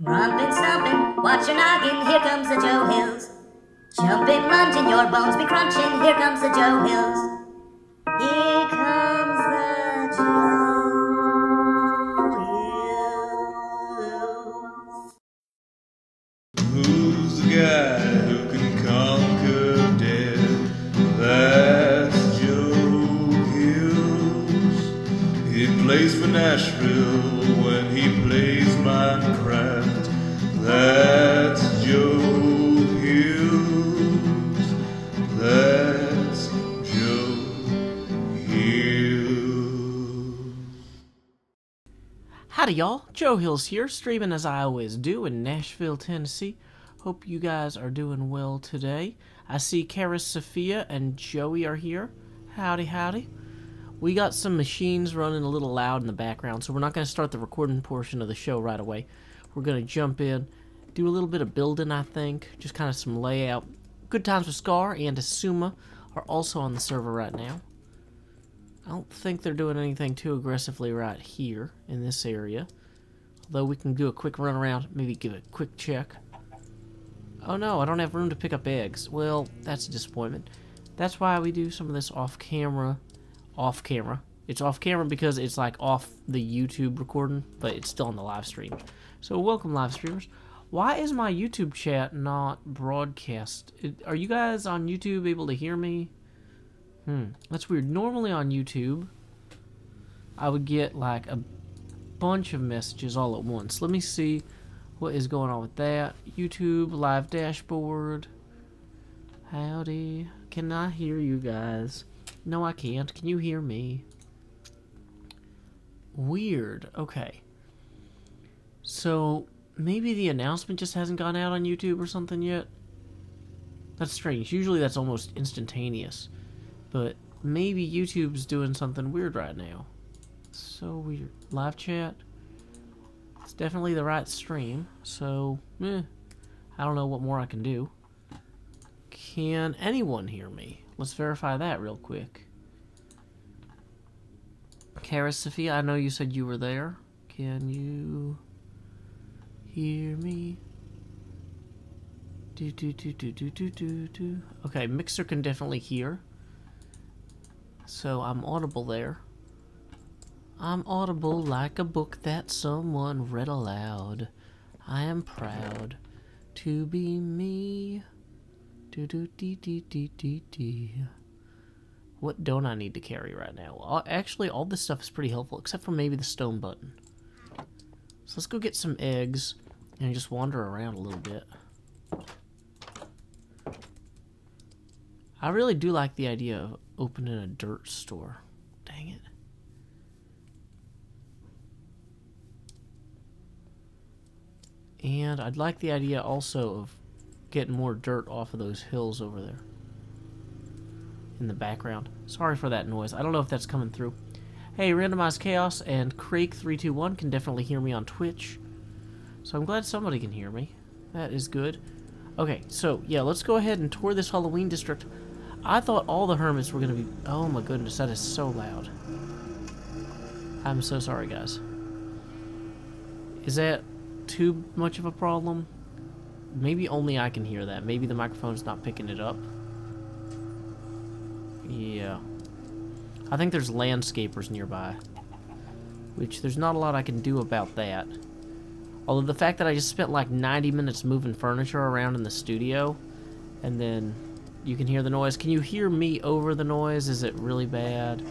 Rumpin', stompin', watch your noggin, here comes the Joe Hills. Jumpin', lungin', your bones be crunchin', here comes the Joe Hills. Here comes the Joe Hills. Who's the guy who can conquer death? That's Joe Hills. He plays for Nashville when he plays Minecraft. That's Joe Hills. That's Joe Hills. Howdy y'all, Joe Hills here, streaming as I always do in Nashville, Tennessee. Hope you guys are doing well today. I see Karis, Sophia, and Joey are here. Howdy, howdy. We got some machines running a little loud in the background, so we're not going to start the recording portion of the show right away. We're going to jump in, do a little bit of building, I think, just kind of some layout. Good Times with Scar and Asuma are also on the server right now. I don't think they're doing anything too aggressively right here in this area. Although we can do a quick run around, maybe give a quick check. Oh no, I don't have room to pick up eggs. Well, that's a disappointment. That's why we do some of this off camera. Off camera. It's off camera because it's like off the YouTube recording, but it's still on the live stream. So welcome live streamers. Why is my YouTube chat not broadcast? Are you guys on YouTube able to hear me? That's weird. Normally on YouTube, I would get like a bunch of messages all at once. Let me see what is going on with that. YouTube live dashboard. Howdy. Can I hear you guys? No, I can't. Can you hear me? Weird. Okay. So maybe the announcement just hasn't gone out on YouTube or something yet. That's strange. Usually that's almost instantaneous. But maybe YouTube's doing something weird right now. So weird. Live chat. It's definitely the right stream. So, I don't know what more I can do. Can anyone hear me? Let's verify that real quick. Karis, Sophia, I know you said you were there. Can you hear me? Okay, Mixer can definitely hear. So I'm audible there. I'm audible like a book that someone read aloud. I am proud to be me. What don't I need to carry right now? Actually, all this stuff is pretty helpful, except for maybe the stone button. So let's go get some eggs and just wander around a little bit. I really do like the idea of opening a dirt store. Dang it. And I'd like the idea also of getting more dirt off of those hills over there in the background. Sorry for that noise. I don't know if that's coming through. Hey, Randomized Chaos and Crake321 can definitely hear me on Twitch. So I'm glad somebody can hear me. That is good. Okay, so yeah, let's go ahead and tour this Halloween district. I thought all the hermits were going to be... Oh my goodness, that is so loud. I'm so sorry, guys. Is that too much of a problem? Maybe only I can hear that. Maybe the microphone's not picking it up. Yeah. I think there's landscapers nearby. Which, there's not a lot I can do about that. Although the fact that I just spent like 90 minutes moving furniture around in the studio, and then you can hear the noise. Can you hear me over the noise? Is it really bad?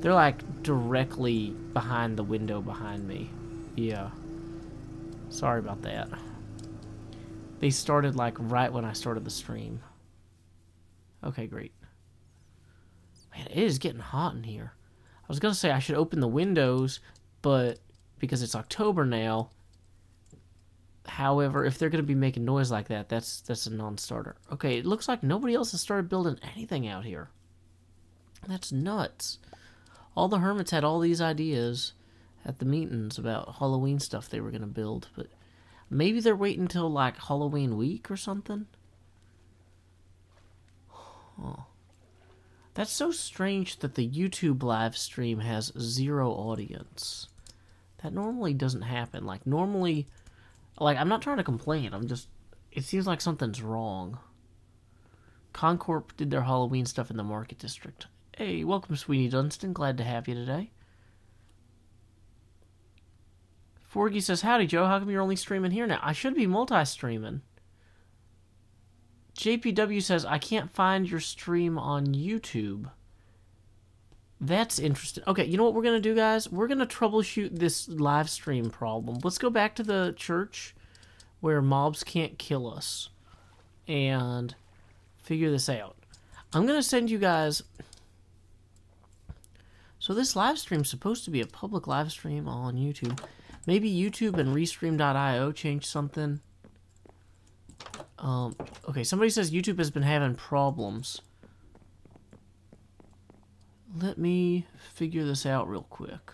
They're like directly behind the window behind me. Yeah. Sorry about that. They started like right when I started the stream. Okay, great. Man, it is getting hot in here. I was gonna say I should open the windows, but because it's October now. However, if they're gonna be making noise like that, that's a non-starter. Okay, it looks like nobody else has started building anything out here. That's nuts. All the hermits had all these ideas at the meetings about Halloween stuff they were gonna build, but maybe they're waiting till like Halloween week or something. Oh. That's so strange that the YouTube live stream has 0 audience. That normally doesn't happen. Like, normally Like, I'm not trying to complain. I'm just... It seems like something's wrong. Concorp did their Halloween stuff in the Market District. Hey, welcome, Sweeney Dunstan. Glad to have you today. Forgy says, howdy, Joe. How come you're only streaming here now? I should be multi-streaming. JPW says, I can't find your stream on YouTube. That's interesting. Okay, you know what we're going to do, guys? We're going to troubleshoot this live stream problem. Let's go back to the church where mobs can't kill us and figure this out. I'm going to send you guys... So this live stream's supposed to be a public live stream on YouTube. Maybe YouTube and Restream.io changed something. Okay, somebody says YouTube has been having problems. Let me figure this out real quick.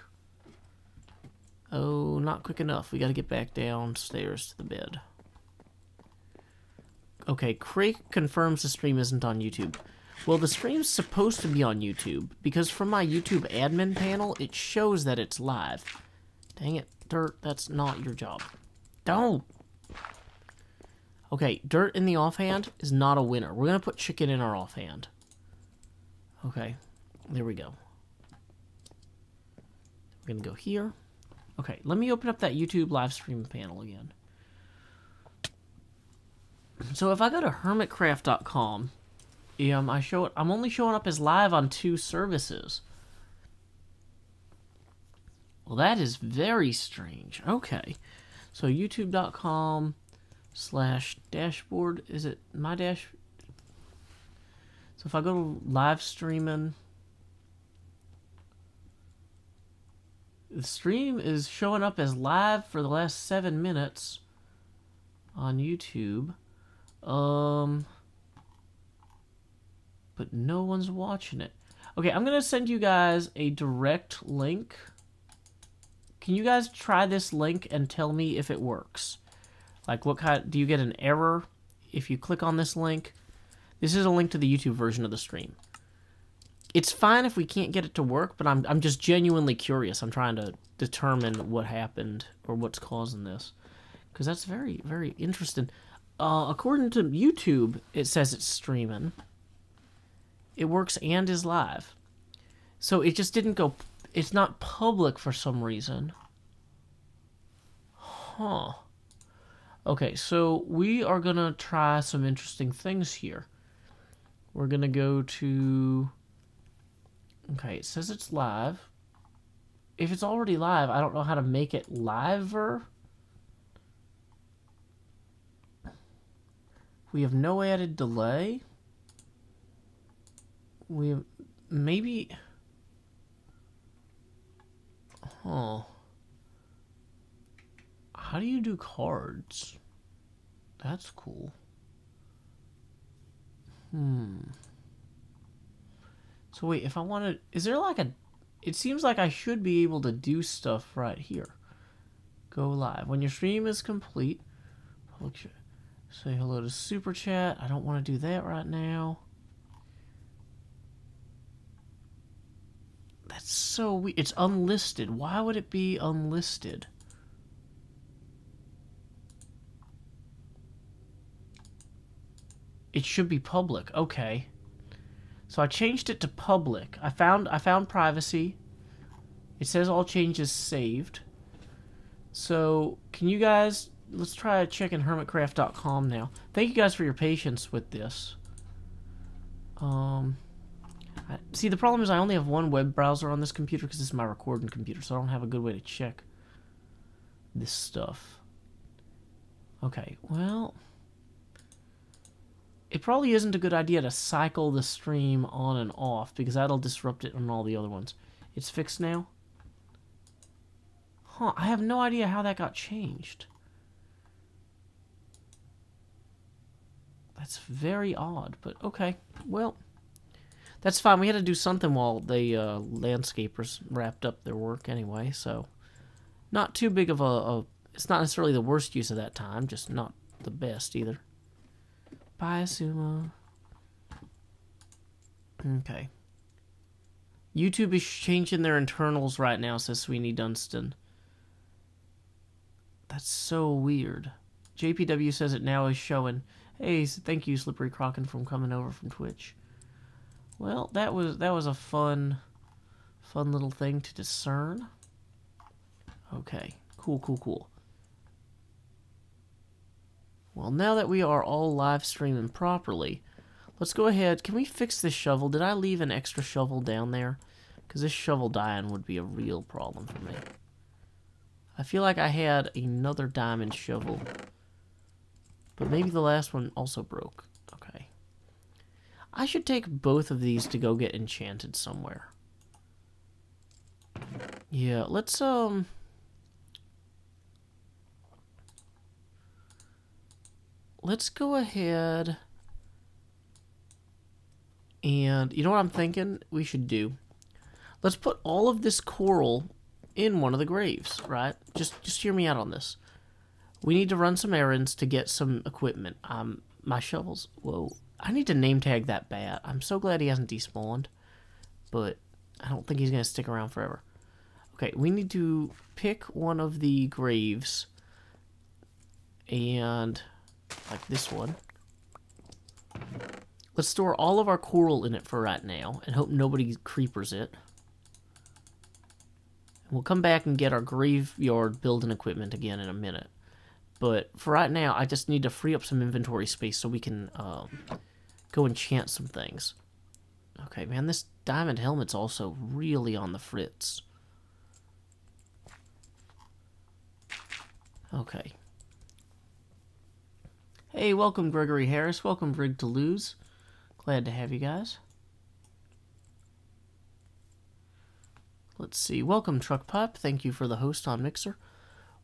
Oh, not quick enough. We gotta get back downstairs to the bed. Okay, Craig confirms the stream isn't on YouTube. Well, the stream's supposed to be on YouTube, because from my YouTube admin panel, it shows that it's live. Dang it, Dirt, that's not your job. Don't! Okay, Dirt in the offhand is not a winner. We're gonna put Chicken in our offhand. Okay, there we go. We're gonna go here. Okay, let me open up that YouTube live stream panel again. So if I go to hermitcraft.com, I'm only showing up as live on 2 services. Well, that is very strange. Okay, so youtube.com/dashboard. Is it my dash? So if I go to live streaming, the stream is showing up as live for the last 7 minutes on YouTube. But no one's watching it. Okay, I'm gonna send you guys a direct link. Can you guys try this link and tell me if it works? Like, what kind? Do you get an error if you click on this link? This is a link to the YouTube version of the stream. It's fine if we can't get it to work, but I'm just genuinely curious. I'm trying to determine what happened or what's causing this, because that's very, very interesting. According to YouTube, it says it's streaming. It works and is live. So it just didn't go... It's not public for some reason. Huh. Okay, so we are going to try some interesting things here. We're going to go to... Okay, it says it's live. If it's already live, I don't know how to make it liver. We have no added delay. We have maybe... Huh. How do you do cards? That's cool. So wait, if I want to... Is there like a... It seems like I should be able to do stuff right here. Go live. When your stream is complete, say hello to Super Chat. I don't want to do that right now. That's so weird. It's unlisted. Why would it be unlisted? It should be public. Okay. So I changed it to public. I found privacy. It says all changes saved. So can you guys... Let's try checking hermitcraft.com now. Thank you guys for your patience with this. See, the problem is I only have one web browser on this computer because this is my recording computer, so I don't have a good way to check this stuff. Okay, well... It probably isn't a good idea to cycle the stream on and off because that'll disrupt it on all the other ones. It's fixed now? Huh, I have no idea how that got changed. That's very odd, but okay. Well, that's fine. We had to do something while the landscapers wrapped up their work anyway, so not too big of a... It's not necessarily the worst use of that time, just not the best either. Bye, Sumo. Okay. YouTube is changing their internals right now, says Sweeney Dunstan. That's so weird. JPW says it now is showing. Hey, thank you, Slippery Crocken, from coming over from Twitch. Well, that was a fun little thing to discern. Okay, cool. Well, now that we are all live streaming properly, let's go ahead. Can we fix this shovel? Did I leave an extra shovel down there? Because this shovel dying would be a real problem for me. I feel like I had another diamond shovel, but maybe the last one also broke. Okay. I should take both of these to go get enchanted somewhere. Yeah, let's go ahead and you know what I'm thinking we should do? Let's put all of this coral in one of the graves, right? Just hear me out on this. We need to run some errands to get some equipment. My shovels. Whoa. I need to name tag that bat. I'm so glad he hasn't despawned, but I don't think he's going to stick around forever. Okay, we need to pick one of the graves and like this one. Let's store all of our coral in it for right now and hope nobody creepers it. We'll come back and get our graveyard building equipment again in a minute. But for right now, I just need to free up some inventory space so we can go enchant some things. Okay, man, this diamond helmet's also really on the fritz. Okay. Hey, welcome Gregory Harris. Welcome Rig to Lose. Glad to have you guys. Let's see. Welcome Truck Pup. Thank you for the host on Mixer.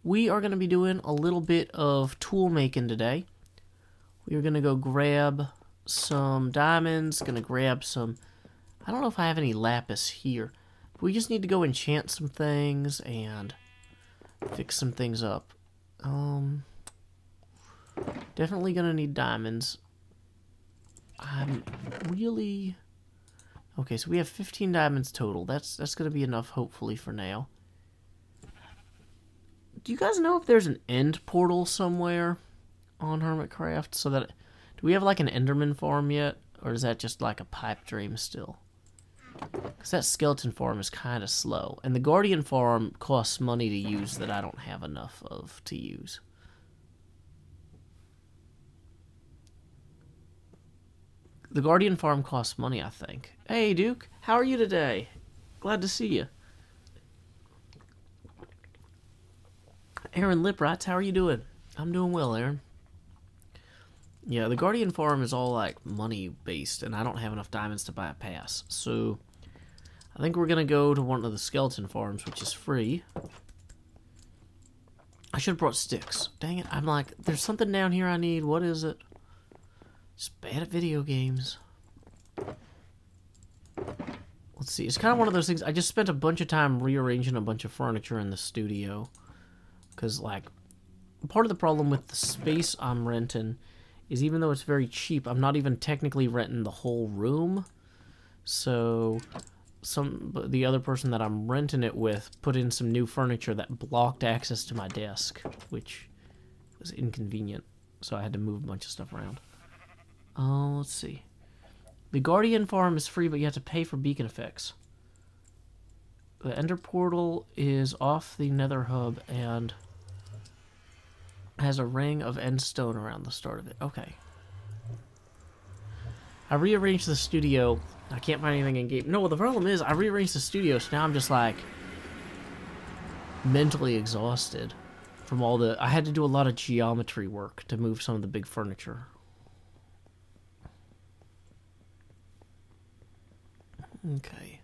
We are going to be doing a little bit of tool making today. We are going to go grab some diamonds. Going to grab some... I don't know if I have any lapis here. But we just need to go enchant some things and fix some things up. Definitely going to need diamonds. I'm really... Okay, so we have 15 diamonds total. That's going to be enough, hopefully, for now. Do you guys know if there's an end portal somewhere on Hermitcraft? So that... Do we have, like, an Enderman farm yet? Or is that just, like, a pipe dream still? Because that skeleton farm is kind of slow. And the Guardian farm costs money to use that I don't have enough of to use. The Guardian farm costs money, I think. Hey, Duke. How are you today? Glad to see you. Aaron Liprights, how are you doing? I'm doing well, Aaron. Yeah, the Guardian farm is all, like, money-based, and I don't have enough diamonds to buy a pass. So, I think we're going to go to one of the skeleton farms, which is free. I should have brought sticks. Dang it, I'm like, there's something down here I need. What is it? Just bad at video games. Let's see. It's kind of one of those things. I just spent a bunch of time rearranging a bunch of furniture in the studio. Because, like, part of the problem with the space I'm renting is even though it's very cheap, I'm not even technically renting the whole room. So, the other person that I'm renting it with put in some new furniture that blocked access to my desk, which was inconvenient. So I had to move a bunch of stuff around. Let's see. The Guardian farm is free, but you have to pay for beacon effects. The Ender portal is off the Nether hub and has a ring of end stone around the start of it. Okay. I rearranged the studio. I can't find anything in game. No, the problem is I rearranged the studio, so now I'm just like mentally exhausted from all the... I had to do a lot of geometry work to move some of the big furniture. Okay.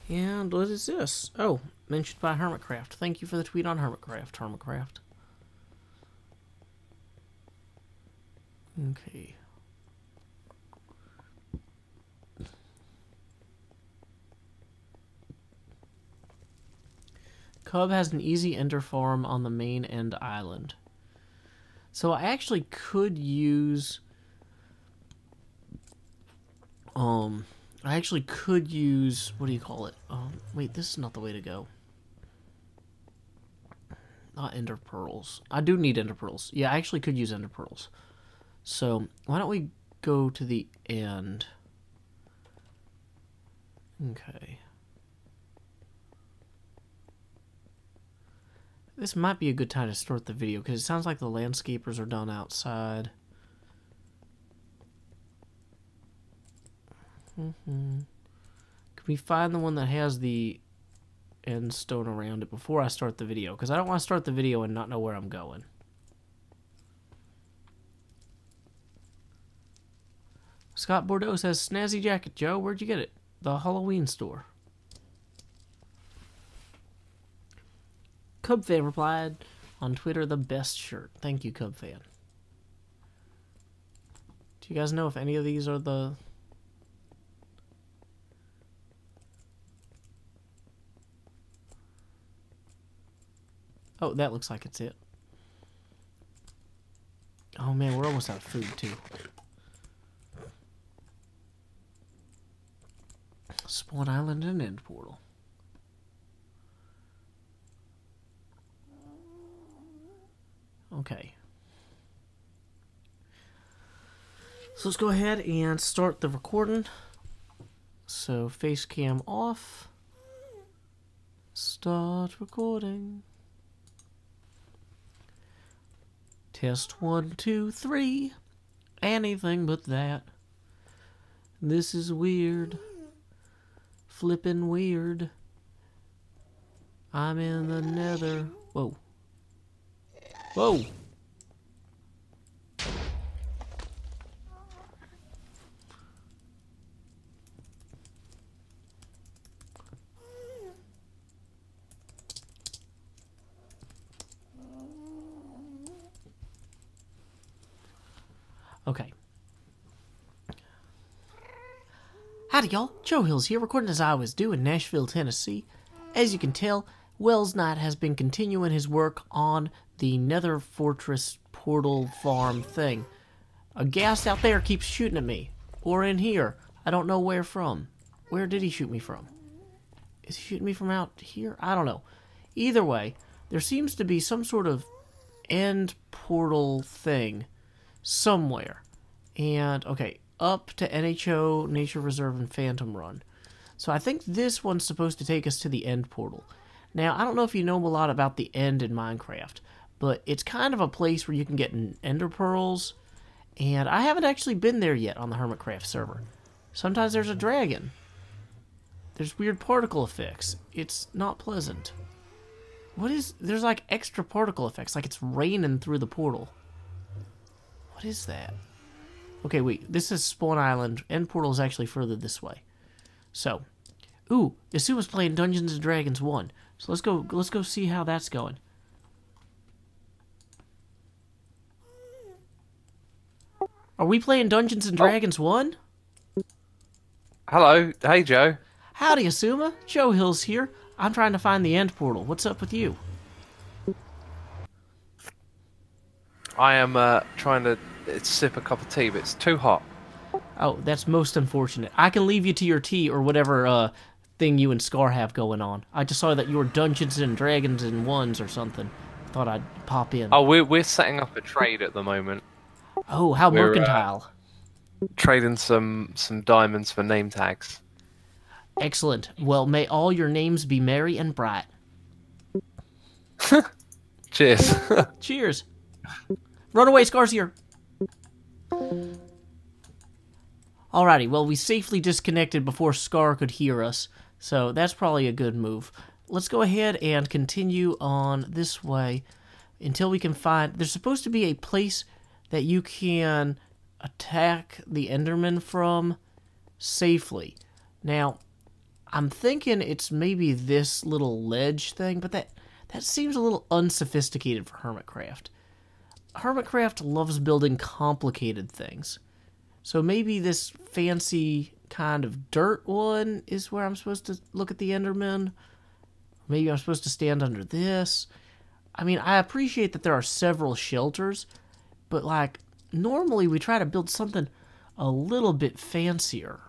And what is this? Oh, mentioned by Hermitcraft. Thank you for the tweet on Hermitcraft. Okay. Cub has an easy ender farm on the main end island. So I actually could use I actually could use, what do you call it? Wait, this is not the way to go. Not ender pearls. I do need ender pearls. Yeah, I actually could use ender pearls. So, why don't we go to the end? Okay. This might be a good time to start the video, because it sounds like the landscapers are done outside. Can we find the one that has the end stone around it before I start the video? Because I don't want to start the video and not know where I'm going. Scott Bordeaux says, snazzy jacket, Joe. Where'd you get it? The Halloween store. Cubfan replied on Twitter, the best shirt. Thank you, Cubfan. Do you guys know if any of these are the... Oh, that looks like it's it. Oh man, we're almost out of food too. Spawn Island and End Portal. Okay. So let's go ahead and start the recording. So face cam off. Start recording. Test 1, 2, 3. Anything but that. This is weird. Flippin' weird. I'm in the nether. Whoa. Whoa. Okay. Howdy, y'all. Joe Hills here, recording as I always do in Nashville, Tennessee. As you can tell, Wells Knight has been continuing his work on the Nether Fortress portal farm thing. A ghast out there keeps shooting at me. Or in here. I don't know where from. Where did he shoot me from? Is he shooting me from out here? I don't know. Either way, there seems to be some sort of end portal thing somewhere. And, okay, up to NHO, Nature Reserve, and Phantom Run. So I think this one's supposed to take us to the end portal. Now, I don't know if you know a lot about the end in Minecraft, but it's kind of a place where you can get ender pearls, and I haven't actually been there yet on the Hermitcraft server. Sometimes there's a dragon. There's weird particle effects. It's not pleasant. What is... There's like extra particle effects, like it's raining through the portal. What is that? Okay, wait. This is Spawn Island. End portal is actually further this way. So, ooh, Yasuma's playing Dungeons and Dragons 1. So let's go see how that's going. Are we playing Dungeons and Dragons 1? Hello. Hey, Joe. Howdy, Asuma. Joe Hills here. I'm trying to find the end portal. What's up with you? I am trying to sip a cup of tea, but it's too hot. Oh, that's most unfortunate. I can leave you to your tea or whatever thing you and Scar have going on. I just saw that you were Dungeons and Dragons in 1s or something. Thought I'd pop in. Oh, we're setting up a trade at the moment. Oh, how mercantile. Trading some diamonds for name tags. Excellent. Well, may all your names be merry and bright. Cheers. Cheers. Run away, Scar's here. Alrighty, well, we safely disconnected before Scar could hear us, so that's probably a good move. Let's go ahead and continue on this way until we can find... There's supposed to be a place that you can attack the Enderman from safely. Now, I'm thinking it's maybe this little ledge thing, but that seems a little unsophisticated for Hermitcraft. Hermitcraft loves building complicated things. So maybe this fancy kind of dirt one is where I'm supposed to look at the Enderman. Maybe I'm supposed to stand under this. I mean, I appreciate that there are several shelters, but like, normally we try to build something a little bit fancier.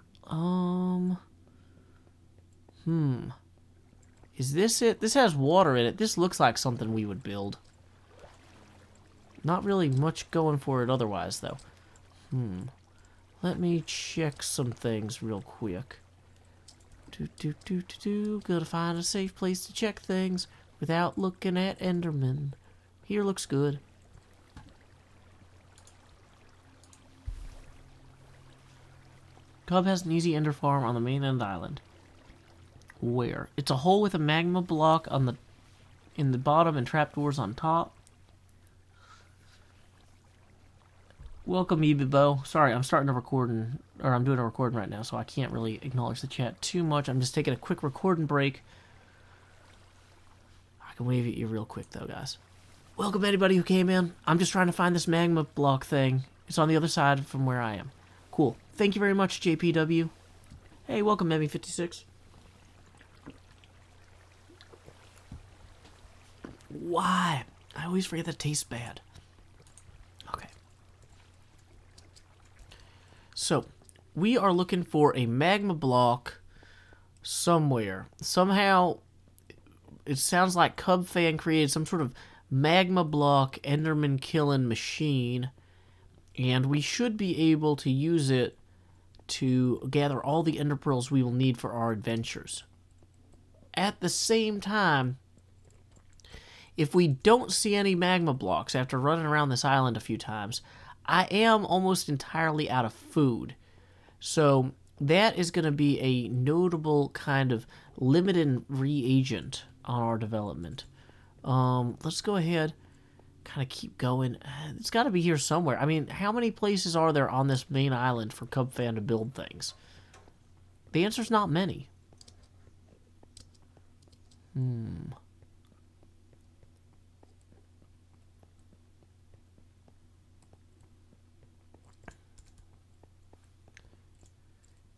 Is this it? This has water in it. This looks like something we would build. Not really much going for it otherwise, though. Let me check some things real quick. Gotta find a safe place to check things without looking at Enderman. Here looks good. Cub has an easy ender farm on the mainland island. Where? It's a hole with a magma block in the bottom and trapdoors on top. Welcome, Ebibo. Sorry, I'm starting a recording, or I'm doing a recording right now, so I can't really acknowledge the chat too much. I'm just taking a quick recording break. I can wave at you real quick, though, guys. Welcome, anybody who came in. I'm just trying to find this magma block thing. It's on the other side from where I am. Cool. Thank you very much, JPW. Hey, welcome, Memmy56. Why? I always forget that tastes bad. Okay. So, we are looking for a magma block somewhere. Somehow, it sounds like Cub Fan created some sort of magma block Enderman killing machine. And we should be able to use it to gather all the ender pearls we will need for our adventures. At the same time, if we don't see any magma blocks after running around this island a few times, I am almost entirely out of food. So that is going to be a notable kind of limited reagent on our development. Let's go ahead, kind of keep going. It's got to be here somewhere. I mean, how many places are there on this main island for Cub Fan to build things? The answer's not many.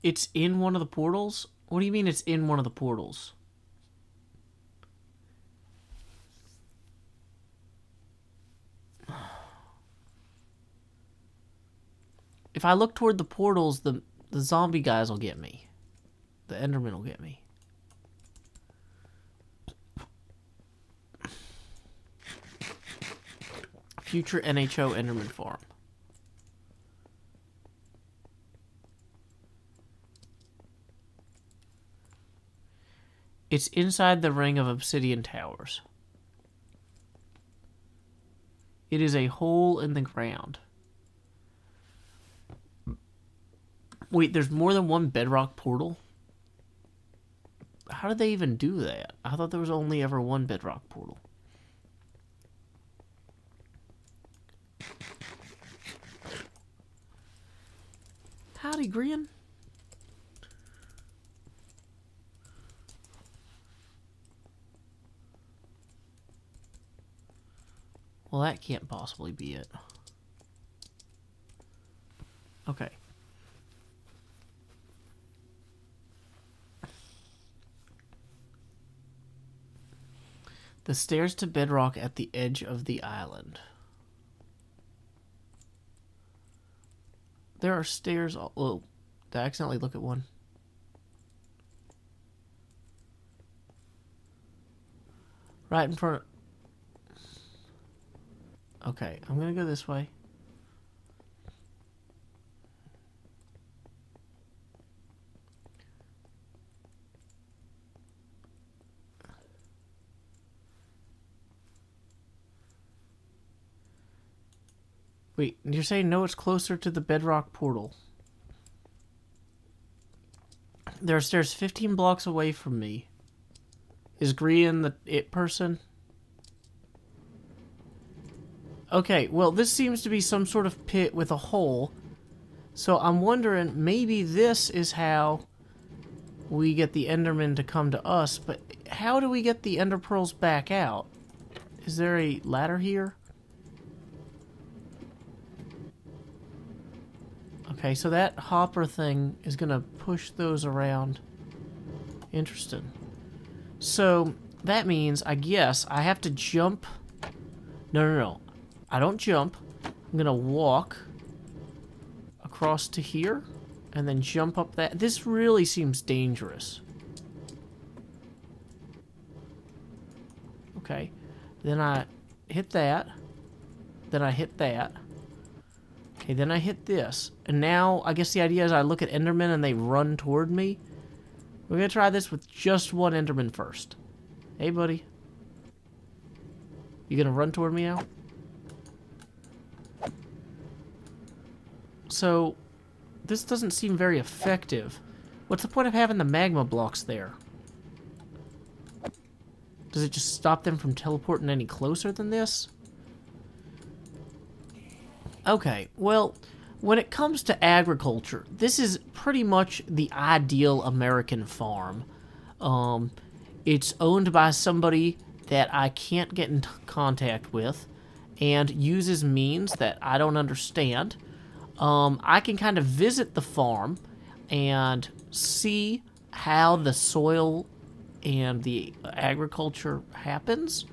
It's in one of the portals? What do you mean it's in one of the portals? If I look toward the portals, the zombie guys will get me. The Enderman will get me. Future NHO Enderman Farm. It's inside the ring of obsidian towers. It is a hole in the ground. Wait, there's more than one bedrock portal? How did they even do that? I thought there was only ever one bedrock portal. Howdy, Grian. Well, that can't possibly be it. Okay. The stairs to bedrock at the edge of the island. There are stairs all... Oh, did I accidentally look at one? Right in front of... Okay, I'm gonna go this way. Wait, you're saying no, it's closer to the bedrock portal. There are stairs 15 blocks away from me. Is Grian the it person? Okay, well, this seems to be some sort of pit with a hole. So I'm wondering, maybe this is how we get the Enderman to come to us. But how do we get the Ender Pearls back out? Is there a ladder here? Okay, so that hopper thing is going to push those around. Interesting. So that means, I guess, I have to jump. No. I don't jump. I'm going to walk across to here and then jump up that. This really seems dangerous. Okay. Then I hit that. Then I hit that. Okay, then I hit this. And now, I guess the idea is I look at Endermen and they run toward me. We're going to try this with just one Enderman first. Hey, buddy. You going to run toward me now? So, this doesn't seem very effective. What's the point of having the magma blocks there? Does it just stop them from teleporting any closer than this? Okay, well, when it comes to agriculture, this is pretty much the ideal American farm. It's owned by somebody that I can't get in contact with and uses means that I don't understand. I can kind of visit the farm and see how the soil and the agriculture happens,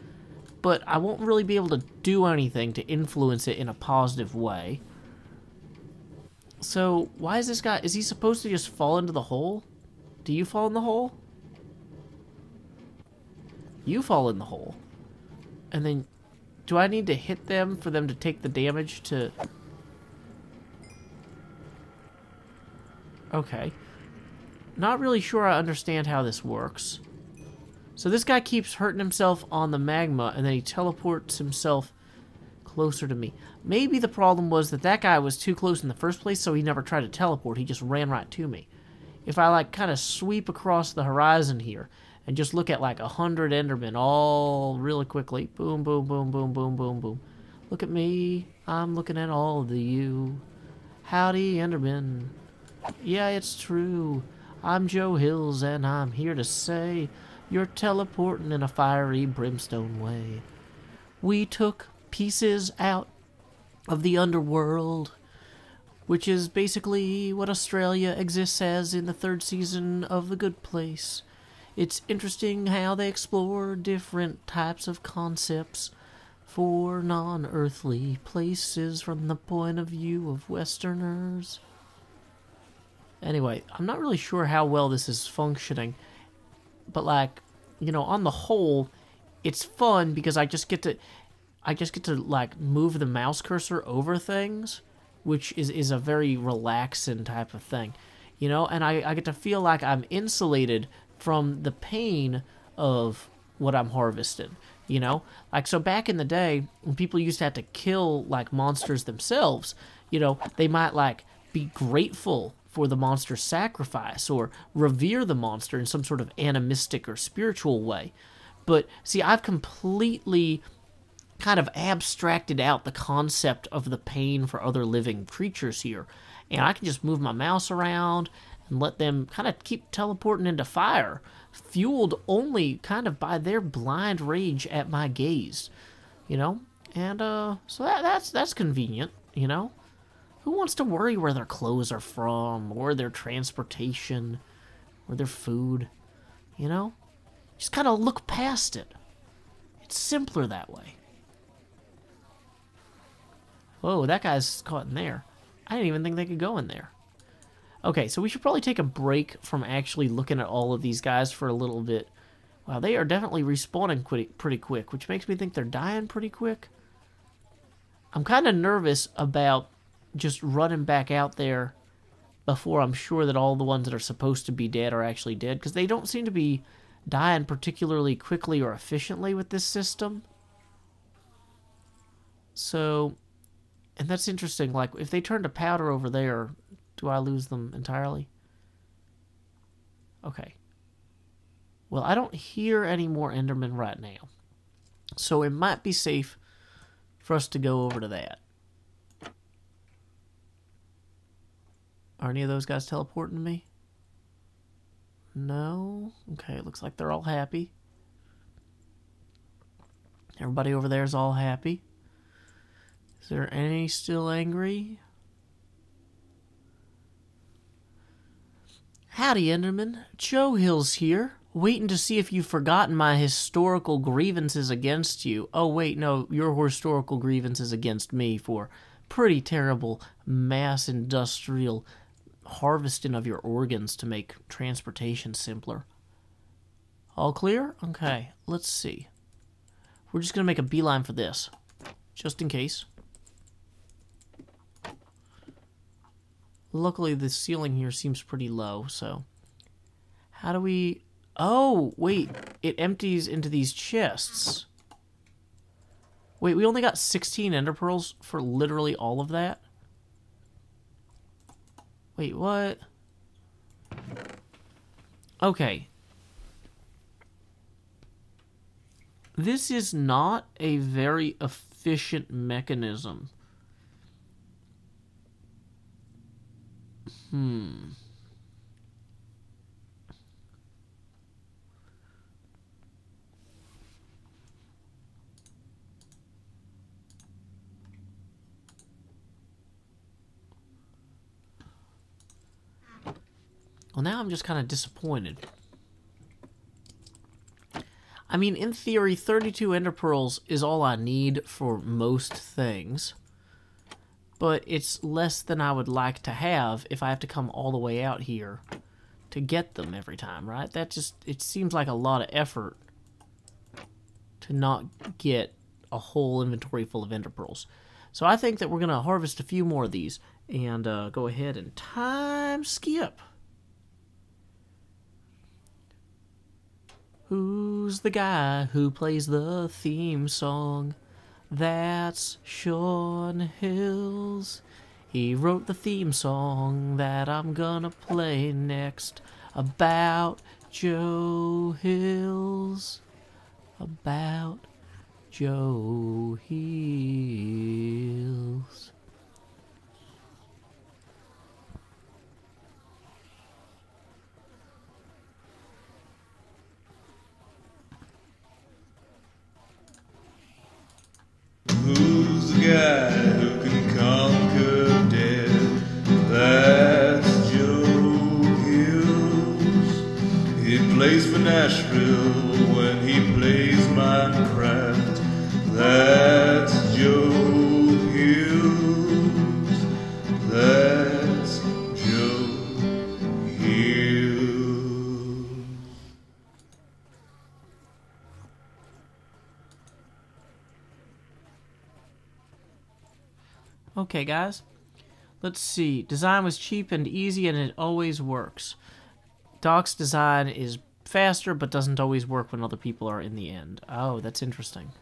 but I won't really be able to do anything to influence it in a positive way. So, why is this guy... Is he supposed to just fall into the hole? Do you fall in the hole? You fall in the hole. And then, do I need to hit them for them to take the damage to... Okay. Not really sure I understand how this works. So this guy keeps hurting himself on the magma, and then he teleports himself closer to me. Maybe the problem was that that guy was too close in the first place, so he never tried to teleport. He just ran right to me. If I, like, kind of sweep across the horizon here and just look at, like, 100 Endermen all really quickly. Boom, boom, boom, boom, boom, boom, boom. Look at me. I'm looking at all of you. Howdy, Endermen. Yeah, it's true. I'm Joe Hills, and I'm here to say... You're teleporting in a fiery brimstone way. We took pieces out of the underworld, which is basically what Australia exists as in the 3rd season of The Good Place. It's interesting how they explore different types of concepts for non-earthly places from the point of view of Westerners. Anyway, I'm not really sure how well this is functioning. But, like, you know, on the whole, it's fun because I just get to like move the mouse cursor over things, which is a very relaxing type of thing, you know, and I get to feel like I'm insulated from the pain of what I'm harvesting, you know, like, so back in the day when people used to have to kill like monsters themselves, you know, they might like be grateful for the monster's sacrifice or revere the monster in some sort of animistic or spiritual way. But see, I've completely kind of abstracted out the concept of the pain for other living creatures here, and I can just move my mouse around and let them kind of keep teleporting into fire, fueled only kind of by their blind rage at my gaze, you know. And so that's convenient, you know. Who wants to worry where their clothes are from, or their transportation, or their food, you know? Just kind of look past it. It's simpler that way. Whoa, that guy's caught in there. I didn't even think they could go in there. Okay, so we should probably take a break from actually looking at all of these guys for a little bit. Wow, they are definitely respawning pretty quick, which makes me think they're dying pretty quick. I'm kind of nervous about just running back out there before I'm sure that all the ones that are supposed to be dead are actually dead, because they don't seem to be dying particularly quickly or efficiently with this system. So, and that's interesting, like, if they turn to powder over there, do I lose them entirely? Okay. Well, I don't hear any more Endermen right now, so it might be safe for us to go over to that. Are any of those guys teleporting to me? No? Okay, it looks like they're all happy. Everybody over there is all happy. Is there any still angry? Howdy, Enderman. Joe Hills here. Waiting to see if you've forgotten my historical grievances against you. Oh, wait, no, your historical grievances against me for pretty terrible mass industrial harvesting of your organs to make transportation simpler. All clear? Okay, let's see. We're just gonna make a beeline for this, just in case. Luckily, the ceiling here seems pretty low, so... How do we... Oh, wait. It empties into these chests. Wait, we only got 16 ender pearls for literally all of that? Wait, what? Okay. This is not a very efficient mechanism. Well, now I'm just kind of disappointed. I mean, in theory, 32 ender pearls is all I need for most things. But it's less than I would like to have if I have to come all the way out here to get them every time, right? That just, it seems like a lot of effort to not get a whole inventory full of ender pearls. So I think that we're going to harvest a few more of these and go ahead and time skip. Who's the guy who plays the theme song? That's Sean Hills. He wrote the theme song that I'm gonna play next about Joe Hills. About Joe Hills. Who's the guy who can conquer death? That's Joe Hills. He plays for Nashville when he plays Minecraft. That's Joe Hills. That's Joe Hills. Okay, guys. Let's see. Design was cheap and easy, and it always works. Doc's design is faster, but doesn't always work when other people are in the end. Oh, that's interesting.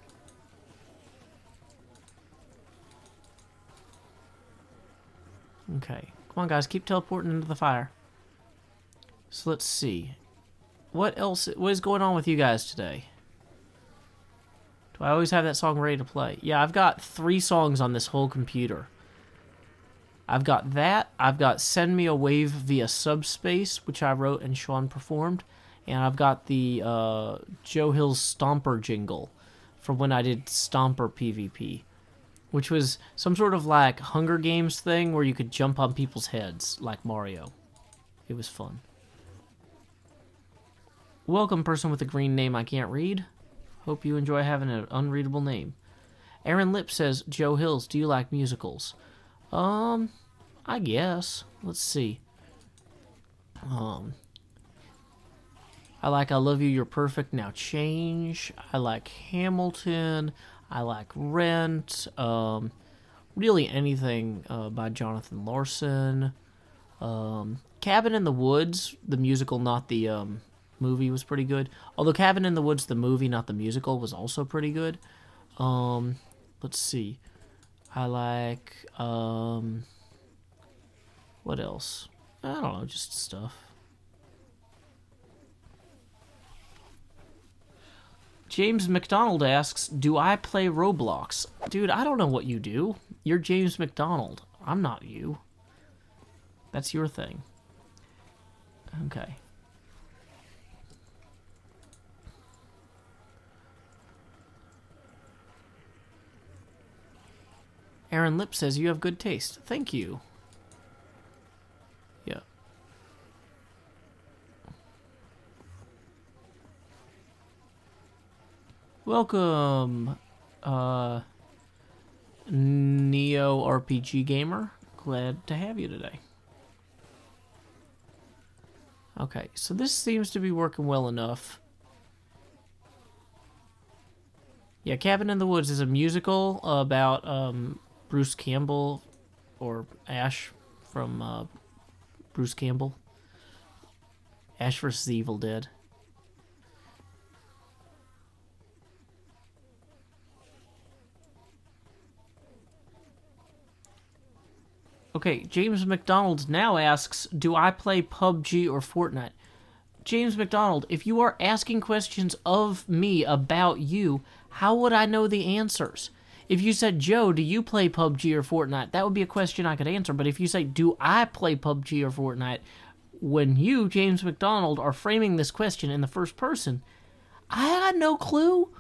Okay. Come on, guys. Keep teleporting into the fire. So let's see. What else? What is going on with you guys today? Do I always have that song ready to play? Yeah, I've got 3 songs on this whole computer. I've got that. I've got Send Me a Wave Via Subspace, which I wrote and Sean performed. And I've got the Joe Hills Stomper jingle from when I did Stomper PvP, which was some sort of like Hunger Games thing where you could jump on people's heads like Mario. It was fun. Welcome, person with a green name I can't read. Hope you enjoy having an unreadable name. Aaron Lip says, Joe Hills, do you like musicals? I guess. Let's see. I like I Love You, You're Perfect, Now Change. I like Hamilton. I like Rent. Really anything by Jonathan Larson. Cabin in the Woods, the musical, not the movie, was pretty good. Although Cabin in the Woods, the movie, not the musical, was also pretty good. Let's see. I like, what else? I don't know, just stuff. James McDonald asks, do I play Roblox? Dude, I don't know what you do. You're James McDonald. I'm not you. That's your thing. Okay. Aaron Lip says, you have good taste. Thank you. Yeah. Welcome, Neo RPG Gamer. Glad to have you today. Okay, so this seems to be working well enough. Yeah, Cabin in the Woods is a musical about Bruce Campbell, or Ash from Bruce Campbell. Ash vs. the Evil Dead. Okay, James McDonald now asks, do I play PUBG or Fortnite? James McDonald, if you are asking questions of me about you, how would I know the answers? If you said, Joe, do you play PUBG or Fortnite? That would be a question I could answer. But if you say, do I play PUBG or Fortnite? When you, James McDonald, are framing this question in the first person, I had no clue.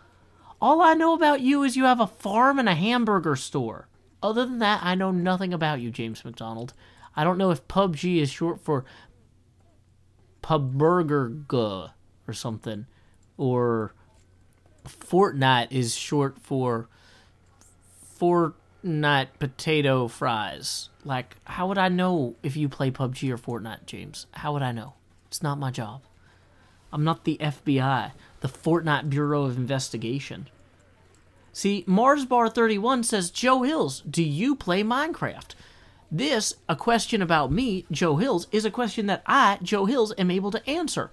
All I know about you is you have a farm and a hamburger store. Other than that, I know nothing about you, James McDonald. I don't know if PUBG is short for Pubburger or something, or Fortnite is short for Fortnite potato fries. Like, how would I know if you play PUBG or Fortnite, James? How would I know? It's not my job. I'm not the FBI, the Fortnite Bureau of Investigation. See, MarsBar31 says, Joe Hills, do you play Minecraft? This, a question about me, Joe Hills, is a question that I, Joe Hills, am able to answer.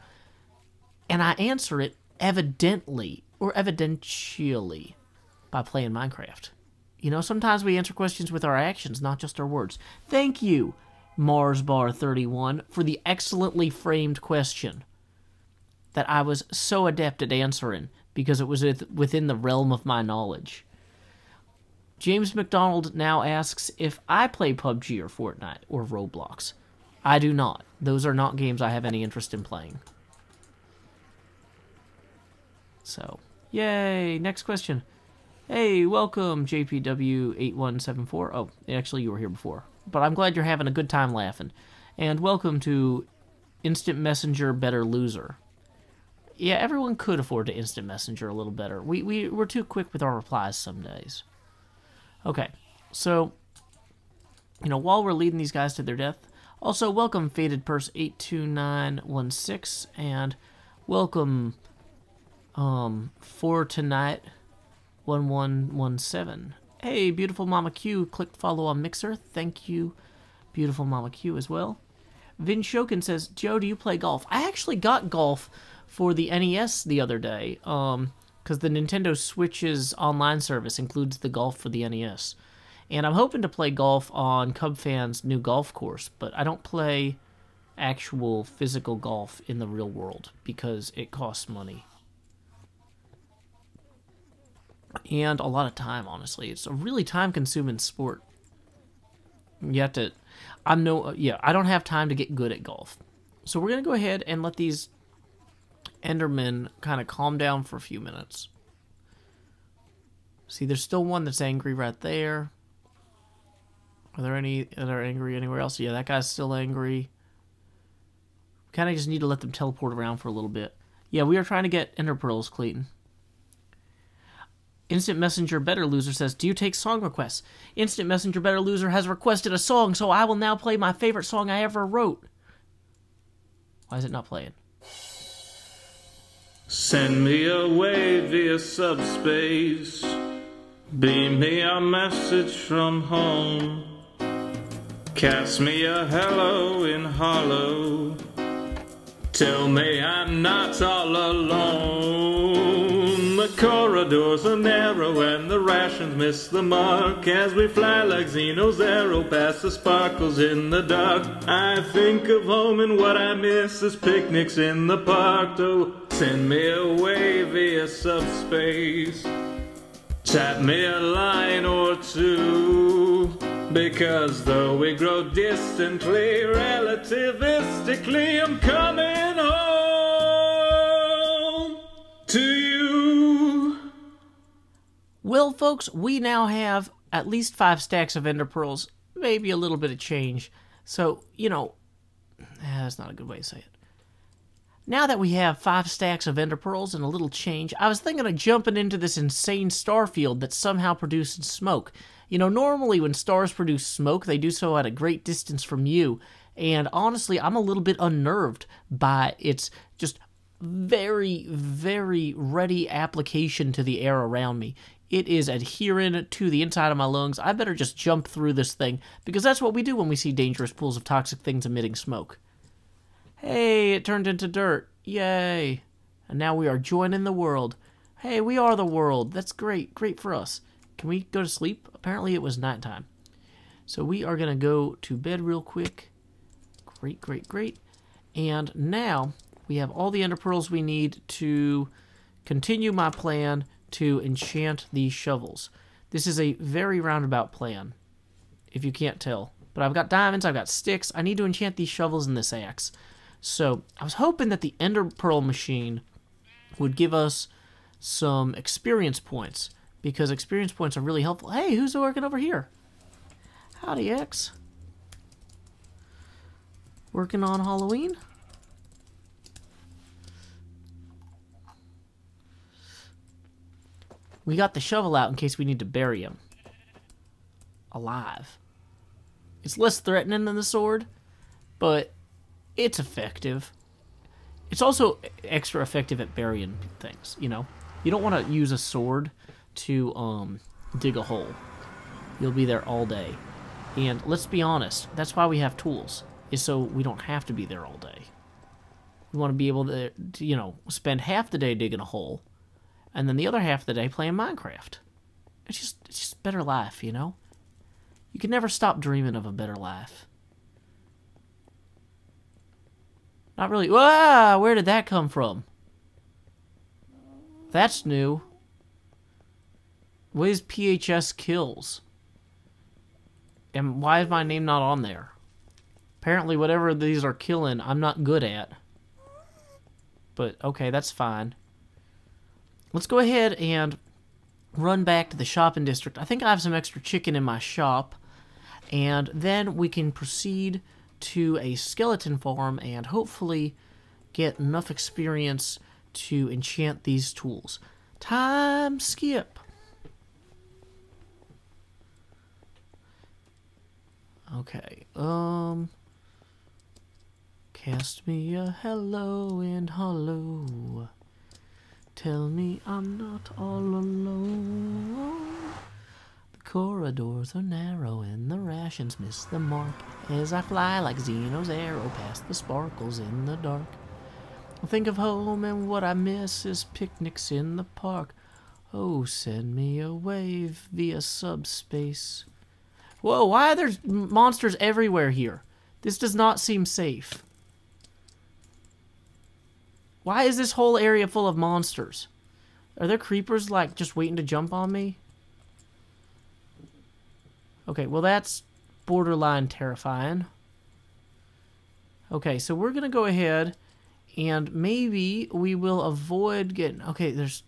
And I answer it evidently, or evidentially, by playing Minecraft. You know, sometimes we answer questions with our actions, not just our words. Thank you, MarsBar31, for the excellently framed question that I was so adept at answering, because it was within the realm of my knowledge. James McDonald now asks if I play PUBG or Fortnite or Roblox. I do not. Those are not games I have any interest in playing. So, yay! Next question. Hey, welcome, JPW8174. Oh, actually, you were here before. But I'm glad you're having a good time laughing. And welcome to Instant Messenger Better Loser. Yeah, everyone could afford to instant messenger a little better. We're too quick with our replies some days. Okay, so, you know, while we're leading these guys to their death, also welcome Faded Purse 82916, and welcome For Tonight 1117. Hey, beautiful Mama Q, click follow on Mixer. Thank you, beautiful Mama Q, as well. Vin Shokin says, Joe, do you play golf? I actually got golf for the NES the other day, because the Nintendo Switch's online service includes the golf for the NES. And I'm hoping to play golf on Cub Fan's new golf course, but I don't play actual physical golf in the real world, because it costs money. And a lot of time, honestly. It's a really time-consuming sport. You have to... I don't have time to get good at golf. So we're going to go ahead and let these Endermen kind of calm down for a few minutes. See, there's still one that's angry right there. Are there any that are angry anywhere else? Yeah, that guy's still angry. Kind of just need to let them teleport around for a little bit. Yeah, we are trying to get Ender Pearls, Clayton. Instant Messenger Better Loser says, do you take song requests? Instant Messenger Better Loser has requested a song, so I will now play my favorite song I ever wrote. Why is it not playing? Send me away via subspace. Beam me a message from home. Cast me a hello in hollow. Tell me I'm not all alone. The corridors are narrow and the rations miss the mark as we fly like Xeno's arrow past the sparkles in the dark. I think of home and what I miss is picnics in the park. Oh, send me away via subspace. Tap me a line or two, because though we grow distantly, relativistically, I'm coming home to you. Well, folks, we now have at least 5 stacks of Ender Pearls, maybe a little bit of change. So, you know, that's not a good way to say it. Now that we have 5 stacks of Ender Pearls and a little change, I was thinking of jumping into this insane star field that somehow produces smoke. You know, normally when stars produce smoke, they do so at a great distance from you. And honestly, I'm a little bit unnerved by its just very, very ready application to the air around me. It is adhering to the inside of my lungs. I better just jump through this thing, because that's what we do when we see dangerous pools of toxic things emitting smoke. Hey, it turned into dirt. Yay. And now we are joining the world. Hey, we are the world. That's great. Great for us. Can we go to sleep? Apparently it was nighttime. So we are going to go to bed real quick. Great, great, great. And now we have all the ender pearls we need to continue my plan to enchant these shovels. This is a very roundabout plan, if you can't tell. But I've got diamonds, I've got sticks. I need to enchant these shovels and this axe. So I was hoping that the ender pearl machine would give us some experience points, because experience points are really helpful. Hey, who's working over here? Howdy, X. Working on Halloween? We got the shovel out in case we need to bury him alive. It's less threatening than the sword, but it's effective. It's also extra effective at burying things, you know? You don't want to use a sword to dig a hole. You'll be there all day. And let's be honest, that's why we have tools, is so we don't have to be there all day. We want to be able to, you know, spend half the day digging a hole, and then the other half of the day playing Minecraft. It's just better life, you know? You can never stop dreaming of a better life. Not really. Wow, where did that come from? That's new. What is PHS kills? And why is my name not on there? Apparently whatever these are killing, I'm not good at. But, okay, that's fine. Let's go ahead and run back to the shopping district. I think I have some extra chicken in my shop. And then we can proceed to a skeleton farm and hopefully get enough experience to enchant these tools. Time skip. Okay, cast me a hello in hollow. Tell me I'm not all alone. The corridors are narrow and the rations miss the mark as I fly like Xeno's arrow past the sparkles in the dark. I think of home and what I miss is picnics in the park. Oh, send me away via subspace. Whoa, why are there monsters everywhere here? This does not seem safe. Why is this whole area full of monsters? Are there creepers, like, just waiting to jump on me? Okay, well, that's borderline terrifying. Okay, so we're gonna go ahead and maybe we will avoid getting... Okay, there's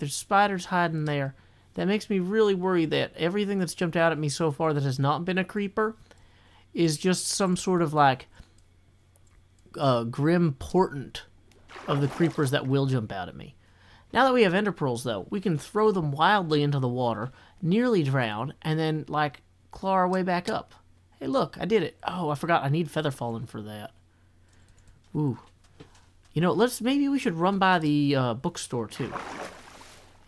spiders hiding there. That makes me really worry that everything that's jumped out at me so far that has not been a creeper is just some sort of, like, grim portent of the creepers that will jump out at me. Now that we have ender pearls, though, we can throw them wildly into the water, nearly drown, and then, like, claw our way back up. Hey, look, I did it. Oh, I forgot. I need feather falling for that. Ooh. You know, maybe we should run by the bookstore, too.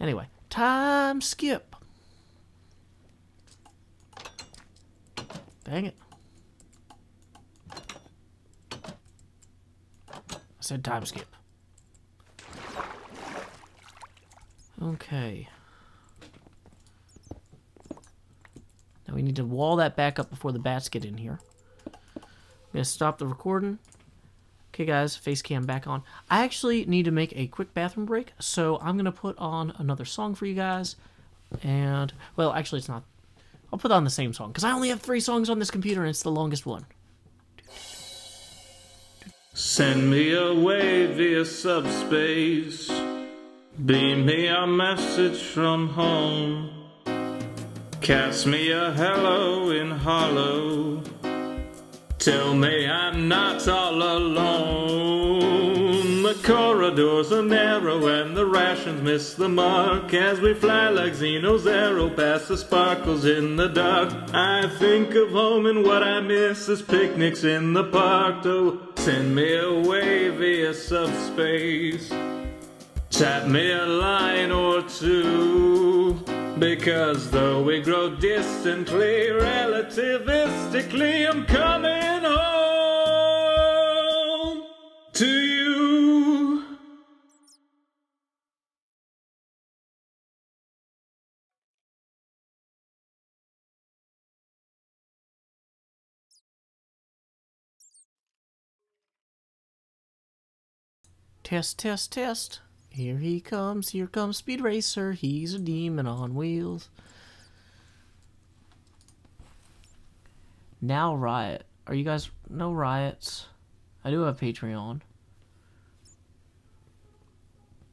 Anyway, time skip. Dang it. I said time skip. Okay. Now we need to wall that back up before the bats get in here. I'm going to stop the recording. Okay, guys, face cam back on. I actually need to make a quick bathroom break, so I'm going to put on another song for you guys. And, well, actually, it's not. I'll put on the same song, because I only have 3 songs on this computer, and it's the longest one. Send me away via subspace. Beam me a message from home. Cast me a hello in hollow. Tell me I'm not all alone. The corridors are narrow and the rations miss the mark as we fly like Xeno's arrow past the sparkles in the dark. I think of home and what I miss is picnics in the park. Oh, send me away via subspace. Tap me a line or two, because though we grow distantly, relativistically, I'm coming home to you. Test, test, test. Here he comes. Here comes Speed Racer. He's a demon on wheels. Now Riot. Are you guys... No riots. I do have Patreon.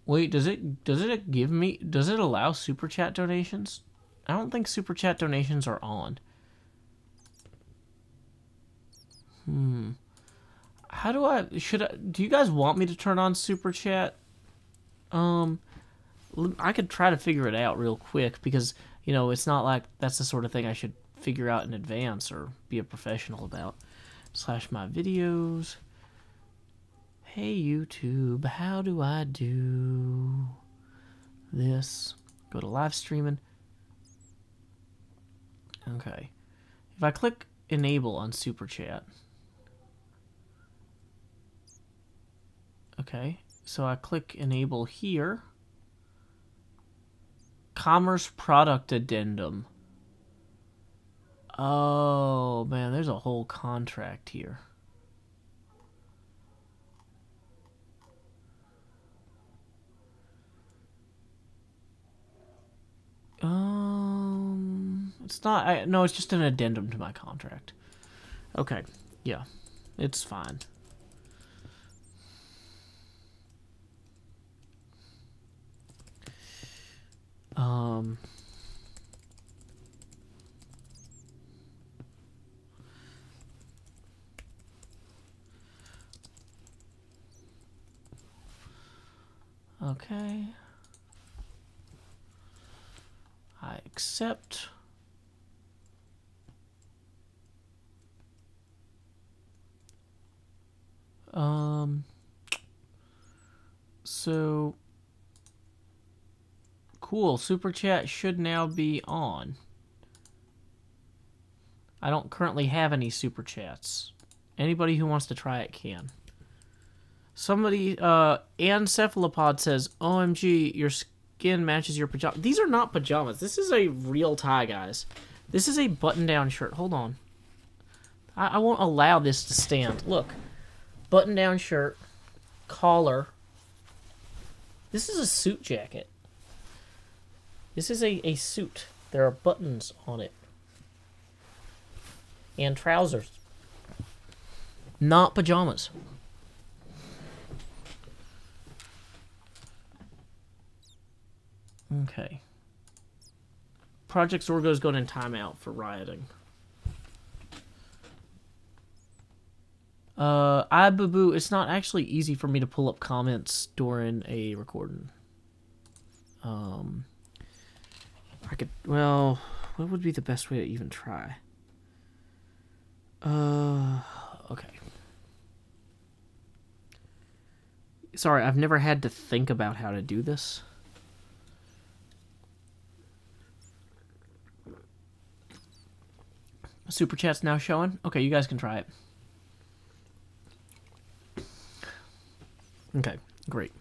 Wait, does it give me... Does it allow Super Chat donations? I don't think Super Chat donations are on. How do I... Do you guys want me to turn on Super Chat? I could try to figure it out real quick because, you know, it's not like that's the sort of thing I should figure out in advance or be a professional about. Slash my videos. Hey YouTube, how do I do this? Go to live streaming. Okay. If I click enable on Super Chat. Okay. So I click enable here. Commerce product addendum. Oh, man, there's a whole contract here. It's not, no, it's just an addendum to my contract. Okay, yeah, it's fine. Okay. I accept. So cool, Super Chat should now be on. I don't currently have any Super Chats. Anybody who wants to try it can. Somebody, Ancephalopod says, OMG, your skin matches your pajamas. These are not pajamas. This is a real tie, guys. This is a button-down shirt. Hold on. I won't allow this to stand. Look. Button-down shirt. Collar. This is a suit jacket. This is a suit. There are buttons on it. And trousers. Not pajamas. Okay. Project Zorgo's going in timeout for rioting. Boo-boo, it's not actually easy for me to pull up comments during a recording. I could, well, what would be the best way to even try? Okay. Sorry, I've never had to think about how to do this. Super Chat's now showing? Okay, you guys can try it. Okay, great.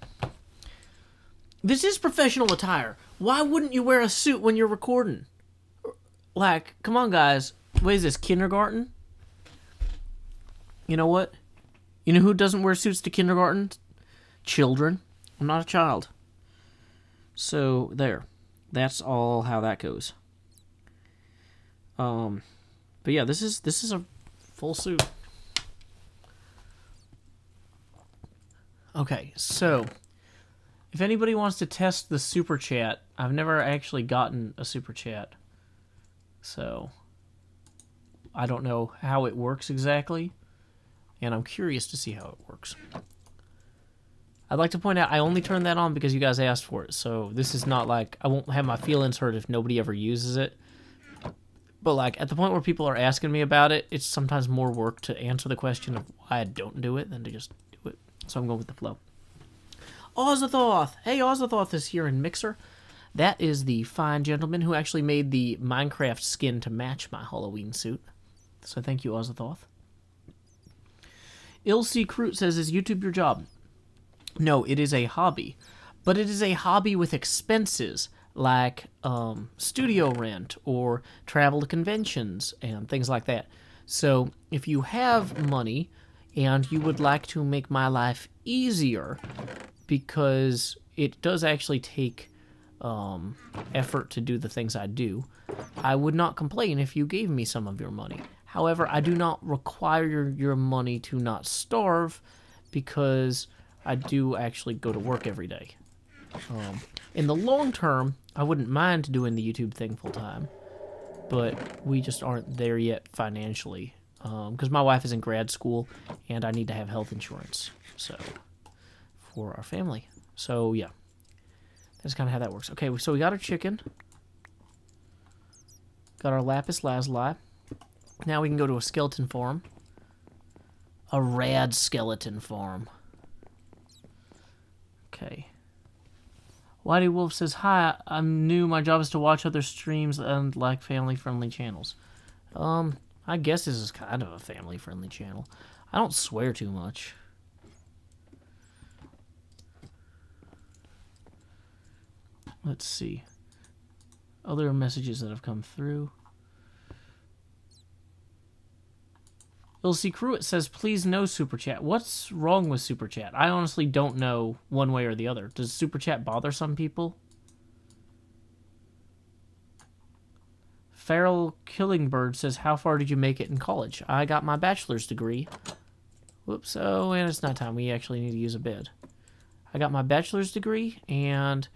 This is professional attire. Why wouldn't you wear a suit when you're recording? Like, come on, guys. What is this, kindergarten? You know what? You know who doesn't wear suits to kindergarten? Children. I'm not a child. So, there. That's all how that goes. But yeah, this is a full suit. Okay, so if anybody wants to test the Super Chat, I've never actually gotten a Super Chat. So I don't know how it works exactly, and I'm curious to see how it works. I'd like to point out I only turned that on because you guys asked for it, so this is not like I won't have my feelings hurt if nobody ever uses it. But like at the point where people are asking me about it, it's sometimes more work to answer the question of why I don't do it than to just do it. So I'm going with the flow. Ozathoth! Hey, Ozathoth is here in Mixer. That is the fine gentleman who actually made the Minecraft skin to match my Halloween suit. So thank you, Ozathoth. Ilse Kroot says, is YouTube your job? No, it is a hobby. But it is a hobby with expenses, like studio rent or travel to conventions and things like that. So if you have money and you would like to make my life easier, because it does actually take effort to do the things I do, I would not complain if you gave me some of your money. However, I do not require your money to not starve, because I do actually go to work every day. In the long term, I wouldn't mind doing the YouTube thing full time, but we just aren't there yet financially, because my wife is in grad school and I need to have health insurance, so for our family. So yeah, that's kind of how that works. Okay, so we got our chicken, got our lapis lazuli. Now we can go to a skeleton farm, a rad skeleton farm. Okay. Whitey Wolf says, hi, I'm new. My job is to watch other streams and like family-friendly channels. I guess this is kind of a family-friendly channel. I don't swear too much. Let's see. Other messages that have come through. Ilse Cruitt says, please no Super Chat. What's wrong with Super Chat? I honestly don't know one way or the other. Does Super Chat bother some people? Feral Killingbird says, how far did you make it in college? I got my bachelor's degree. Whoops, oh, and it's not time. We actually need to use a bed. I got my bachelor's degree, and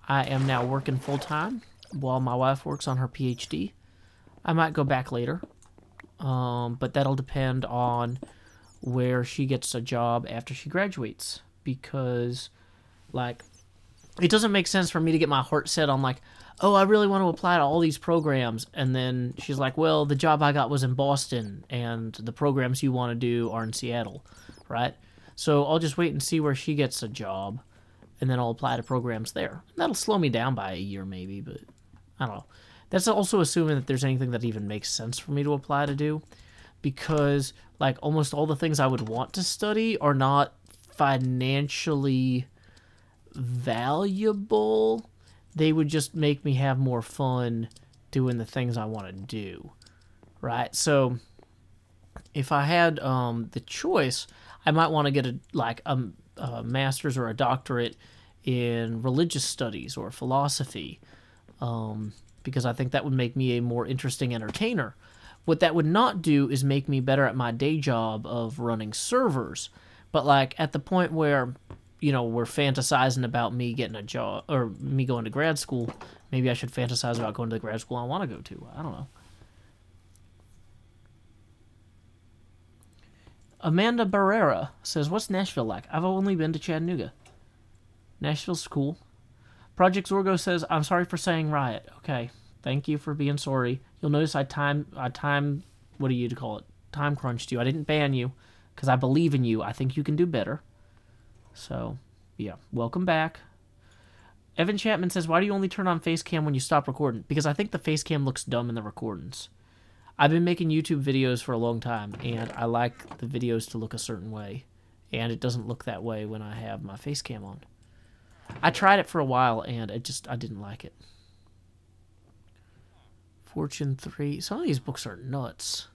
I am now working full-time while my wife works on her PhD. I might go back later. But that'll depend on where she gets a job after she graduates, because, like, it doesn't make sense for me to get my heart set on, like, oh, I really want to apply to all these programs, and then she's like, well, the job I got was in Boston, and the programs you want to do are in Seattle, right? So I'll just wait and see where she gets a job, and then I'll apply to programs there. That'll slow me down by a year, maybe, but I don't know. That's also assuming that there's anything that even makes sense for me to apply to do, because, like, almost all the things I would want to study are not financially valuable. They would just make me have more fun doing the things I want to do, right? So if I had the choice, I might want to get a master's or a doctorate in religious studies or philosophy, because I think that would make me a more interesting entertainer. What that would not do is make me better at my day job of running servers. But, like, at the point where, you know, we're fantasizing about me getting a job, or me going to grad school, maybe I should fantasize about going to the grad school I want to go to. I don't know. Amanda Barrera says, what's Nashville like? I've only been to Chattanooga. Nashville's cool. Project Zorgo says, I'm sorry for saying riot. Okay, thank you for being sorry. You'll notice I what do you call it? Time crunched you. I didn't ban you, because I believe in you. I think you can do better. So, yeah, welcome back. Evan Chapman says, why do you only turn on Facecam when you stop recording? Because I think the Facecam looks dumb in the recordings. I've been making YouTube videos for a long time, and I like the videos to look a certain way, and it doesn't look that way when I have my Facecam on. I tried it for a while, and I didn't like it. Fortune 3. Some of these books are nuts.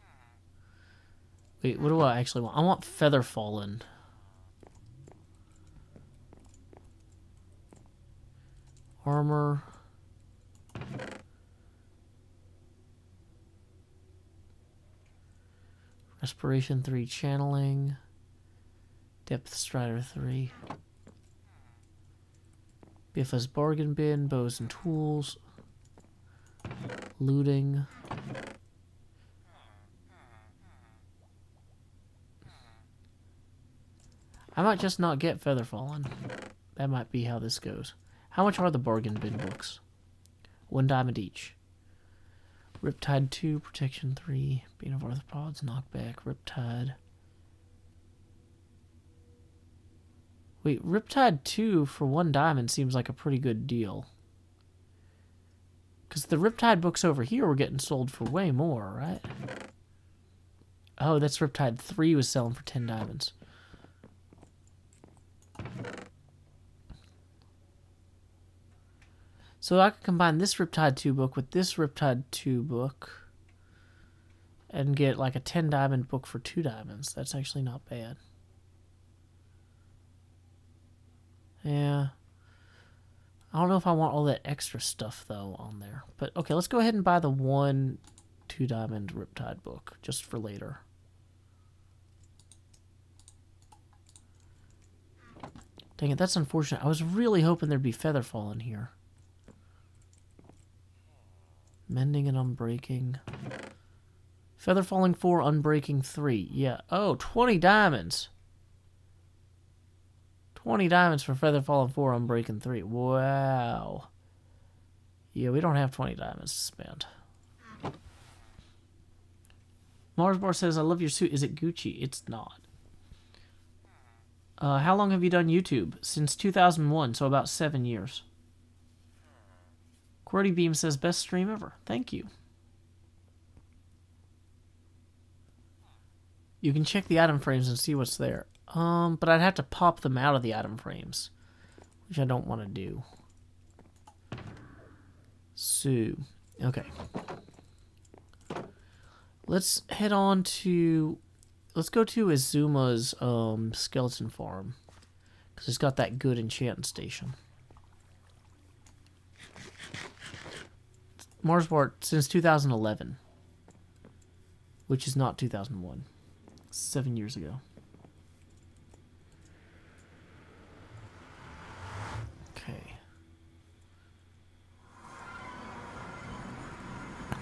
Wait, what do I actually want? I want Feather Fallen. Armor. Respiration 3. Channeling. Depth Strider 3. Biff's Bargain Bin, Bows and Tools, Looting. I might just not get Feather Fallen. That might be how this goes. How much are the bargain bin books? 1 diamond each. Riptide 2, Protection 3, Bane of Arthropods, Knockback, Riptide. Wait, Riptide 2 for 1 diamond seems like a pretty good deal. Because the Riptide books over here were getting sold for way more, right? Oh, that's Riptide 3 was selling for 10 diamonds. So I could combine this Riptide 2 book with this Riptide 2 book and get like a 10 diamond book for 2 diamonds. That's actually not bad. Yeah. I don't know if I want all that extra stuff though on there. But okay, let's go ahead and buy the 1 2 diamond Riptide book just for later. Dang it, that's unfortunate. I was really hoping there'd be Featherfall in here. Mending and Unbreaking. Feather Falling 4, Unbreaking 3. Yeah. Oh, 20 diamonds. 20 diamonds for Feather Falling 4, Unbreaking 3. Wow. Yeah, we don't have 20 diamonds to spend. Marsbar says, I love your suit. Is it Gucci? It's not. How long have you done YouTube? Since 2001, so about 7 years. Qwerty Beam says, best stream ever. Thank you. You can check the item frames and see what's there. But I'd have to pop them out of the item frames, which I don't want to do. So, okay. Let's head on to... Let's go to Izuma's skeleton farm, because it's got that good enchanting station. Marsbart since 2011, which is not 2001. 7 years ago. Okay.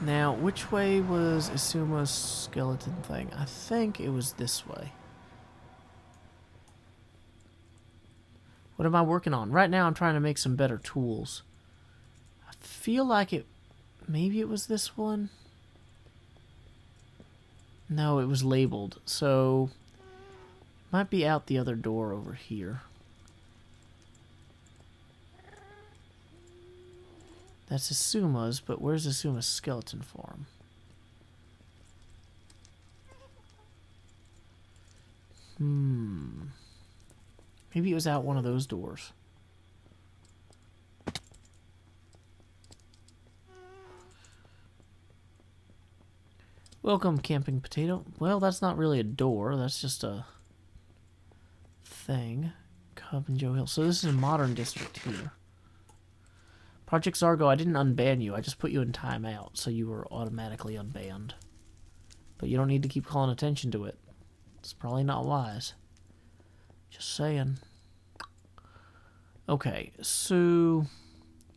Now, which way was Isuma's skeleton thing? I think it was this way. What am I working on? Right now I'm trying to make some better tools. I feel like it... Maybe it was this one? No, it was labeled, so... Might be out the other door over here. That's Isuma's, but where's Isuma's skeleton farm? Maybe it was out one of those doors. Welcome, Camping Potato. Well, that's not really a door. That's just a thing. Cub and Joe Hill. So this is a modern district here. Project Zargo, I didn't unban you. I just put you in timeout, so you were automatically unbanned. But you don't need to keep calling attention to it. It's probably not wise. Just saying. Okay, so...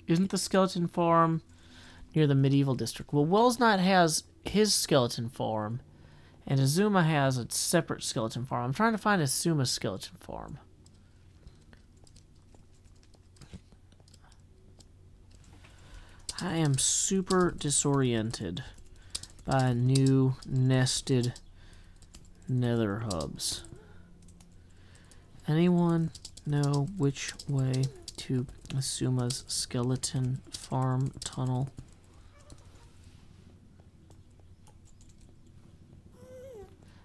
Isn't the skeleton farm near the medieval district? Well, Wells Knight has his skeleton farm, and Izuma has a separate skeleton farm. I'm trying to find Izuma's skeleton farm. I am super disoriented by new nested nether hubs. Anyone know which way to Izuma's skeleton farm tunnel?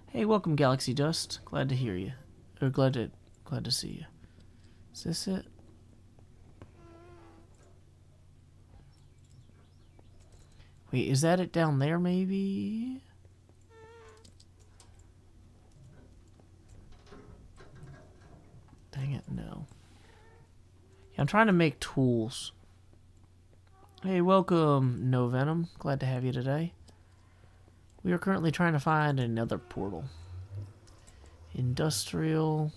Hey, welcome, Galaxy Dust. Glad to hear you. Or glad to see you. Is this it? Wait, is that it down there, maybe? Dang it, no. Yeah, I'm trying to make tools. Hey, welcome, No Venom. Glad to have you today. We are currently trying to find another portal. Industrial.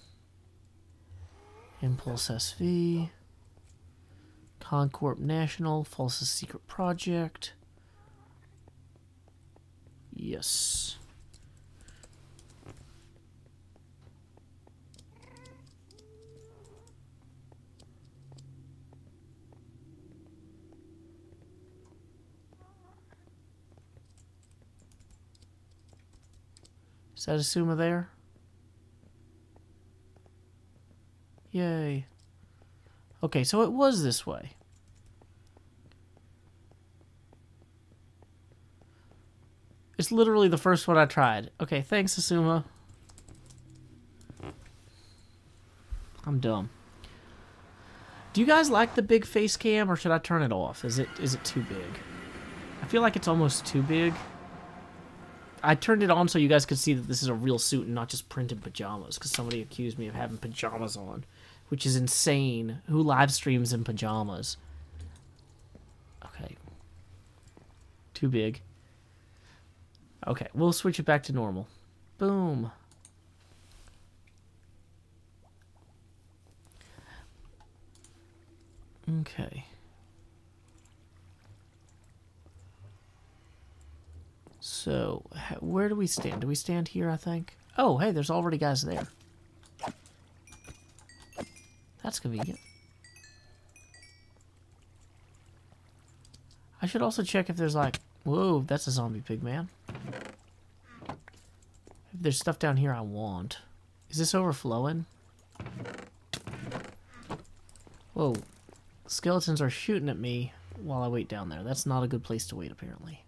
Impulse SV. Concorp National. False's Secret Project. Yes. Is that Asuma there? Yay. Okay, so it was this way. It's literally the first one I tried. Okay, thanks, Asuma. I'm dumb. Do you guys like the big face cam, or should I turn it off? Is it too big? I feel like it's almost too big. I turned it on so you guys could see that this is a real suit and not just printed pajamas, because somebody accused me of having pajamas on, which is insane. Who live streams in pajamas? Okay. Too big. Okay, we'll switch it back to normal. Boom. Okay. So, where do we stand? Do we stand here, I think? Oh, hey, there's already guys there. That's convenient. I should also check if there's like... Whoa, that's a zombie pig man. If there's stuff down here I want. Is this overflowing? Whoa. Skeletons are shooting at me while I wait down there. That's not a good place to wait, apparently.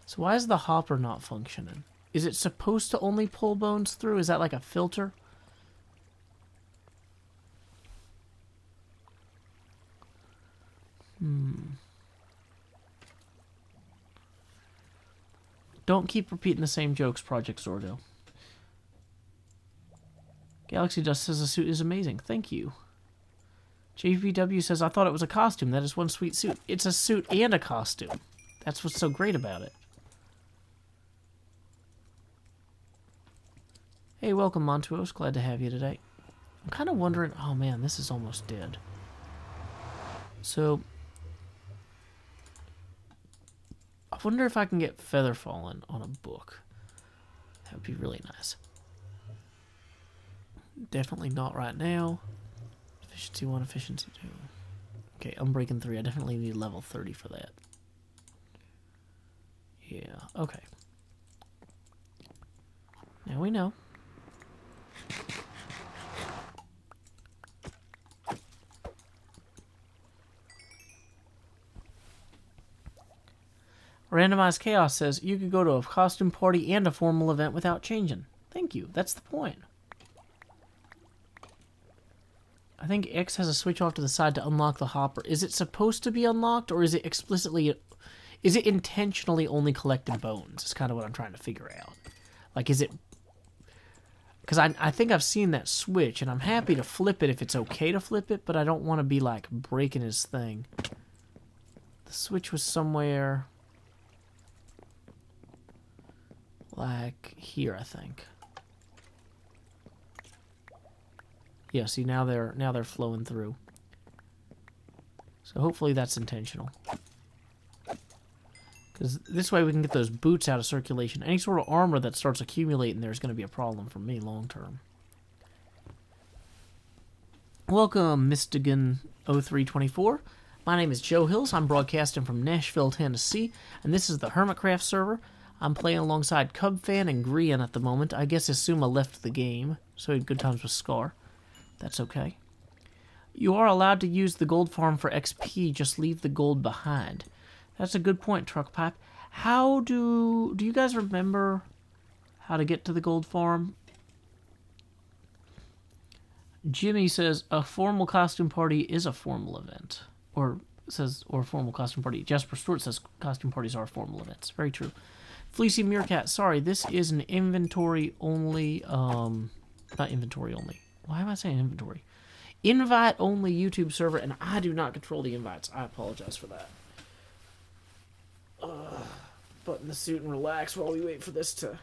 So why is the hopper not functioning? Is it supposed to only pull bones through? Is that like a filter? Don't keep repeating the same jokes, Project Zordo. Galaxy Dust says the suit is amazing. Thank you. JVW says, I thought it was a costume. That is one sweet suit. It's a suit and a costume. That's what's so great about it. Hey, welcome, Montuos. Glad to have you today. I'm kind of wondering... Oh, man, this is almost dead. So... I wonder if I can get Feather Fallen on a book. That would be really nice. Definitely not right now. Efficiency 1, efficiency 2. Okay, Unbreaking 3. I definitely need level 30 for that. Yeah, okay. Now we know. Randomized Chaos says, you could go to a costume party and a formal event without changing. Thank you. That's the point. I think X has a switch off to the side to unlock the hopper. Is it supposed to be unlocked, or is it explicitly... Is it intentionally only collecting bones? Is kind of what I'm trying to figure out. Like, is it... Because I think I've seen that switch, and I'm happy to flip it if it's okay to flip it, but I don't want to be, like, breaking his thing. The switch was somewhere... like here, I think. Yeah, see, now they're flowing through. So hopefully that's intentional. Because this way we can get those boots out of circulation. Any sort of armor that starts accumulating there is going to be a problem for me long term. Welcome, Mystigan0324. My name is Joe Hills. I'm broadcasting from Nashville, Tennessee, and this is the Hermitcraft server. I'm playing alongside Cubfan and Grian at the moment. I guess Asuma left the game, so he had good times with Scar. That's okay. You are allowed to use the gold farm for XP, just leave the gold behind. That's a good point, Truckpipe. How do you guys remember how to get to the gold farm? Jimmy says, a formal costume party is a formal event. Or formal costume party. Jasper Stewart says costume parties are formal events. Very true. Fleecy Meerkat, sorry, this is an inventory only, not inventory only. Why am I saying inventory? Invite only YouTube server, and I do not control the invites. I apologize for that. Button the suit and relax while we wait for this to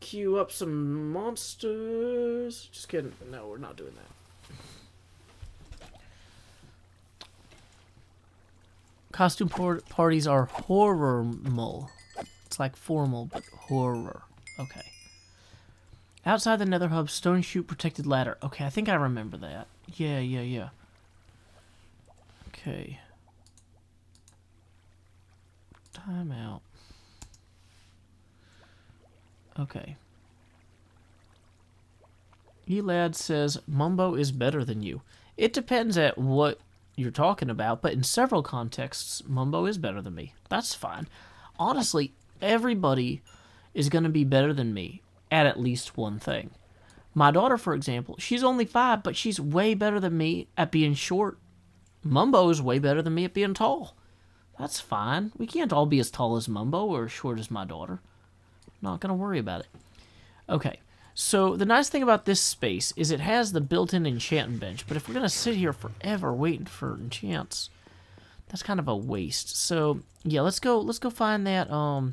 queue up some monsters. Just kidding. No, we're not doing that. Costume parties are horror-mul. It's like formal, but horror. Okay. Outside the Nether Hub, stone chute protected ladder. Okay, I think I remember that. Yeah. Okay. Time out. Okay. Elad says, Mumbo is better than you. It depends at what you're talking about, but in several contexts, Mumbo is better than me. That's fine. Honestly, everybody is going to be better than me at least one thing. My daughter, for example, she's only 5, but she's way better than me at being short. Mumbo is way better than me at being tall. That's fine. We can't all be as tall as Mumbo or as short as my daughter. Not going to worry about it. Okay. So, the nice thing about this space is it has the built-in enchanting bench, but if we're going to sit here forever waiting for enchants, that's kind of a waste. So, yeah, let's go find that, do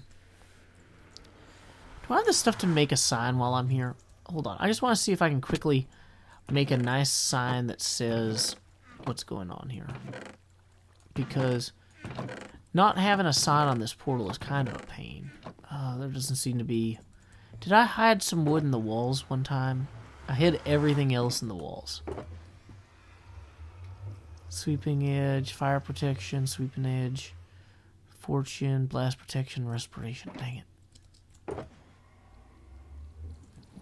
I have the stuff to make a sign while I'm here? Hold on, I just want to see if I can quickly make a nice sign that says what's going on here. Because not having a sign on this portal is kind of a pain. There doesn't seem to be... Did I hide some wood in the walls one time? I hid everything else in the walls. Sweeping edge, fire protection, sweeping edge, fortune, blast protection, respiration. Dang it.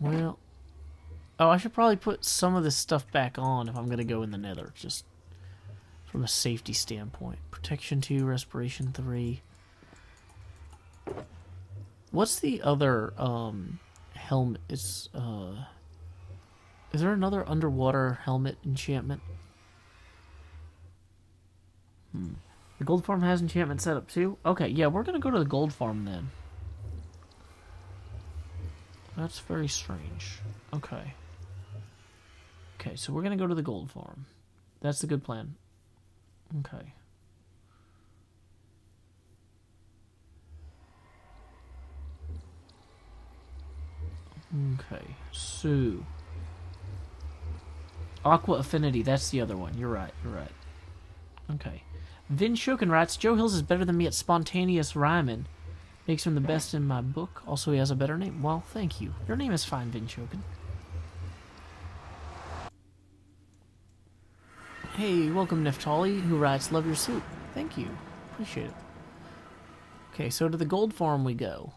Well, oh, I should probably put some of this stuff back on if I'm going to go in the nether, just from a safety standpoint. Protection 2, respiration 3. What's the other helmet? Is there another underwater helmet enchantment? The gold farm has enchantment set up too? Okay, yeah, we're gonna go to the gold farm then. That's very strange. Okay. Okay, so we're gonna go to the gold farm. That's the good plan. Okay. Okay, so... Aqua Affinity, that's the other one. You're right, you're right. Okay. Vin Shokin writes, Joe Hills is better than me at spontaneous rhyming. Makes him the best in my book. Also, he has a better name. Well, thank you. Your name is fine, Vin Shokin. Hey, welcome Neftali, who writes, love your suit. Thank you. Appreciate it. Okay, so to the gold farm we go.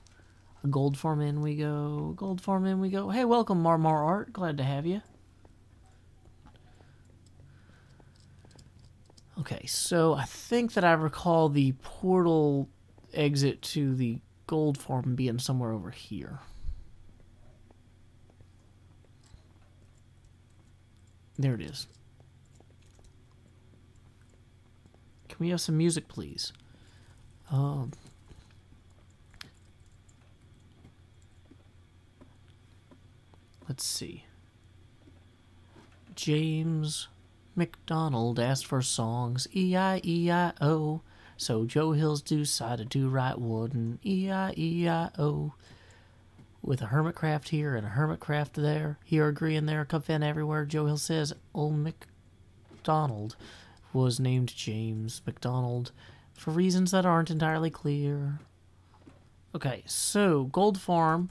A gold farm in we go. Gold farm in we go. Hey, welcome Marmar Art. Glad to have you. Okay, so I think that I recall the portal exit to the gold farm being somewhere over here. There it is. Can we have some music, please? Let's see. James McDonald asked for songs, E-I-E-I-O. So Joe Hills decided to write one, E-I-E-I-O. With a Hermitcraft here and a Hermitcraft there. Here agreeing there, Cuffin everywhere. Joe Hills says, old McDonald was named James McDonald for reasons that aren't entirely clear. Okay, so Gold Farm.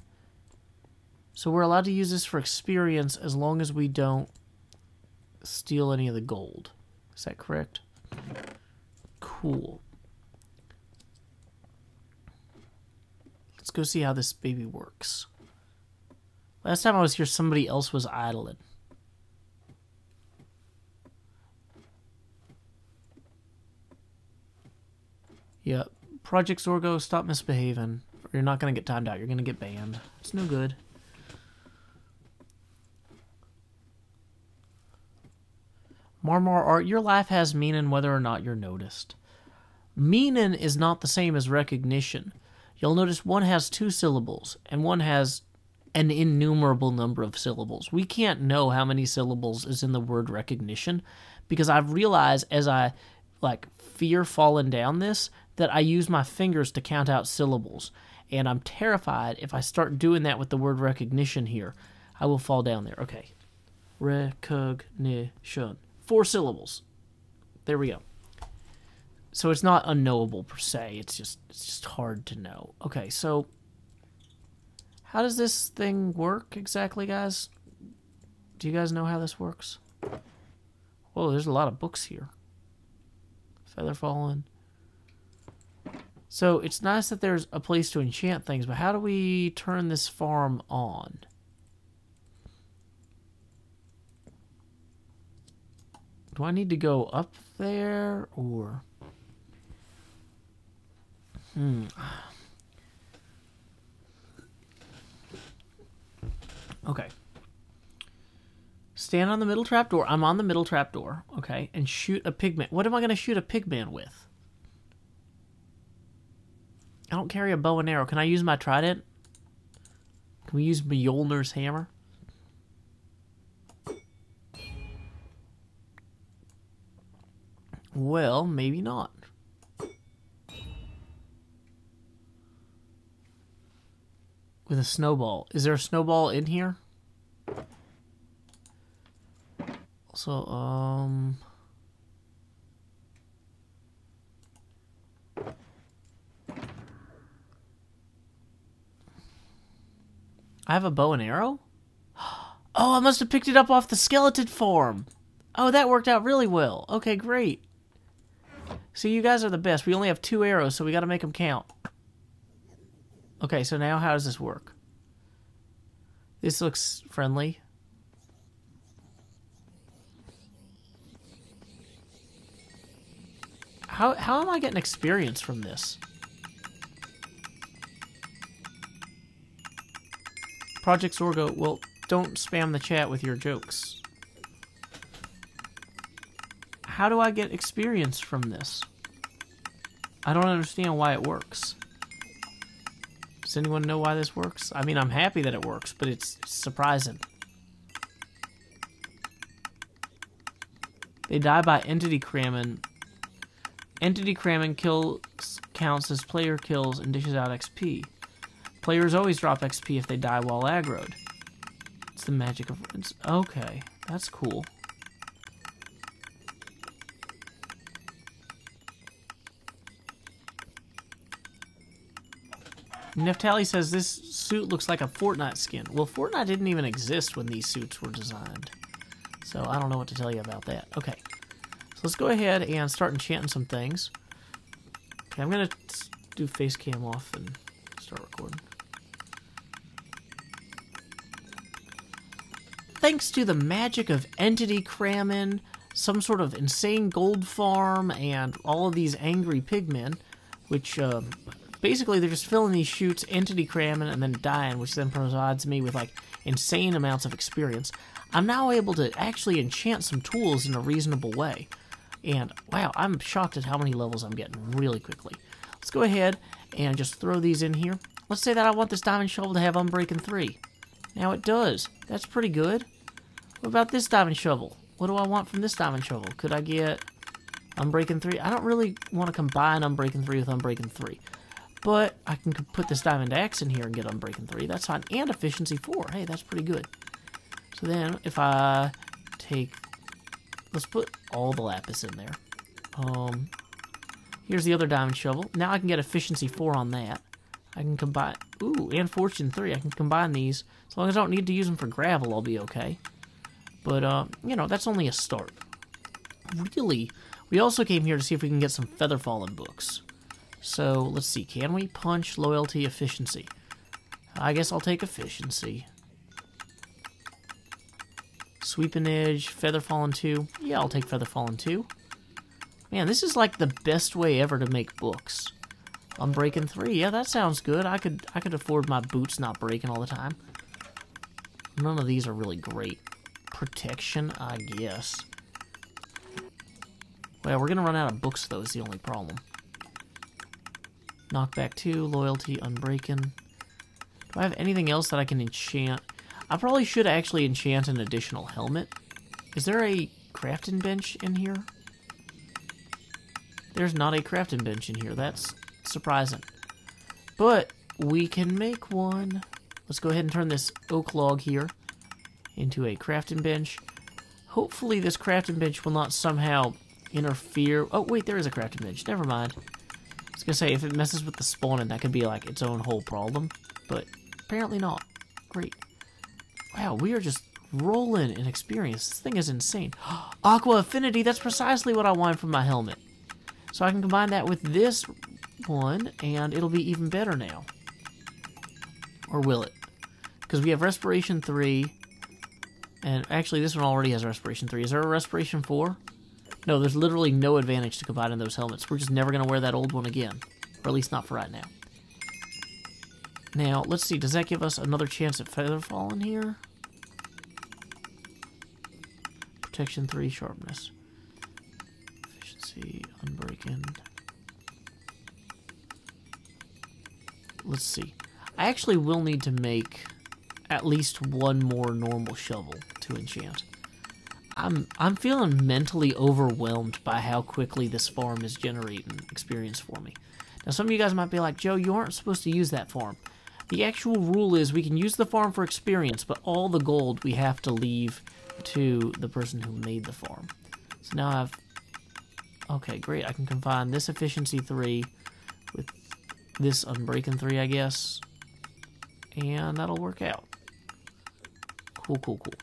So we're allowed to use this for experience as long as we don't steal any of the gold. Is that correct? Cool. Let's go see how this baby works. Last time I was here, somebody else was idling. Yep. Project Zorgo, stop misbehaving. Or you're not going to get timed out. You're going to get banned. It's no good. Marmar Art, your life has meaning whether or not you're noticed. Meaning is not the same as recognition. You'll notice one has 2 syllables, and one has an innumerable number of syllables. We can't know how many syllables is in the word recognition, because I've realized as I, fear falling down this, that I use my fingers to count out syllables. And I'm terrified if I start doing that with the word recognition here, I will fall down there. Okay. Recognition. 4 syllables. There we go. So it's not unknowable per se. It's just hard to know. Okay, so how does this thing work exactly, guys? Do you guys know how this works? Whoa, there's a lot of books here. Feather falling. So it's nice that there's a place to enchant things, but how do we turn this farm on? Do I need to go up there, or... Okay. Stand on the middle trapdoor. I'm on the middle trapdoor. Okay. And shoot a pigman. What am I going to shoot a pigman with? I don't carry a bow and arrow. Can I use my trident? Can we use Mjolnir's hammer? Well, maybe not. With a snowball. Is there a snowball in here? So, I have a bow and arrow? Oh, I must have picked it up off the skeleton farm. Oh, that worked out really well. Okay, great. So you guys are the best. We only have 2 arrows, so we got to make them count. Okay, so now how does this work? This looks friendly. How am I getting experience from this? Project Zorgo, well, don't spam the chat with your jokes. How do I get experience from this? I don't understand why it works. Does anyone know why this works? I mean, I'm happy that it works, but it's surprising. They die by entity cramming. Entity cramming counts as player kills and dishes out XP. Players always drop XP if they die while aggroed. It's the magic of... okay, that's cool. Neftali says this suit looks like a Fortnite skin. Well, Fortnite didn't even exist when these suits were designed. So I don't know what to tell you about that. Okay. So let's go ahead and start enchanting some things. Okay, I'm going to do face cam off and start recording. Thanks to the magic of entity cramming, some sort of insane gold farm, and all of these angry pigmen, which... basically, they're just filling these chutes, entity cramming, and then dying, which then provides me with, like, insane amounts of experience. I'm now able to actually enchant some tools in a reasonable way. And, wow, I'm shocked at how many levels I'm getting really quickly. Let's go ahead and just throw these in here. Let's say that I want this diamond shovel to have Unbreaking 3. Now it does. That's pretty good. What about this diamond shovel? What do I want from this diamond shovel? Could I get Unbreaking 3? I don't really want to combine Unbreaking 3 with Unbreaking 3. But I can put this diamond axe in here and get Unbreaking 3. That's fine. And efficiency 4. Hey, that's pretty good. So then, if I take... let's put all the lapis in there. Here's the other diamond shovel. Now I can get efficiency 4 on that. I can combine... ooh, and fortune 3. I can combine these. As long as I don't need to use them for gravel, I'll be okay. But, you know, that's only a start. Really, we also came here to see if we can get some Featherfallen books. So, let's see. Can we punch, loyalty, efficiency? I guess I'll take efficiency. Sweeping Edge, Featherfallen 2. Yeah, I'll take Featherfallen 2. Man, this is like the best way ever to make books. Unbreaking 3. Yeah, that sounds good. I could afford my boots not breaking all the time. None of these are really great. Protection, I guess. Well, we're going to run out of books, though, is the only problem. Knockback 2, loyalty, unbreaking. Do I have anything else that I can enchant? I probably should actually enchant an additional helmet. Is there a crafting bench in here? There's not a crafting bench in here. That's surprising. But we can make one. Let's go ahead and turn this oak log here into a crafting bench. Hopefully this crafting bench will not somehow interfere. Oh, wait, there is a crafting bench. Never mind. I was going to say, if it messes with the spawning, that could be like its own whole problem. But apparently not. Great. Wow, we are just rolling in experience. This thing is insane. Aqua Affinity, that's precisely what I want from my helmet. So I can combine that with this one, and it'll be even better now. Or will it? Because we have Respiration 3, and actually this one already has Respiration 3. Is there a Respiration 4? No, there's literally no advantage to combining those helmets. We're just never going to wear that old one again. Or at least not for right now. Now, let's see. Does that give us another chance at Feather Falling here? Protection 3, Sharpness. Efficiency, Unbreaking. Let's see. I actually will need to make at least one more normal shovel to enchant. I'm feeling mentally overwhelmed by how quickly this farm is generating experience for me. Now, some of you guys might be like, Joe, you aren't supposed to use that farm. The actual rule is we can use the farm for experience, but all the gold we have to leave to the person who made the farm. So now I've... Okay, great. I can combine this Efficiency 3 with this Unbreaking 3, I guess. And that'll work out. Cool, cool, cool.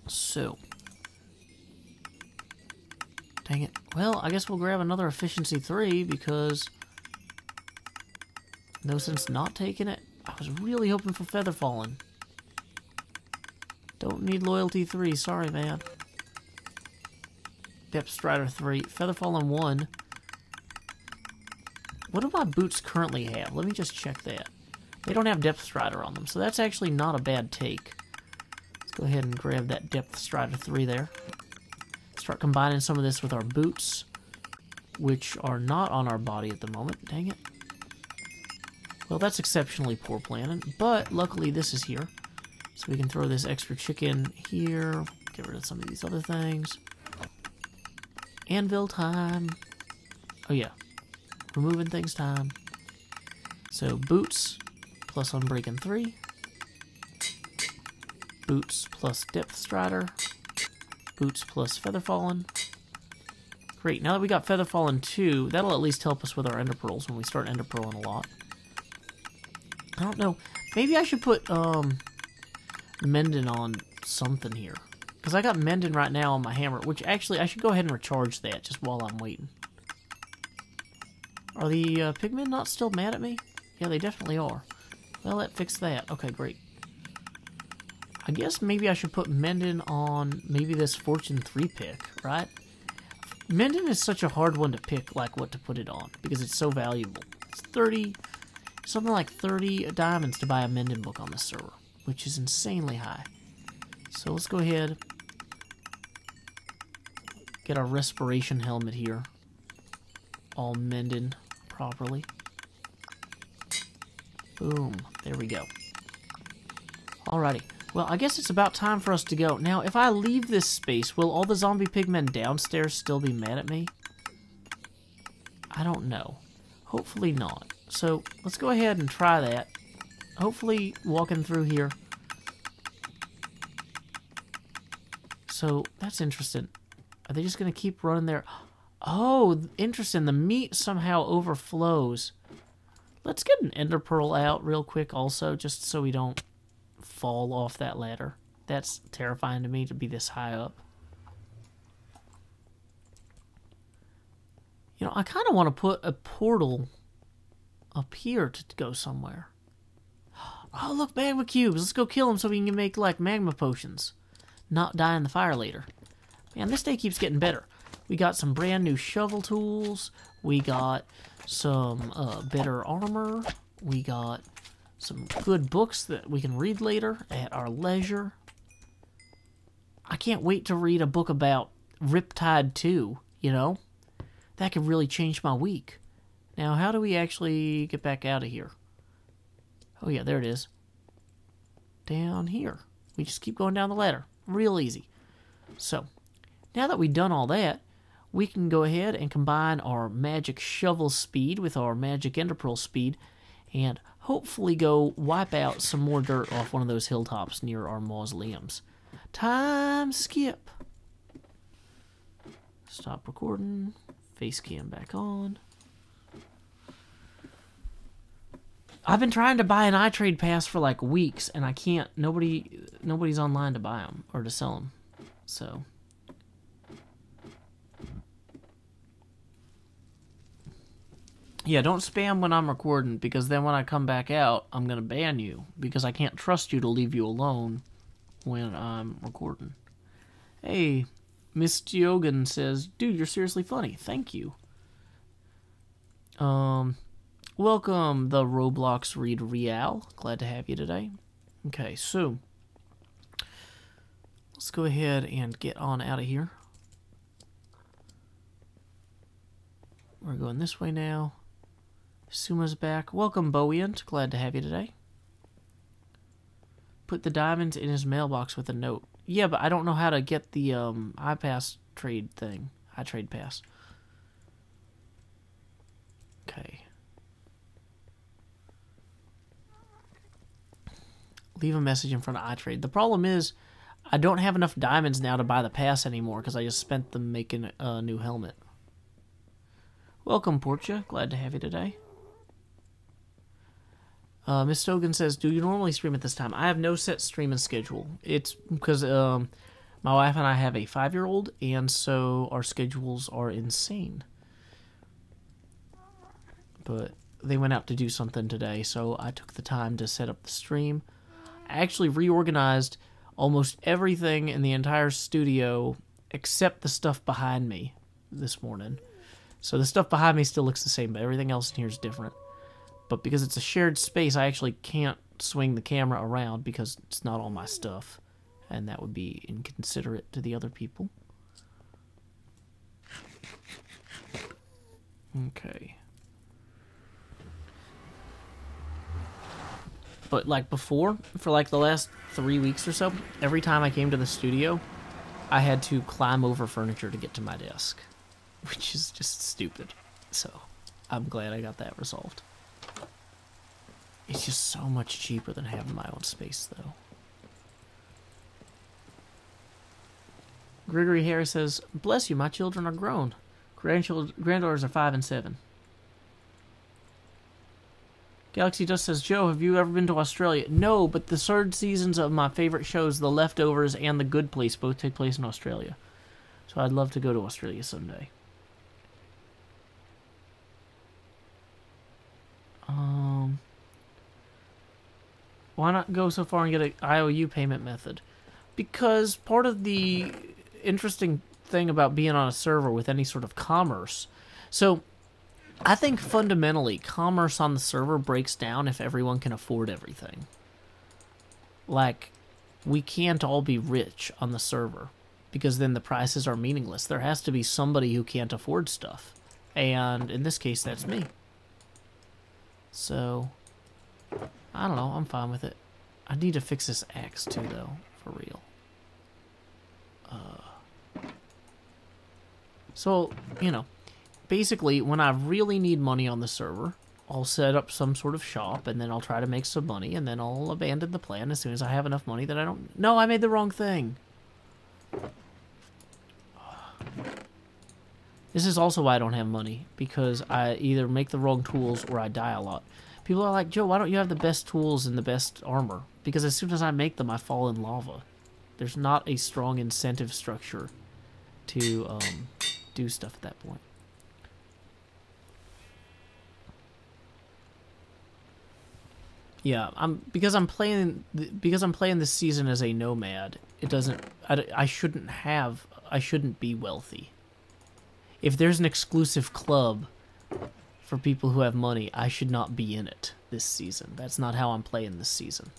So... Dang it. Well, I guess we'll grab another Efficiency 3 because... No sense not taking it. I was really hoping for Feather Falling. Don't need Loyalty 3. Sorry, man. Depth Strider 3. Feather Falling 1. What do my boots currently have? Let me just check that. They don't have Depth Strider on them, so that's actually not a bad take. Let's go ahead and grab that Depth Strider 3 there. Start combining some of this with our boots, which are not on our body at the moment. Dang it. Well, that's exceptionally poor planning, but luckily this is here. So we can throw this extra chicken here, get rid of some of these other things. Anvil time. Oh yeah, removing things time. So boots plus Unbreaking 3. Boots plus Depth Strider. Boots plus Feather Fallen. Great, now that we got Feather Fallen 2, that'll at least help us with our Ender Pearls when we start Ender Pearling a lot. I don't know, maybe I should put Mending on something here. Because I got Mending right now on my hammer, which actually I should go ahead and recharge that just while I'm waiting. Are the pigmen not still mad at me? Yeah, they definitely are. Well, that fixed that. Okay, great. I guess maybe I should put Mending on maybe this Fortune 3 pick, right? Mending is such a hard one to pick, like what to put it on, because it's so valuable. It's 30, something like 30 diamonds to buy a Mending book on this server, which is insanely high. So let's go ahead, get our respiration helmet here, all mended properly. Boom, there we go. Alrighty. Well, I guess it's about time for us to go. Now, if I leave this space, will all the zombie pigmen downstairs still be mad at me? I don't know. Hopefully not. So, let's go ahead and try that. Hopefully, walking through here. So, that's interesting. Are they just going to keep running there? Oh, interesting. The meat somehow overflows. Let's get an ender pearl out real quick also, just so we don't fall off that ladder. That's terrifying to me to be this high up. You know, I kind of want to put a portal up here to go somewhere. Oh, look, magma cubes. Let's go kill them so we can make, like, magma potions. Not die in the fire later. Man, this day keeps getting better. We got some brand new shovel tools. We got some better armor. We got some good books that we can read later at our leisure. I can't wait to read a book about Riptide 2, you know? That could really change my week. Now, how do we actually get back out of here? Oh yeah, there it is. Down here. We just keep going down the ladder. Real easy. So, now that we've done all that, we can go ahead and combine our magic shovel speed with our magic ender pearl speed and hopefully go wipe out some more dirt off one of those hilltops near our mausoleums. Time skip. Stop recording. Face cam back on. I've been trying to buy an iTrade pass for like weeks and I can't. Nobody's online to buy them or to sell them. So Yeah, don't spam when I'm recording, because then when I come back out, I'm gonna ban you, because I can't trust you to leave you alone when I'm recording. Hey, Miss Diogan says, dude, you're seriously funny. Thank you. Welcome, the Roblox Read Real. Glad to have you today. Okay, so let's go ahead and get on out of here. We're going this way now. Suma's back. Welcome, Bowiant. Glad to have you today. Put the diamonds in his mailbox with a note. Yeah, but I don't know how to get the iPass trade thing. iTrade pass. Okay. Leave a message in front of iTrade. The problem is, I don't have enough diamonds now to buy the pass anymore because I just spent them making a new helmet. Welcome, Portia. Glad to have you today. Miss Stogan says, do you normally stream at this time? I have no set streaming schedule. It's because my wife and I have a 5-year-old, and so our schedules are insane. But they went out to do something today, so I took the time to set up the stream. I actually reorganized almost everything in the entire studio except the stuff behind me this morning. So the stuff behind me still looks the same, but everything else in here is different. But because it's a shared space, I actually can't swing the camera around because it's not all my stuff. And that would be inconsiderate to the other people. Okay. But like before, for like the last 3 weeks or so, every time I came to the studio, I had to climb over furniture to get to my desk. Which is just stupid. So, I'm glad I got that resolved. It's just so much cheaper than having my own space, though. Gregory Harris says, bless you, my children are grown. Granddaughters are 5 and 7. Galaxy Dust says, Joe, have you ever been to Australia? No, but the third seasons of my favorite shows, The Leftovers and The Good Place, both take place in Australia. So I'd love to go to Australia someday. Why not go so far and get an IOU payment method? Because part of the interesting thing about being on a server with any sort of commerce... So, I think fundamentally, commerce on the server breaks down if everyone can afford everything. Like, we can't all be rich on the server, because then the prices are meaningless. There has to be somebody who can't afford stuff. And in this case, that's me. So, I don't know, I'm fine with it. I need to fix this axe too, though, for real. So, you know, basically, when I really need money on the server, I'll set up some sort of shop, and then I'll try to make some money, and then I'll abandon the plan as soon as I have enough money that I don't... No, I made the wrong thing! This is also why I don't have money, because I either make the wrong tools or I die a lot. People are like, Joe, why don't you have the best tools and the best armor? Because as soon as I make them, I fall in lava. There's not a strong incentive structure to do stuff at that point. Yeah, because I'm playing this season as a nomad. It doesn't. I shouldn't be wealthy. If there's an exclusive club for people who have money, I should not be in it this season. That's not how I'm playing this season.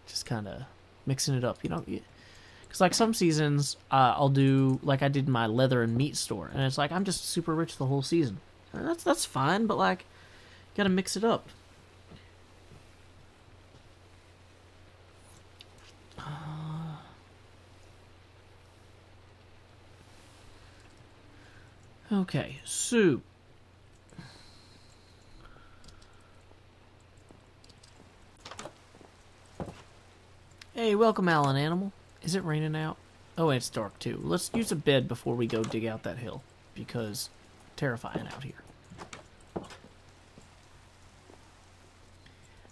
Just kind of mixing it up, you know. Because like some seasons, I'll do like I did my leather and meat store, and it's like I'm just super rich the whole season. And that's fine, but like, gotta mix it up. Okay, so hey, welcome, Alan Animal. Is it raining out? Oh, it's dark too. Let's use a bed before we go dig out that hill, because terrifying out here.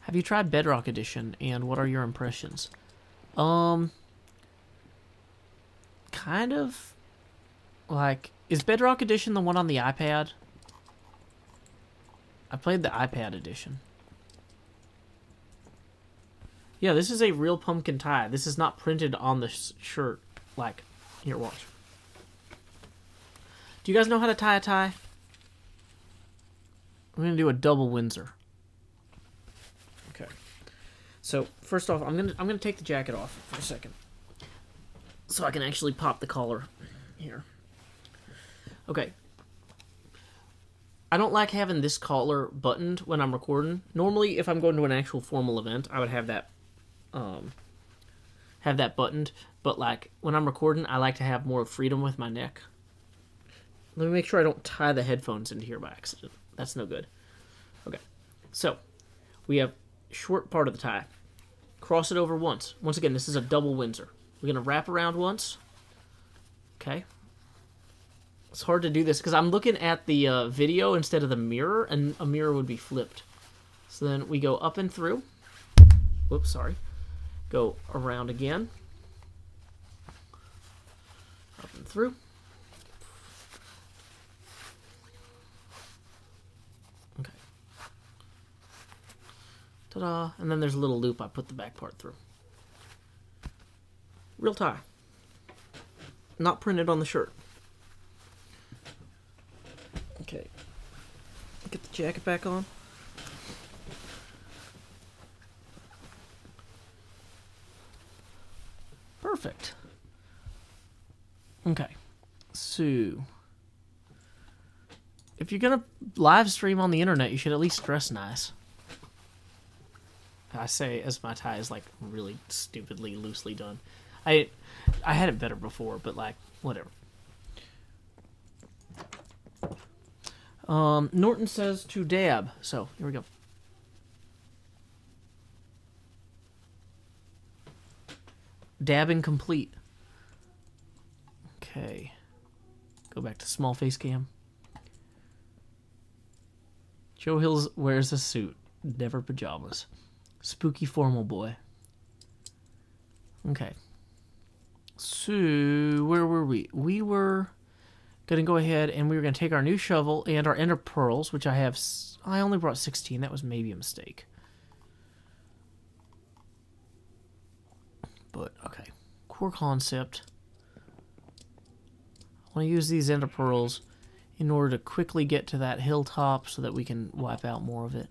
Have you tried Bedrock Edition, and what are your impressions? Kind of. Like, is Bedrock Edition the one on the iPad? I played the iPad edition. Yeah, this is a real pumpkin tie. This is not printed on the shirt. Like, here, watch. Do you guys know how to tie a tie? I'm gonna do a double Windsor. Okay. So first off, I'm gonna take the jacket off for a second, so I can actually pop the collar here. Okay. I don't like having this collar buttoned when I'm recording. Normally, if I'm going to an actual formal event, I would have that buttoned. But like when I'm recording, I like to have more freedom with my neck. Let me make sure I don't tie the headphones into here by accident. That's no good. Okay, so we have short part of the tie. Cross it over once. Once again, this is a double Windsor. We're gonna wrap around once. Okay. It's hard to do this because I'm looking at the video instead of the mirror, and a mirror would be flipped. So then we go up and through. Whoops, sorry. Go around again. Up and through. Okay. Ta-da. And then there's a little loop I put the back part through. Real tie. Not printed on the shirt. Okay. Get the jacket back on. Perfect. Okay. So, if you're gonna live stream on the internet, you should at least dress nice. I say as my tie is like really stupidly loosely done. I had it better before, but like whatever. Norton says to dab. So, here we go. Dabbing complete. Okay. Go back to small face cam. Joe Hills wears a suit. Never pajamas. Spooky formal boy. Okay. So, where were we? We were going to go ahead and we were going to take our new shovel and our ender pearls, which I have. I only brought 16. That was maybe a mistake. But, okay. Core concept. I want to use these ender pearls in order to quickly get to that hilltop so that we can wipe out more of it.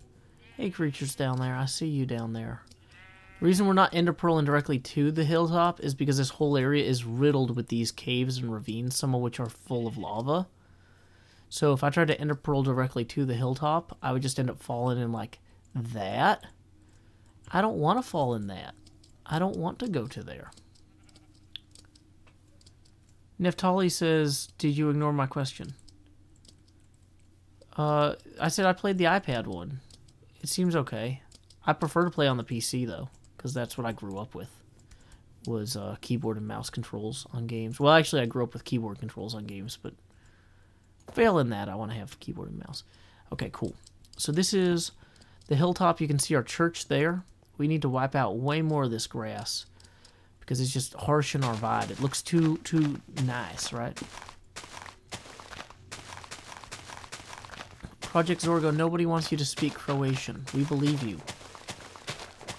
Hey, creatures down there. I see you down there. The reason we're not ender pearling directly to the hilltop is because this whole area is riddled with these caves and ravines, some of which are full of lava. So if I tried to ender pearl directly to the hilltop, I would just end up falling in like that. I don't want to fall in that. I don't want to go to there. Neftali says, did you ignore my question? I said I played the iPad one. It seems okay. I prefer to play on the PC, though, because that's what I grew up with, was keyboard and mouse controls on games. Well, actually, I grew up with keyboard controls on games, but failing that, I want to have keyboard and mouse. Okay, cool. So this is the hilltop. You can see our church there. We need to wipe out way more of this grass because it's just harsh in our vibe. It looks too nice, right? Project Zorgo, nobody wants you to speak Croatian. We believe you.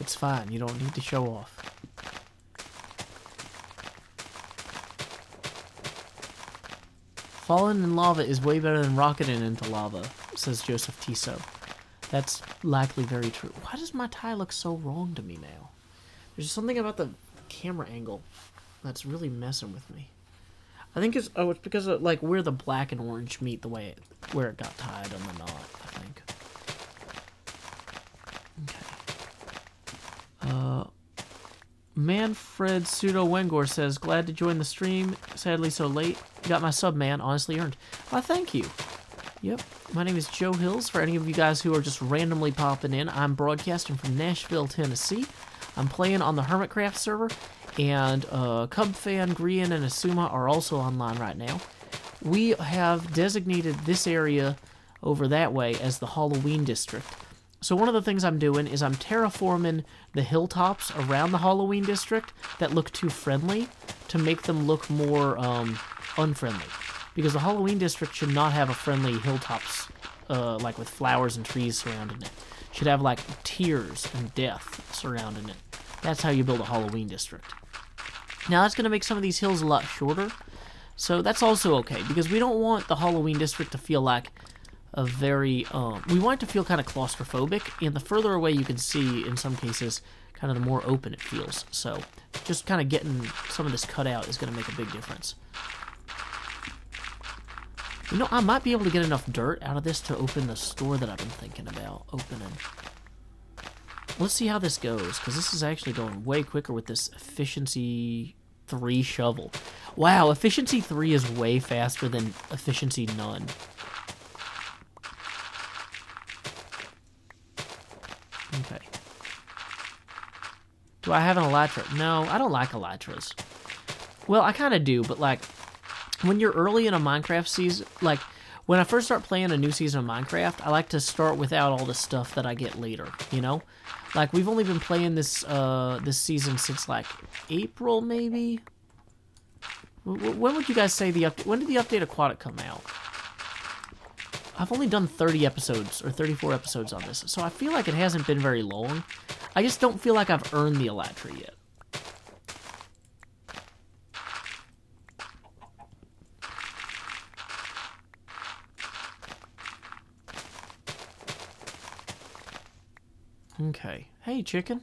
It's fine. You don't need to show off. Falling in lava is way better than rocketing into lava, says Joseph Tiso. That's likely very true. Why does my tie look so wrong to me now? There's something about the camera angle that's really messing with me. I think it's because of like where the black and orange meet, the way where it got tied on the knot, I think. Okay. Manfred Pseudo Wengor says, glad to join the stream. Sadly so late. Got my sub, man. Honestly earned. Why, thank you. Yep. My name is Joe Hills. For any of you guys who are just randomly popping in, I'm broadcasting from Nashville, Tennessee. I'm playing on the Hermitcraft server, and Cub Fan, Grian, and Asuma are also online right now. We have designated this area over that way as the Halloween district. So one of the things I'm doing is I'm terraforming the hilltops around the Halloween district that look too friendly to make them look more unfriendly. Because the Halloween district should not have a friendly hilltops like with flowers and trees surrounding it. It should have like tears and death surrounding it. That's how you build a Halloween district. Now that's going to make some of these hills a lot shorter, so that's also okay, because we don't want the Halloween district to feel like a very, we want it to feel kind of claustrophobic, and the further away you can see, in some cases, kind of the more open it feels. So just kind of getting some of this cut out is going to make a big difference. You know, I might be able to get enough dirt out of this to open the store that I've been thinking about opening. Let's see how this goes, because this is actually going way quicker with this Efficiency 3 shovel. Wow, Efficiency 3 is way faster than Efficiency none. Okay. Do I have an elytra? No, I don't like elytras. Well, I kind of do, but like, when you're early in a Minecraft season, like, when I first start playing a new season of Minecraft, I like to start without all the stuff that I get later, you know? Like, we've only been playing this, this season since, like, April, maybe? When would you guys say the update, when did the update Aquatic come out? I've only done 30 episodes, or 34 episodes on this, so I feel like it hasn't been very long. I just don't feel like I've earned the elytra yet. Okay. Hey, chicken.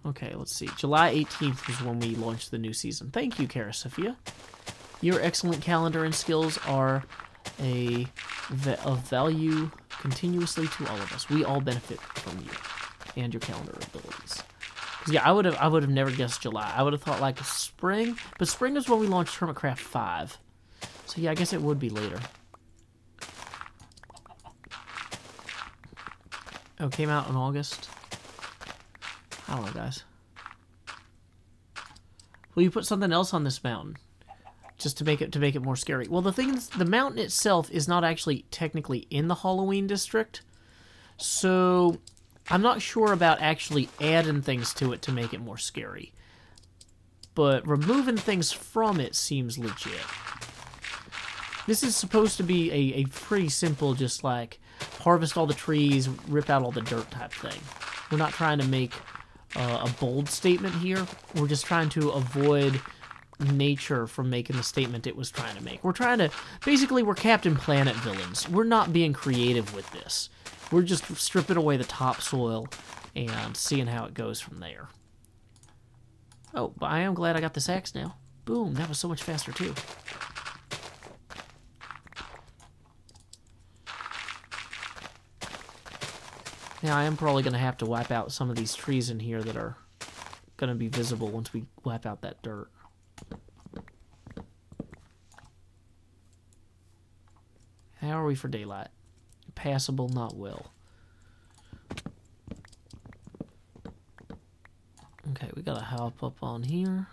Okay, let's see. July 18th was when we launched the new season. Thank you, Cara Sophia. Your excellent calendar and skills are of value continuously to all of us. We all benefit from you and your calendar abilities. Yeah, I would have never guessed July. I would have thought like spring, but spring is when we launched Hermitcraft 5. So yeah, I guess it would be later. Oh, came out in August. I don't know, guys. Will you put something else on this mountain, just to make it more scary? Well, the thing is, the mountain itself is not actually technically in the Halloween district, so I'm not sure about actually adding things to it to make it more scary. But removing things from it seems legit. This is supposed to be a pretty simple, just like harvest all the trees, rip out all the dirt type thing. We're not trying to make a bold statement here. We're just trying to avoid nature from making the statement it was trying to make. We're trying to, basically, we're Captain Planet villains. We're not being creative with this. We're just stripping away the topsoil and seeing how it goes from there. Oh, but I am glad I got this axe now. Boom, that was so much faster too. Now, I am probably going to have to wipe out some of these trees in here that are going to be visible once we wipe out that dirt. How are we for daylight? Passable, not well. Okay, we got to hop up on here.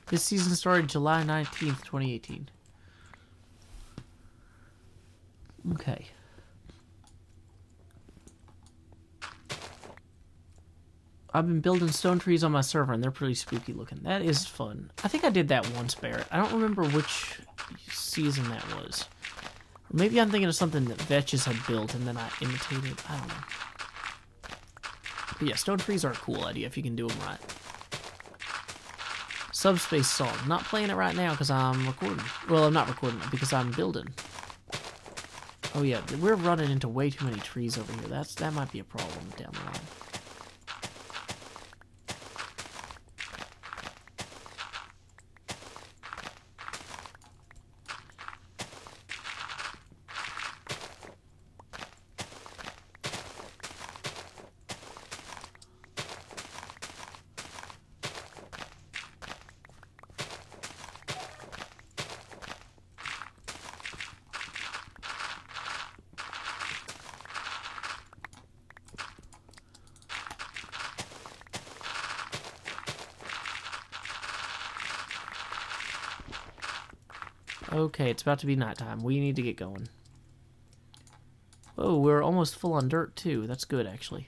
This season started July 19th, 2018. Okay. I've been building stone trees on my server, and they're pretty spooky looking. That is fun. I think I did that once, Barrett. I don't remember which season that was. Or maybe I'm thinking of something that Vetches had built, and then I imitated. I don't know. But yeah, stone trees are a cool idea if you can do them right. Subspace song. Not playing it right now because I'm recording. Well, I'm not recording it because I'm building. Oh yeah, we're running into way too many trees over here. That might be a problem down the line. Okay, it's about to be nighttime. We need to get going. Oh, we're almost full on dirt, too. That's good, actually.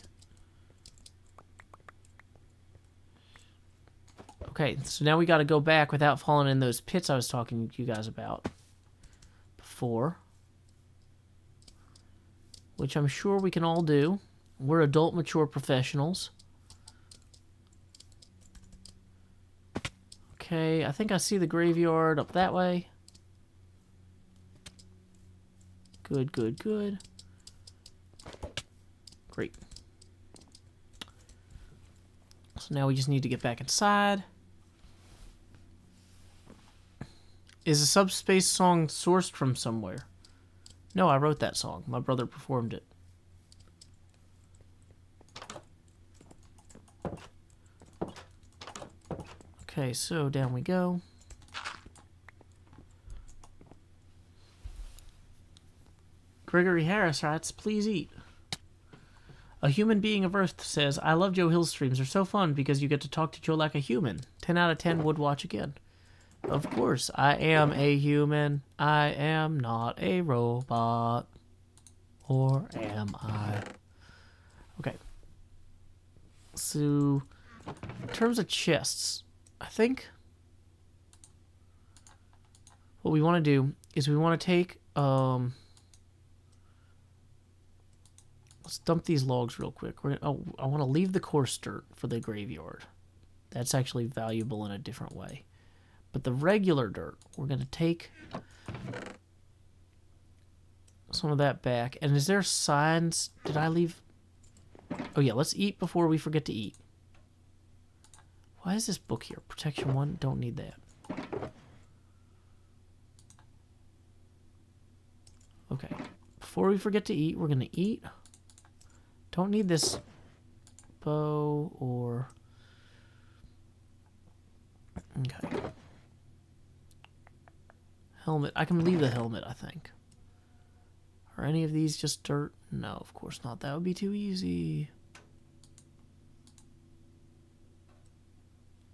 Okay, so now we got to go back without falling in those pits I was talking to you guys about before. Which I'm sure we can all do. We're adult, mature professionals. Okay, I think I see the graveyard up that way. Good, good, good. Great. So now we just need to get back inside. Is a Subspace song sourced from somewhere? No, I wrote that song. My brother performed it. Okay, so down we go. Gregory Harris writes, please eat. A human being of Earth says, I love Joe Hill streams. They're so fun because you get to talk to Joe like a human. 10 out of 10 would watch again. Of course, I am a human. I am not a robot. Or am I? Okay. So, in terms of chests, I think what we want to do is we want to take, let's dump these logs real quick. I want to leave the coarse dirt for the graveyard. That's actually valuable in a different way. But the regular dirt, we're going to take some of that back. And is there signs? Did I leave? Oh yeah, let's eat before we forget to eat. Why is this book here? Protection 1? Don't need that. Okay. Before we forget to eat, we're going to eat. Don't need this bow or... Okay. Helmet. I can leave the helmet, I think. Are any of these just dirt? No, of course not. That would be too easy.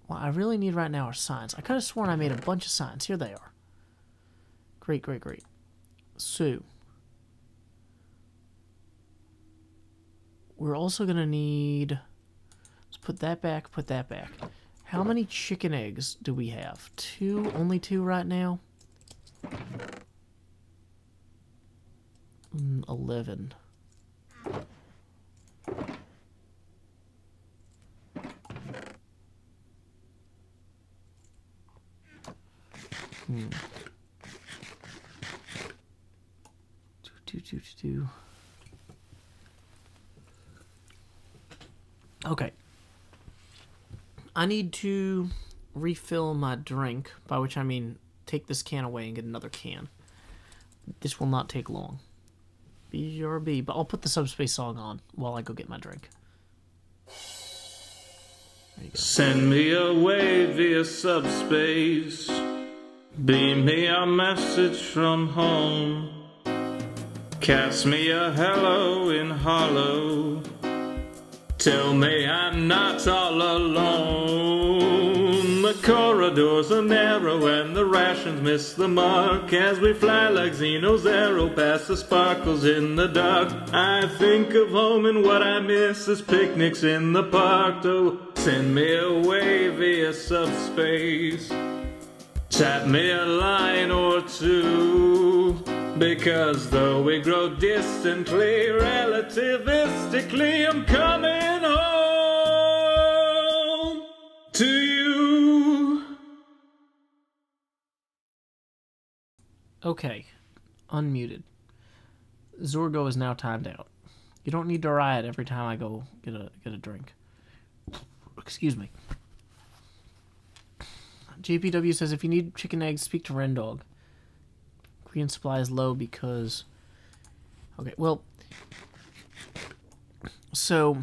What I really need right now are signs. I could have sworn I made a bunch of signs. Here they are. Great, great, great. So, we're also going to need... Let's put that back, put that back. How many chicken eggs do we have? 2? Only 2 right now? 11. Two. Okay. I need to refill my drink, by which I mean take this can away and get another can. This will not take long. BRB, but I'll put the Subspace song on while I go get my drink. There you go. Send me away via subspace. Beam me a message from home. Cast me a hello in hollow. Tell me I'm not all alone. The corridors are narrow and the rations miss the mark as we fly like Xeno's arrow past the sparkles in the dark. I think of home and what I miss is picnics in the park. Oh, send me away via subspace. Tap me a line or two, because though we grow distantly, relativistically, I'm coming home to you. Okay, unmuted. Zorgo is now timed out. You don't need to riot every time I go get a drink. Excuse me. JPW says if you need chicken eggs, speak to Rendog. Green supply is low because... Okay, well... So...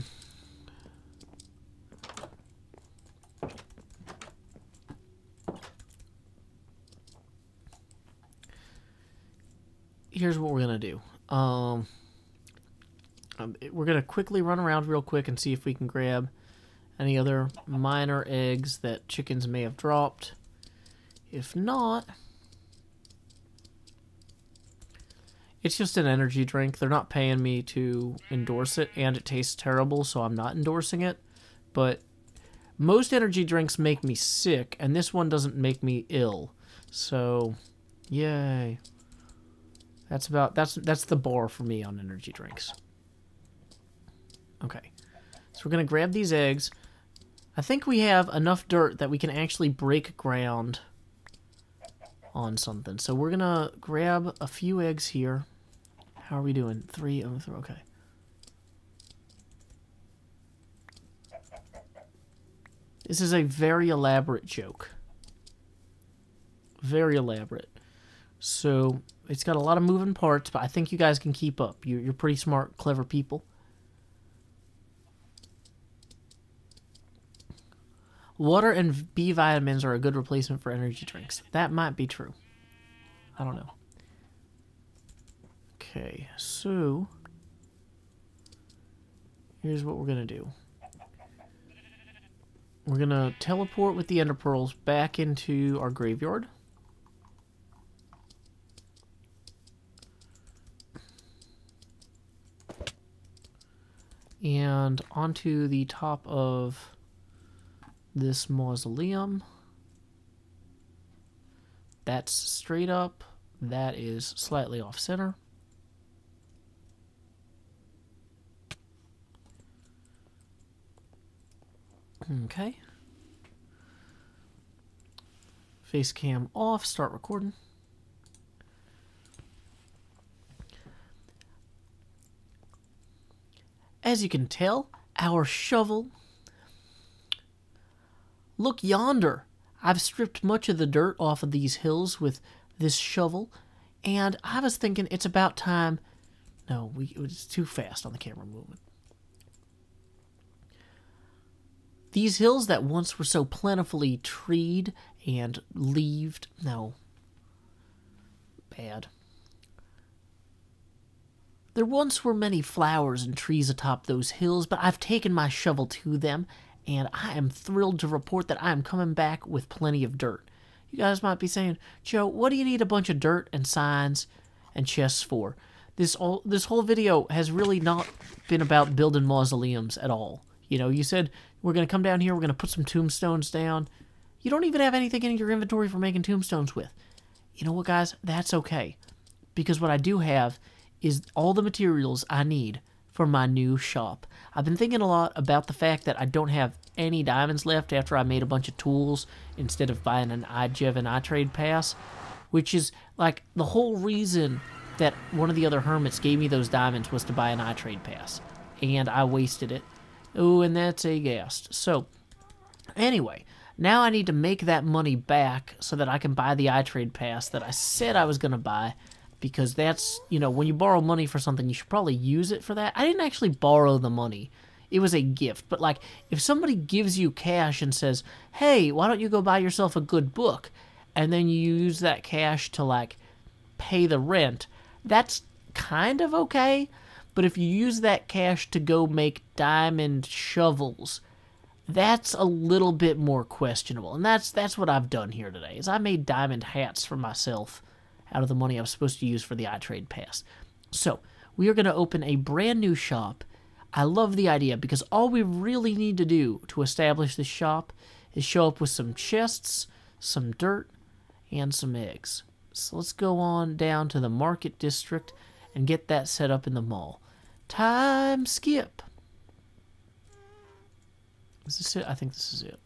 Here's what we're going to do. We're going to quickly run around real quick and see if we can grab any other minor eggs that chickens may have dropped. If not... It's just an energy drink. They're not paying me to endorse it, and it tastes terrible, so I'm not endorsing it. But most energy drinks make me sick, and this one doesn't make me ill. So, yay. That's the bar for me on energy drinks. Okay. So we're going to grab these eggs. I think we have enough dirt that we can actually break ground on something. So we're going to grab a few eggs here. How are we doing? 3 over 3. Okay. This is a very elaborate joke. Very elaborate. So it's got a lot of moving parts, but I think you guys can keep up. You're pretty smart, clever people. Water and B vitamins are a good replacement for energy drinks. That might be true. I don't know. Okay, so here's what we're going to do. We're going to teleport with the ender pearls back into our graveyard. And onto the top of this mausoleum. That's straight up. That is slightly off center. Okay. Face cam off. Start recording. As you can tell, our shovel... Look yonder. I've stripped much of the dirt off of these hills with this shovel, and I was thinking it's about time... No, it was too fast on the camera movement. These hills that once were so plentifully treed and leaved... No. Bad. There once were many flowers and trees atop those hills, but I've taken my shovel to them, and I am thrilled to report that I am coming back with plenty of dirt. You guys might be saying, Joe, what do you need a bunch of dirt and signs and chests for? This whole video has really not been about building mausoleums at all. You know, you said, we're going to come down here, we're going to put some tombstones down. You don't even have anything in your inventory for making tombstones with. You know what, guys? That's okay. Because what I do have is all the materials I need for my new shop. I've been thinking a lot about the fact that I don't have any diamonds left after I made a bunch of tools instead of buying an iGev and iTrade pass, which is like the whole reason that one of the other hermits gave me those diamonds was to buy an iTrade pass, and I wasted it. Oh, and that's a ghast. So, anyway, now I need to make that money back so that I can buy the iTrade pass that I said I was going to buy, because that's, you know, when you borrow money for something, you should probably use it for that. I didn't actually borrow the money. It was a gift. But, like, if somebody gives you cash and says, hey, why don't you go buy yourself a good book? And then you use that cash to, like, pay the rent, that's kind of okay. But if you use that cash to go make diamond shovels, that's a little bit more questionable. And that's what I've done here today, is I made diamond hats for myself out of the money I was supposed to use for the iTrade pass. So, we are going to open a brand new shop. I love the idea, because all we really need to do to establish this shop is show up with some chests, some dirt, and some eggs. So let's go on down to the market district and get that set up in the mall. Time skip. Is this it? I think this is it.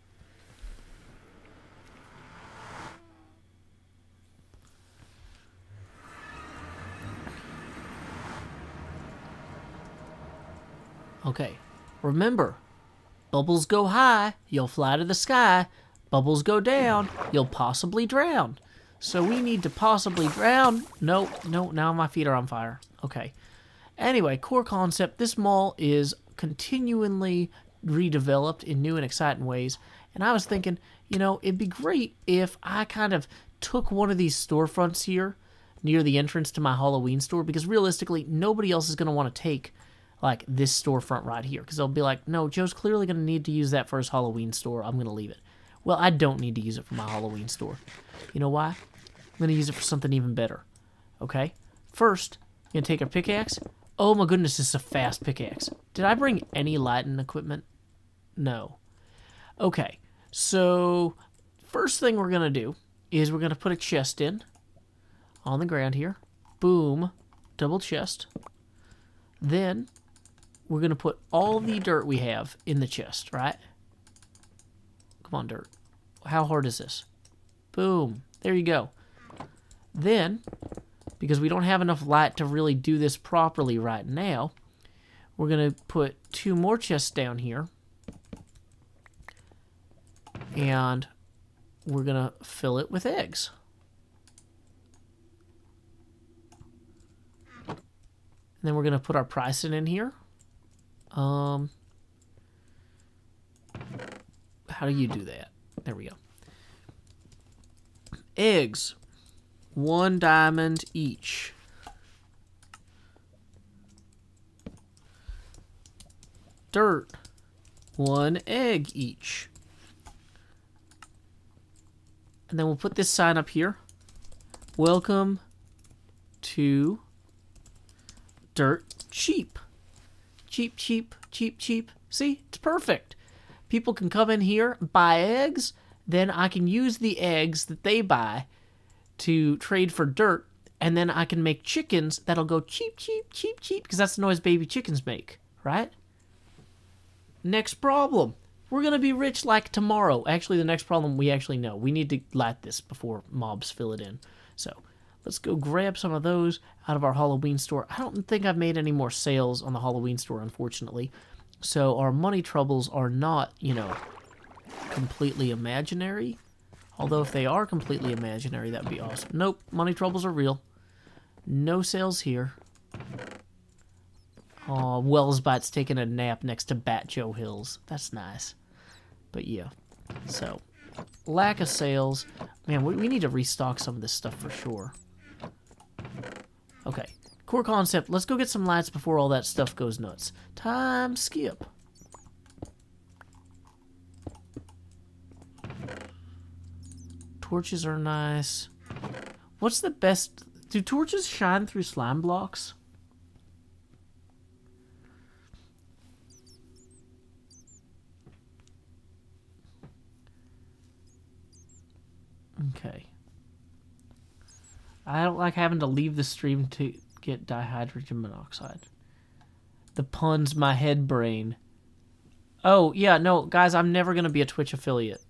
Okay, remember, bubbles go high, you'll fly to the sky. Bubbles go down, you'll possibly drown. So we need to possibly drown. No, now my feet are on fire. Okay. Anyway, core concept, this mall is continually redeveloped in new and exciting ways. And I was thinking, you know, it'd be great if I kind of took one of these storefronts here near the entrance to my Halloween store, because realistically, nobody else is going to want to take like this storefront right here, because they'll be like, no, Joe's clearly going to need to use that for his Halloween store. I'm going to leave it. Well, I don't need to use it for my Halloween store. You know why? I'm going to use it for something even better. Okay? First, Gonna take our pickaxe. Oh my goodness, this is a fast pickaxe. Did I bring any lighting equipment? No. Okay, so first thing we're gonna do is we're gonna put a chest in on the ground here. Boom, double chest. Then we're gonna put all the dirt we have in the chest, right? Come on, dirt. How hard is this? Boom, there you go. Then, because we don't have enough light to really do this properly right now, we're gonna put 2 more chests down here. And we're gonna fill it with eggs. And then we're gonna put our pricing in here. How do you do that? There we go. Eggs. 1 diamond each. Dirt. 1 egg each. And then we'll put this sign up here. Welcome to Dirt Cheap. Cheap, cheap, cheap, cheap. See? It's perfect. People can come in here, buy eggs, then I can use the eggs that they buy to trade for dirt, and then I can make chickens that'll go cheap, cheap, cheap, cheap, because that's the noise baby chickens make, right? Next problem. We're going to be rich like tomorrow. Actually, the next problem we actually know. We need to light this before mobs fill it in. So, let's go grab some of those out of our Halloween store. I don't think I've made any more sales on the Halloween store, unfortunately. So, our money troubles are not, you know, completely imaginary. Although, if they are completely imaginary, that would be awesome. Nope, money troubles are real. No sales here. Aw, Wellsbite's taking a nap next to Bat Joe Hills. That's nice. But yeah, so, lack of sales. Man, we need to restock some of this stuff for sure. Okay, core concept. Let's go get some lights before all that stuff goes nuts. Time skip. Torches are nice. What's the best? Do torches shine through slime blocks? Okay. I don't like having to leave the stream to get dihydrogen monoxide. The pun's my head brain. Oh, yeah, no, guys, I'm never going to be a Twitch affiliate.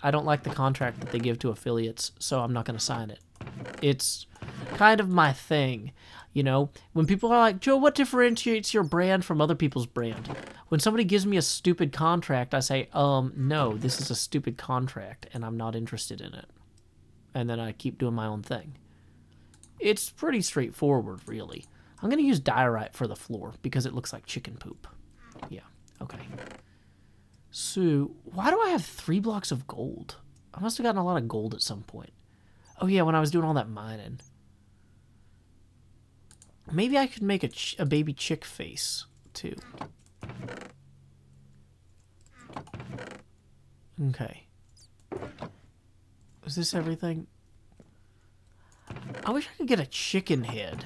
I don't like the contract that they give to affiliates, so I'm not going to sign it. It's kind of my thing, you know? When people are like, Joe, what differentiates your brand from other people's brand? When somebody gives me a stupid contract, I say, no, this is a stupid contract, and I'm not interested in it. And then I keep doing my own thing. It's pretty straightforward, really. I'm going to use diorite for the floor because it looks like chicken poop. Yeah, okay. So, why do I have 3 blocks of gold? I must have gotten a lot of gold at some point. Oh yeah, when I was doing all that mining. Maybe I could make a baby chick face, too. Okay. Is this everything? I wish I could get a chicken head.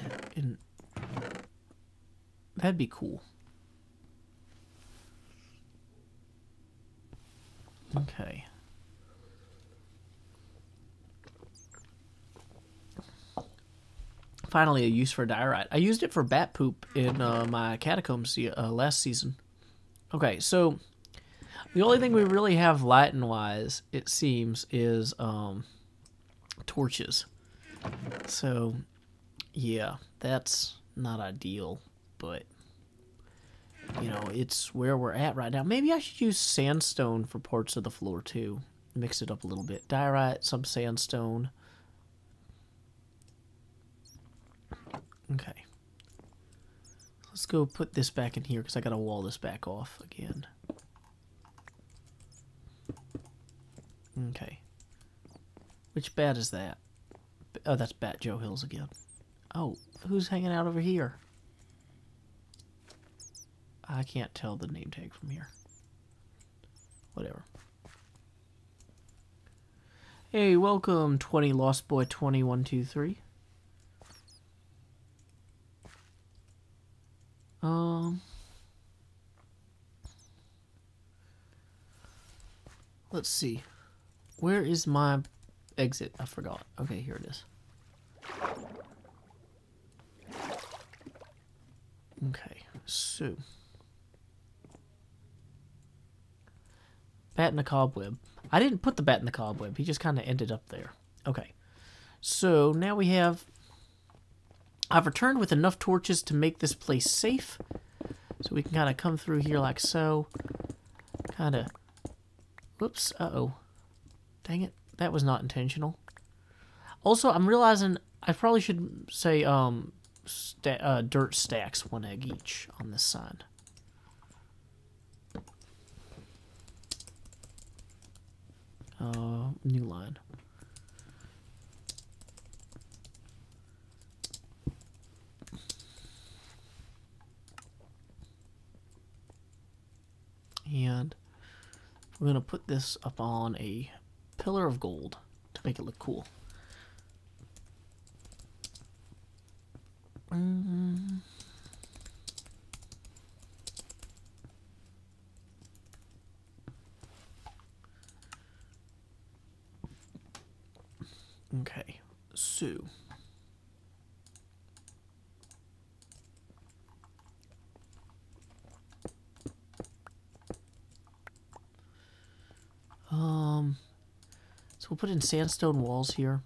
That'd be cool. Okay. Finally, a use for diorite. I used it for bat poop in my catacombs last season. Okay, so the only thing we really have lighting-wise, it seems, is torches. So, yeah, that's not ideal, but, you know, it's where we're at right now. Maybe I should use sandstone for parts of the floor, too. Mix it up a little bit. Diorite, some sandstone. Okay. Let's go put this back in here, because I gotta wall this back off again. Okay. Which bat is that? Oh, that's Bat Joe Hills again. Oh, who's hanging out over here? I can't tell the name tag from here. Whatever. Hey, welcome, 20 Lost Boy 2123. Let's see. Where is my exit? I forgot. Okay, here it is. Okay, so. Bat in the cobweb. I didn't put the bat in the cobweb. He just kind of ended up there. Okay. So now we have... I've returned with enough torches to make this place safe. So we can kind of come through here like so. Kind of... Whoops. Uh-oh. Dang it. That was not intentional. Also, I'm realizing I probably should say dirt stacks, 1 egg each on this side. New line. And we're going to put this up on a pillar of gold to make it look cool. Okay, so we'll put in sandstone walls here.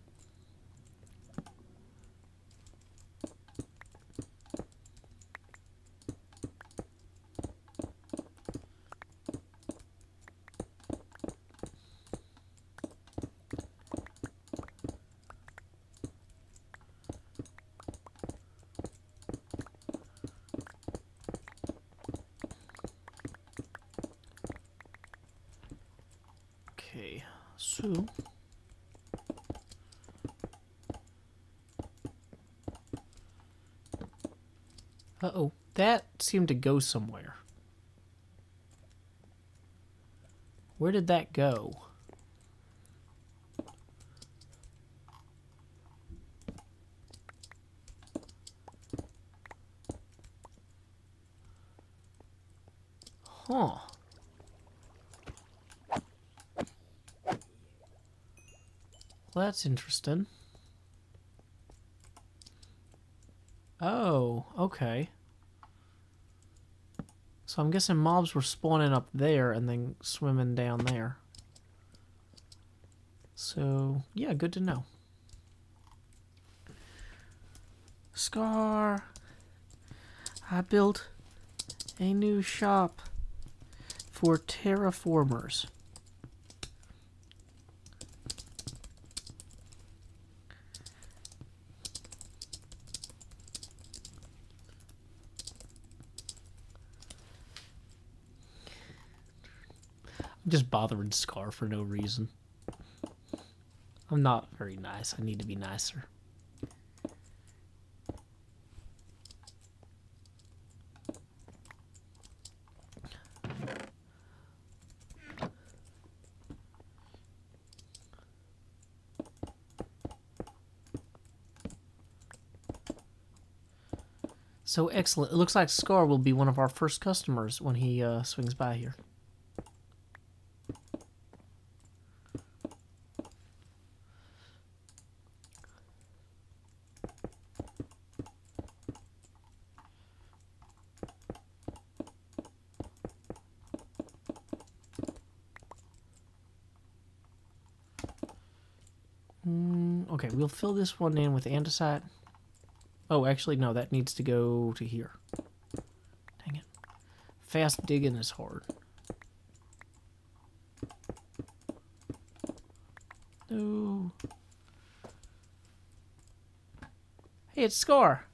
Okay, so uh-oh, that seemed to go somewhere. Where did that go? Huh. Well, that's interesting. Oh, okay. So I'm guessing mobs were spawning up there and then swimming down there. So, yeah, good to know. Scar! I built a new shop for terraformers. I'm just bothering Scar for no reason. I'm not very nice. I need to be nicer. So excellent. It looks like Scar will be one of our first customers when he swings by here. Okay, we'll fill this one in with andesite. Oh, actually, no, that needs to go to here. Dang it. Fast digging is hard. No. Hey, it's Scar.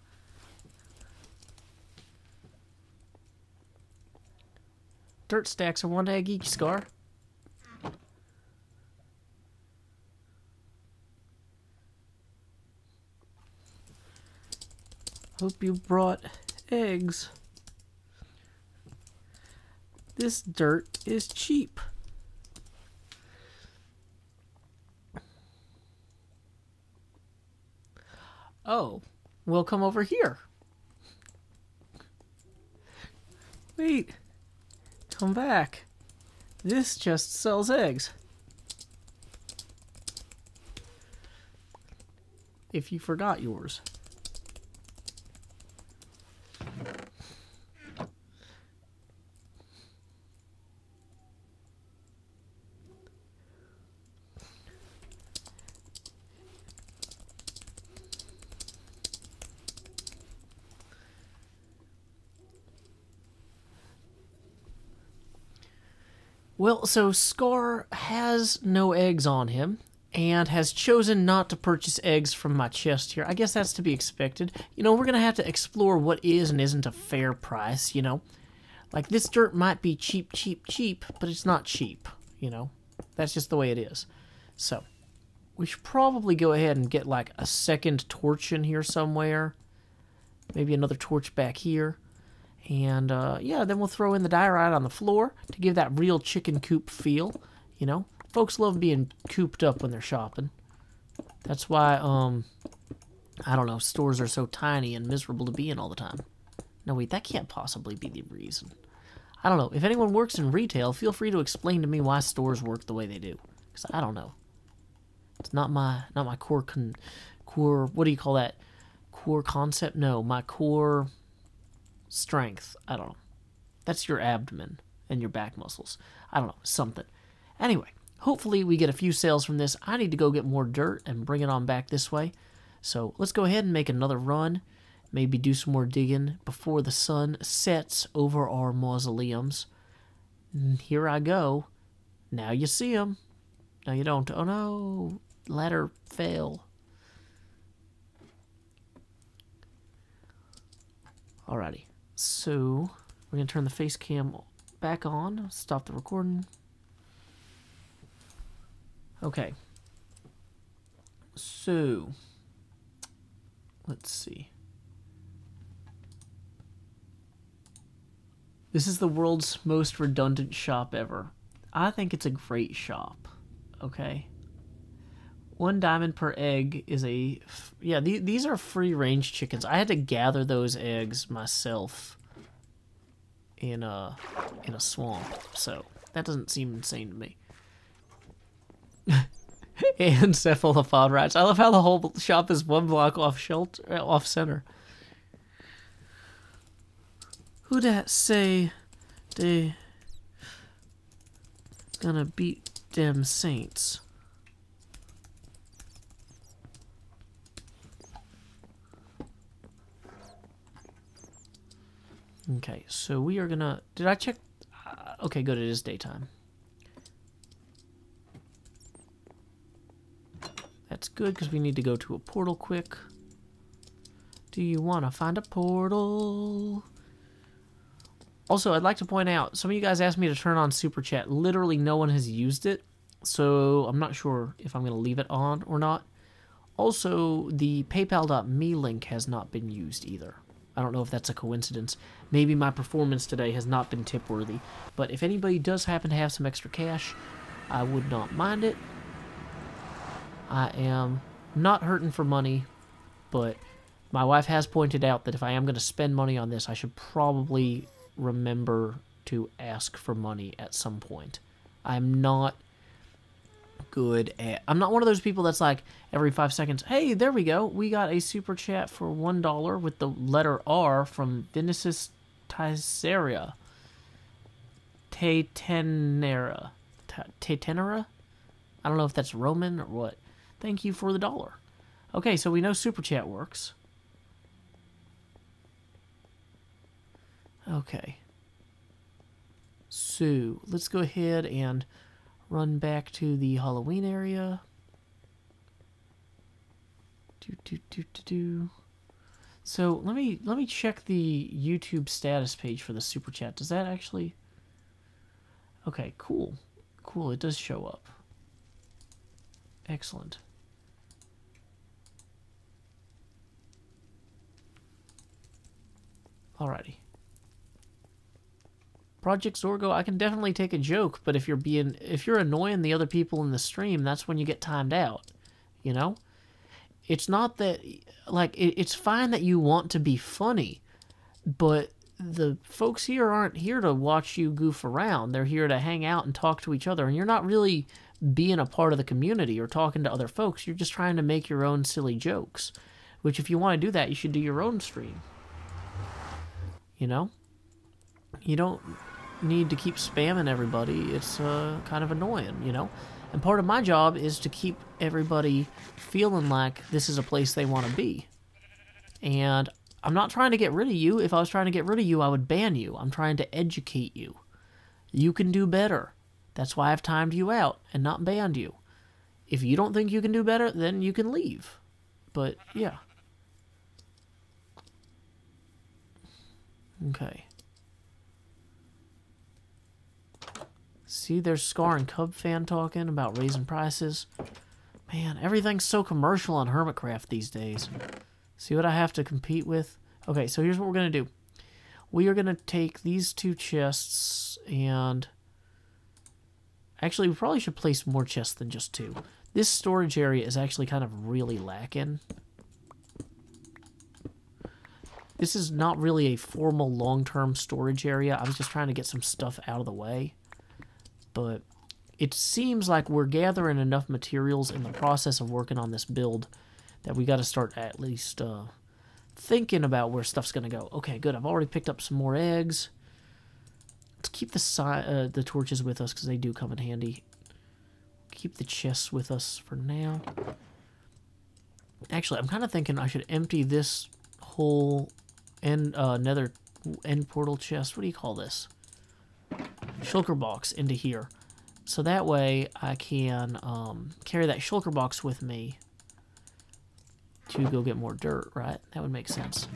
Dirt stacks are 1 egg each, Scar. Hope you brought eggs. This dirt is cheap. Oh, we'll come over here. Wait. Come back. This just sells eggs. If you forgot yours. Well, so Scar has no eggs on him, and has chosen not to purchase eggs from my chest here. I guess that's to be expected. You know, we're going to have to explore what is and isn't a fair price, you know. Like, this dirt might be cheap, but it's not cheap, you know. That's just the way it is. So, we should probably go ahead and get, like, a second torch in here somewhere. Maybe another torch back here. And, yeah, then we'll throw in the diorite on the floor to give that real chicken coop feel, you know. Folks love being cooped up when they're shopping. That's why, I don't know, stores are so tiny and miserable to be in all the time. No, wait, that can't possibly be the reason. I don't know. If anyone works in retail, feel free to explain to me why stores work the way they do. Because I don't know. It's not my core, what do you call that? Core concept? No, my core strength. I don't know. That's your abdomen and your back muscles. I don't know. Something. Anyway, hopefully we get a few sales from this. I need to go get more dirt and bring it on back this way. So let's go ahead and make another run. Maybe do some more digging before the sun sets over our mausoleums. And here I go. Now you see them. No, you don't. Oh no. Ladder fail. Alrighty. So, we're going to turn the face cam back on. Stop the recording. Okay. So, let's see. This is the world's most redundant shop ever. I think it's a great shop. Okay. 1 diamond per egg is a... Yeah, these are free-range chickens. I had to gather those eggs myself in a swamp, so that doesn't seem insane to me. And cephalopod rats. I love how the whole shop is 1 block off center. Who dat say they gonna beat them saints? Okay, so we are gonna... Did I check? Okay, good, it is daytime. That's good, because we need to go to a portal quick. Do you want to find a portal? Also, I'd like to point out, some of you guys asked me to turn on Super Chat. Literally no one has used it, so I'm not sure if I'm going to leave it on or not. Also, the PayPal.me link has not been used either. I don't know if that's a coincidence. Maybe my performance today has not been tip-worthy. But if anybody does happen to have some extra cash, I would not mind it. I am not hurting for money, but my wife has pointed out that if I am going to spend money on this, I should probably remember to ask for money at some point. I'm not good at... I'm not one of those people that's like, every 5 seconds, hey, there we go. We got a super chat for $1 with the letter R from Vinicius Tiseria. Tatenera. I don't know if that's Roman or what. Thank you for the $1. Okay, so we know super chat works. Okay. So, let's go ahead and run back to the Halloween area. So let me check the YouTube status page for the super chat. Does that actually... Okay, cool. Cool, it does show up. Excellent. Alrighty. Project Zorgo, I can definitely take a joke, but if you're annoying the other people in the stream, that's when you get timed out, you know? It's not that, like, it's fine that you want to be funny, but the folks here aren't here to watch you goof around. They're here to hang out and talk to each other, and you're not really being a part of the community or talking to other folks. You're just trying to make your own silly jokes, which if you want to do that, you should do your own stream. You know? You don't need to keep spamming everybody. It's kind of annoying, you know? And part of my job is to keep everybody feeling like this is a place they want to be. And I'm not trying to get rid of you. If I was trying to get rid of you, I would ban you. I'm trying to educate you. You can do better. That's why I've timed you out and not banned you. If you don't think you can do better, then you can leave. But, yeah. Okay. See, there's Scar and Cub Fan talking about raising prices. Man, everything's so commercial on Hermitcraft these days. See what I have to compete with? Okay, so here's what we're going to do. We are going to take these 2 chests and... Actually, we probably should place more chests than just 2. This storage area is actually kind of really lacking. This is not really a formal long-term storage area. I was just trying to get some stuff out of the way. But it seems like we're gathering enough materials in the process of working on this build that we got to start at least thinking about where stuff's going to go. Okay, good. I've already picked up some more eggs. Let's keep the torches with us because they do come in handy. Keep the chests with us for now. Actually, I'm kind of thinking I should empty this whole nether end portal chest. What do you call this? Shulker box into here. So that way I can carry that shulker box with me to go get more dirt, right? That would make sense.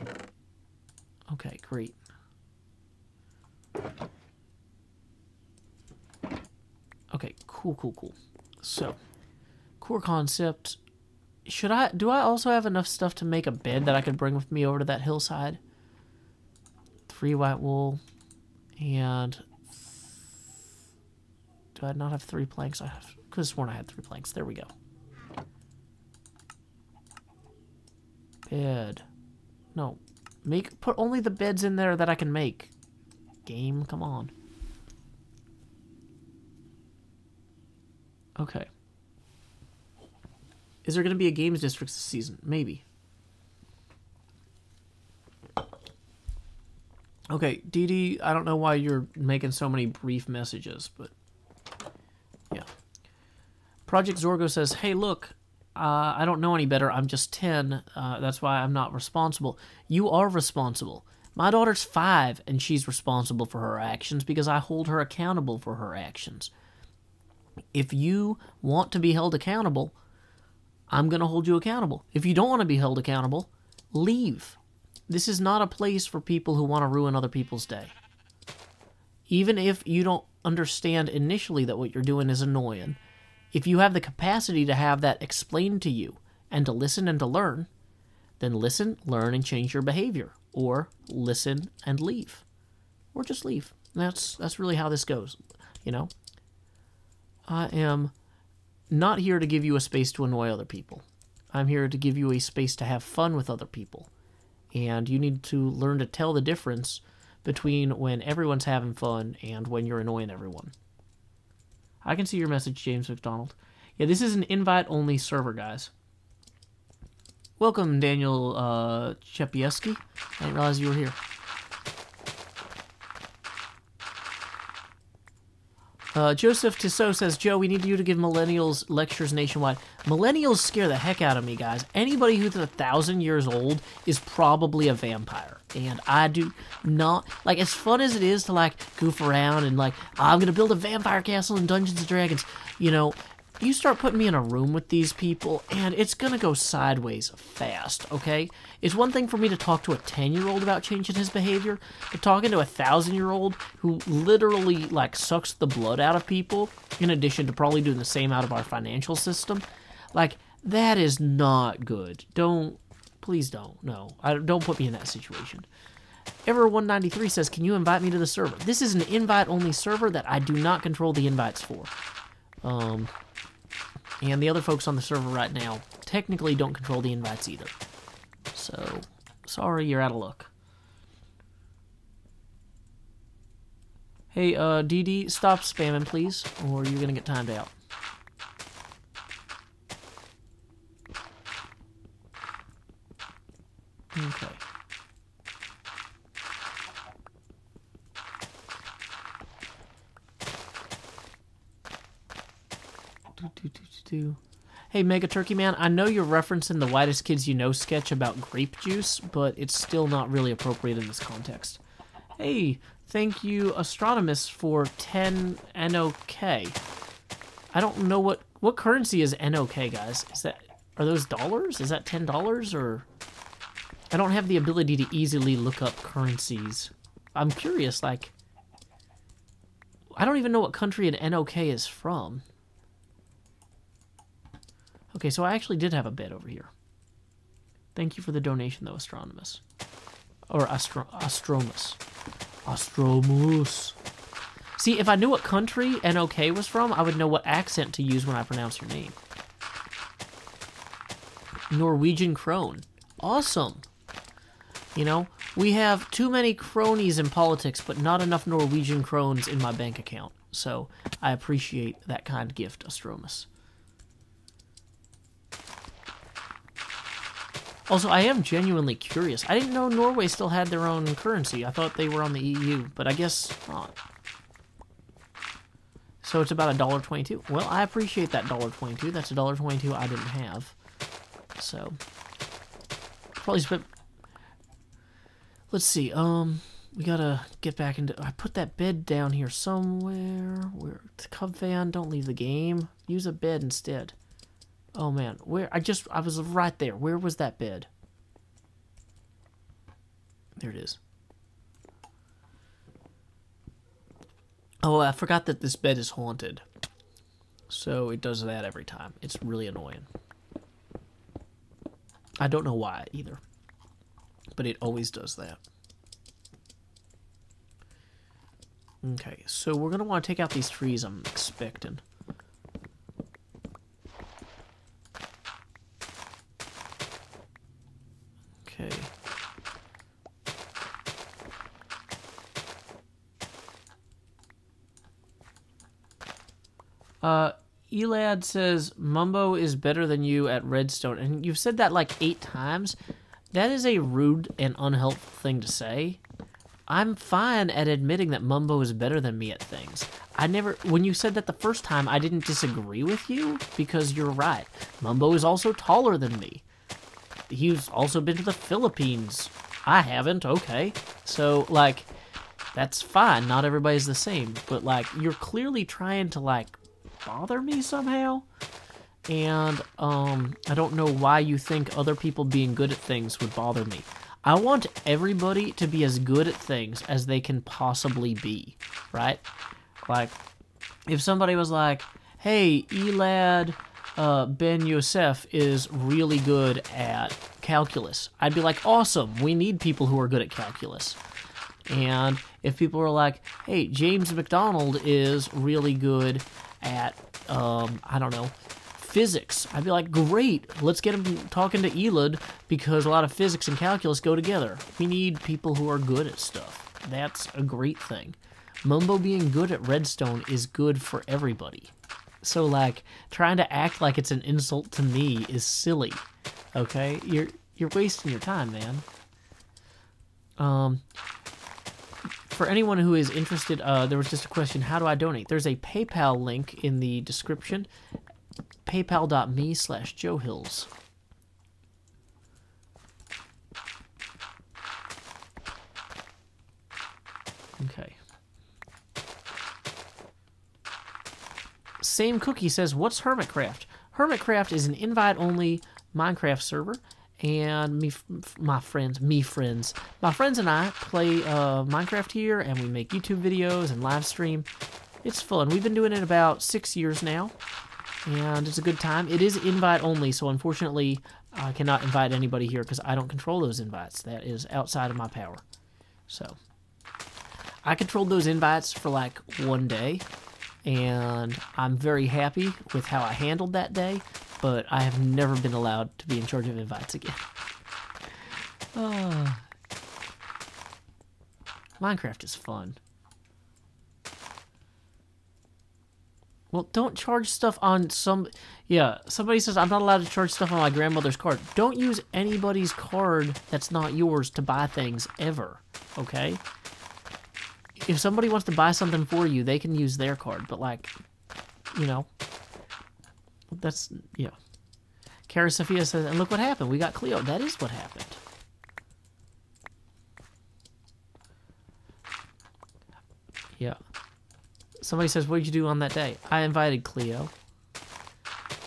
Okay, great. Okay, cool. So, core concept. Do I also have enough stuff to make a bed that I could bring with me over to that hillside? 3 white wool and... Do I not have 3 planks? I could have sworn I had 3 planks. There we go. Bed. No. Put only the beds in there that I can make. Game, come on. Okay. Is there going to be a games district this season? Maybe. Okay, Dee, I don't know why you're making so many brief messages, but... Yeah. Project Zorgo says, hey, look, I don't know any better. I'm just 10. That's why I'm not responsible. You are responsible. My daughter's 5, and she's responsible for her actions because I hold her accountable for her actions. If you want to be held accountable, I'm going to hold you accountable. If you don't want to be held accountable, leave. This is not a place for people who want to ruin other people's day. Even if you don't understand initially that what you're doing is annoying, if you have the capacity to have that explained to you and to listen and to learn, then listen, learn, and change your behavior. Or listen and leave. Or just leave. That's really how this goes, you know? I am not here to give you a space to annoy other people. I'm here to give you a space to have fun with other people. And you need to learn to tell the difference between when everyone's having fun and when you're annoying everyone. I can see your message, James McDonald. Yeah, this is an invite-only server, guys. Welcome, Daniel Chepieski. I didn't realize you were here. Joseph Tissot says, Joe, we need you to give millennials lectures nationwide. Millennials scare the heck out of me, guys. Anybody who's 1,000 years old is probably a vampire. And I do not... Like, as fun as it is to, like, goof around and, like, I'm going to build a vampire castle in Dungeons & Dragons, you know... You start putting me in a room with these people, and it's going to go sideways fast, okay? It's one thing for me to talk to a 10-year-old about changing his behavior, but talking to a 1,000-year-old who literally, like, sucks the blood out of people, in addition to probably doing the same out of our financial system, like, that is not good. Please don't, no. Don't put me in that situation. Ever193 says, can you invite me to the server? This is an invite-only server that I do not control the invites for. And the other folks on the server right now technically don't control the invites either. So, sorry, you're out of luck. Hey, DD, stop spamming, please, or you're gonna get timed out. Okay. Hey, Mega Turkey Man, I know you're referencing the Whitest Kids You Know sketch about grape juice, but it's still not really appropriate in this context. Hey, thank you, Astronomus, for 10 NOK. I don't know what currency is NOK, guys. Are those dollars? Is that $10 or? I don't have the ability to easily look up currencies. I'm curious, like, I don't even know what country an NOK is from. Okay, so I actually did have a bed over here. Thank you for the donation, though, Astronomus. Or Astromus. Astromus. See, if I knew what country NOK was from, I would know what accent to use when I pronounce your name. Norwegian krone. Awesome. You know, we have too many cronies in politics, but not enough Norwegian krones in my bank account. So, I appreciate that kind gift, Astromus. Also, I am genuinely curious. I didn't know Norway still had their own currency. I thought they were on the EU, but I guess not. So it's about $1.22. Well, I appreciate that $1.22. That's $1.22 I didn't have. So, probably spent... Let's see, we gotta get back into... I put that bed down here somewhere. Where? The Cub Van, don't leave the game. Use a bed instead. Oh man, where? I was right there. Where was that bed? There it is. Oh, I forgot that this bed is haunted. So it does that every time. It's really annoying. I don't know why either. But it always does that. Okay, so we're going to want to take out these trees I'm expecting. Okay. Elad says, Mumbo is better than you at redstone. And you've said that like 8 times. That is a rude and unhelpful thing to say. I'm fine at admitting that Mumbo is better than me at things. When you said that the first time, I didn't disagree with you, because you're right. Mumbo is also taller than me. He's also been to the Philippines. I haven't, okay. So, like, that's fine. Not everybody's the same. But, like, you're clearly trying to, like, bother me somehow. And, I don't know why you think other people being good at things would bother me. I want everybody to be as good at things as they can possibly be, right? Like, if somebody was like, hey, Elad Ben Yosef is really good at calculus, I'd be like, awesome, we need people who are good at calculus. And if people were like, hey, James McDonald is really good at, I don't know, physics, I'd be like, great, let's get him talking to Elad, because a lot of physics and calculus go together. We need people who are good at stuff. That's a great thing. Mumbo being good at redstone is good for everybody. So, like, trying to act like it's an insult to me is silly. Okay? You're wasting your time, man. For anyone who is interested, there was just a question, how do I donate? There's a PayPal link in the description. PayPal.me/JoeHills. Okay. Same Cookie says, what's Hermitcraft? Hermitcraft is an invite-only Minecraft server, and my friends and I play Minecraft here, and we make YouTube videos and live stream. It's fun. We've been doing it about 6 years now, and it's a good time. It is invite-only, so unfortunately I cannot invite anybody here because I don't control those invites. That is outside of my power. So, I controlled those invites for like 1 day, and I'm very happy with how I handled that day, but I have never been allowed to be in charge of invites again. Minecraft is fun. Well, don't charge stuff on some... Yeah, somebody says, I'm not allowed to charge stuff on my grandmother's card. Don't use anybody's card that's not yours to buy things, ever. Okay? If somebody wants to buy something for you, they can use their card. But, like, you know... That's... Yeah. Cara Sophia says, and look what happened. We got Cleo. That is what happened. Yeah. Somebody says, what did you do on that day? I invited Cleo.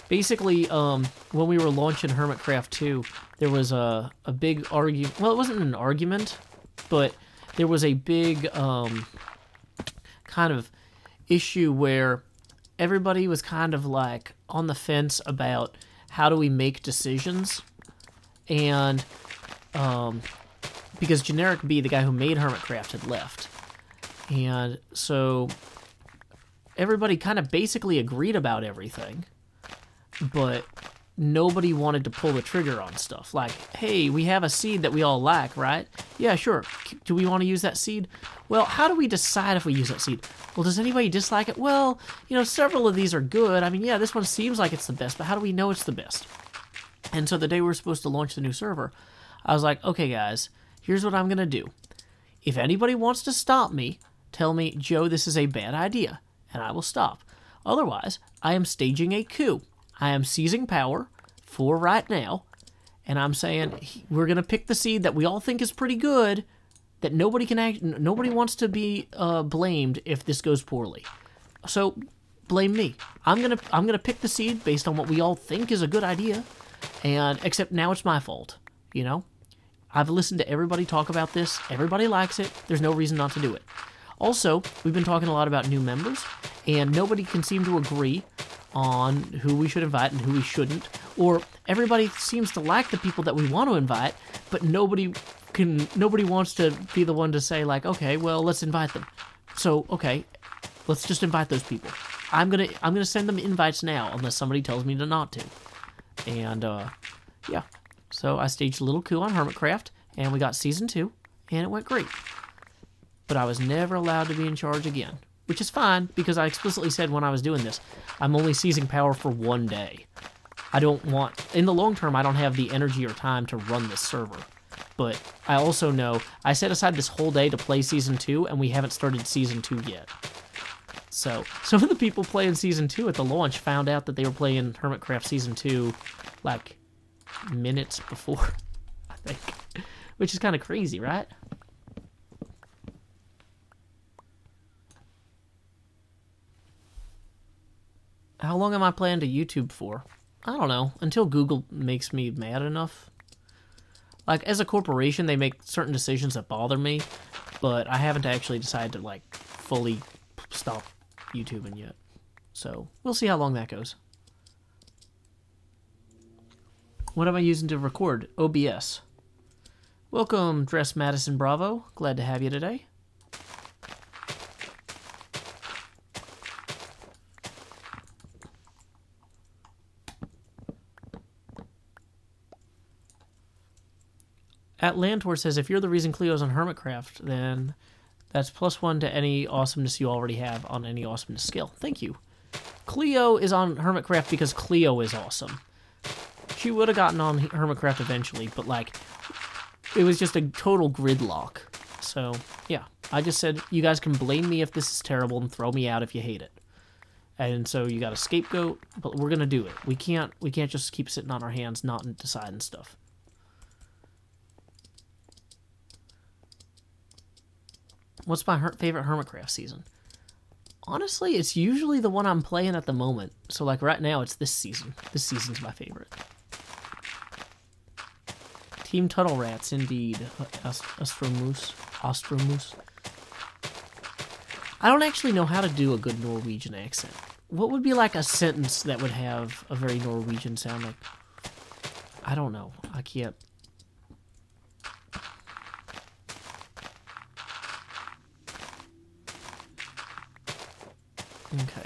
Basically, when we were launching Hermitcraft 2, there was a big argument. Well, it wasn't an argument, but there was a big kind of issue where everybody was kind of like on the fence about how do we make decisions. And because Generic B, the guy who made Hermitcraft, had left. And so everybody kind of basically agreed about everything, but nobody wanted to pull the trigger on stuff. Like, hey, we have a seed that we all like, right? Yeah, sure. Do we want to use that seed? Well, how do we decide if we use that seed? Well, does anybody dislike it? Well, you know, several of these are good. I mean, yeah, this one seems like it's the best, but how do we know it's the best? And so the day we were supposed to launch the new server, I was like, okay, guys, here's what I'm going to do. If anybody wants to stop me, tell me, Joe, this is a bad idea, and I will stop. Otherwise, I am staging a coup. I am seizing power for right now, and I'm saying we're going to pick the seed that we all think is pretty good, that nobody wants to be blamed if this goes poorly. So blame me. I'm gonna pick the seed based on what we all think is a good idea, and except now it's my fault. You know, I've listened to everybody talk about this. Everybody likes it. There's no reason not to do it. Also, we've been talking a lot about new members, and nobody can seem to agree on who we should invite and who we shouldn't. Or everybody seems to like the people that we want to invite, but nobody wants to be the one to say, like, okay, well, let's invite them. So, okay, let's just invite those people. I'm gonna send them invites now, unless somebody tells me to not to. And yeah. So I staged a little coup on Hermitcraft, and we got Season 2, and it went great. But I was never allowed to be in charge again, which is fine, because I explicitly said when I was doing this, I'm only seizing power for one day. I don't want, in the long term, I don't have the energy or time to run this server. But I also know, I set aside this whole day to play Season 2, and we haven't started Season 2 yet. So, some of the people playing Season 2 at the launch found out that they were playing Hermitcraft Season 2, like, minutes before, I think. Which is kind of crazy, right? How long am I planning to YouTube for? I don't know. Until Google makes me mad enough. Like, as a corporation, they make certain decisions that bother me, but I haven't actually decided to, like, fully stop YouTubing yet. So, we'll see how long that goes. What am I using to record? OBS. Welcome, Dress Madison Bravo. Glad to have you today. At Lantor says, if you're the reason Cleo's on Hermitcraft, then that's +1 to any awesomeness you already have on any awesomeness skill. Thank you. Cleo is on Hermitcraft because Cleo is awesome. She would have gotten on Hermitcraft eventually, but, like, it was just a total gridlock. So, yeah. I just said, you guys can blame me if this is terrible and throw me out if you hate it. And so you got a scapegoat, but we're going to do it. We can't just keep sitting on our hands not deciding stuff. What's my favorite Hermitcraft season? Honestly, it's usually the one I'm playing at the moment. So, like, right now, it's this season. This season's my favorite. Team Tuttle Rats, indeed. Ostromoose. I don't actually know how to do a good Norwegian accent. What would be, like, a sentence that would have a very Norwegian sound like? I don't know. I can't. Okay.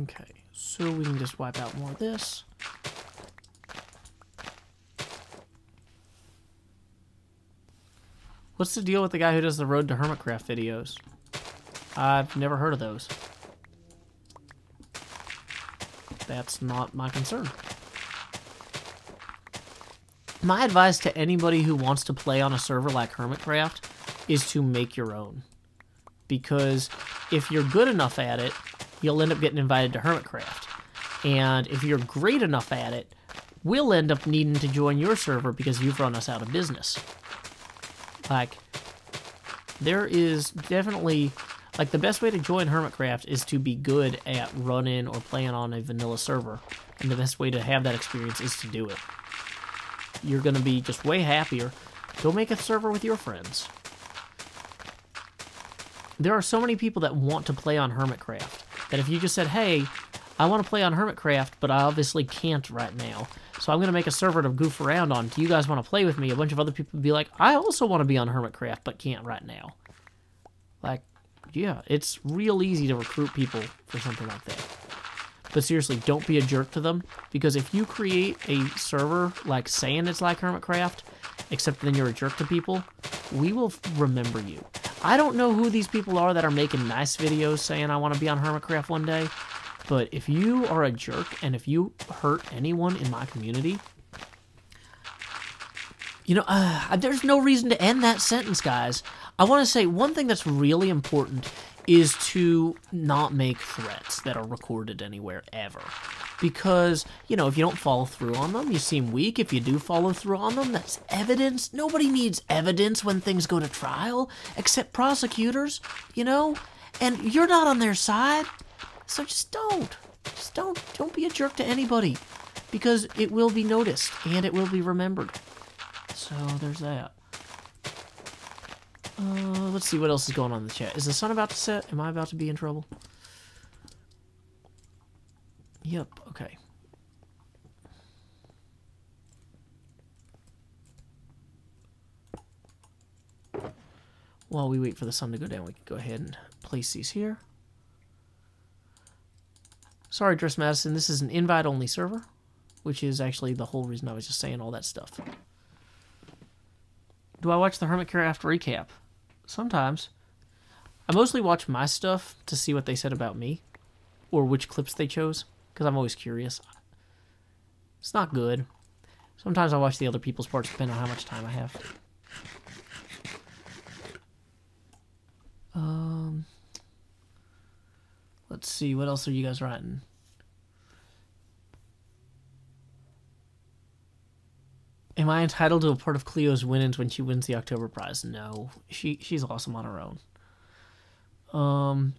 Okay, so we can just wipe out more of this. What's the deal with the guy who does the Road to Hermitcraft videos? I've never heard of those. That's not my concern. My advice to anybody who wants to play on a server like Hermitcraft is to make your own. Because if you're good enough at it, you'll end up getting invited to Hermitcraft. And if you're great enough at it, we'll end up needing to join your server because you've run us out of business. Like, there is definitely... Like, the best way to join Hermitcraft is to be good at running or playing on a vanilla server. And the best way to have that experience is to do it. You're going to be just way happier. Go make a server with your friends. There are so many people that want to play on Hermitcraft that if you just said, hey, I want to play on Hermitcraft, but I obviously can't right now, so I'm going to make a server to goof around on. Do you guys want to play with me? A bunch of other people would be like, I also want to be on Hermitcraft, but can't right now. Like, yeah, it's real easy to recruit people for something like that. But seriously, don't be a jerk to them, because if you create a server like saying it's like Hermitcraft, except then you're a jerk to people, we will remember you. I don't know who these people are that are making nice videos saying I want to be on Hermitcraft one day, but if you are a jerk and if you hurt anyone in my community, you know, there's no reason to end that sentence, guys. I want to say one thing that's really important is to not make threats that are recorded anywhere ever. Because, you know, if you don't follow through on them, you seem weak. If you do follow through on them, that's evidence. Nobody needs evidence when things go to trial, except prosecutors, you know? And you're not on their side, so just don't. Just don't be a jerk to anybody, because it will be noticed, and it will be remembered. So, there's that. Let's see what else is going on in the chat. Is the sun about to set? Am I about to be in trouble? Yep, okay. While we wait for the sun to go down, we can go ahead and place these here. Sorry, Dress Madison, this is an invite-only server, which is actually the whole reason I was just saying all that stuff. Do I watch the Hermitcraft recap? Sometimes. I mostly watch my stuff to see what they said about me, or which clips they chose, because I'm always curious. It's not good. Sometimes I watch the other people's parts, depending on how much time I have. Let's see, what else are you guys writing? Am I entitled to a part of Cleo's winnings when she wins the October prize? No. She's awesome on her own.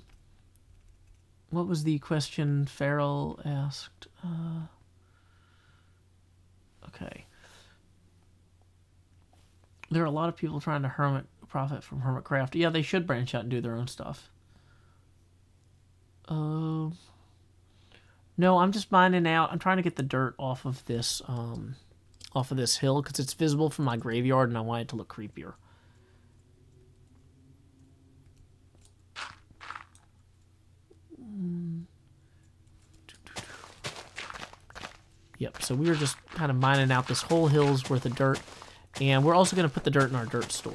What was the question Farrell asked? Okay. There are a lot of people trying to profit from Hermitcraft. Yeah, they should branch out and do their own stuff. No, I'm just mining out. I'm trying to get the dirt off of this hill because it's visible from my graveyard and I want it to look creepier. Yep, so we were just kind of mining out this whole hill's worth of dirt, and we're also going to put the dirt in our dirt store.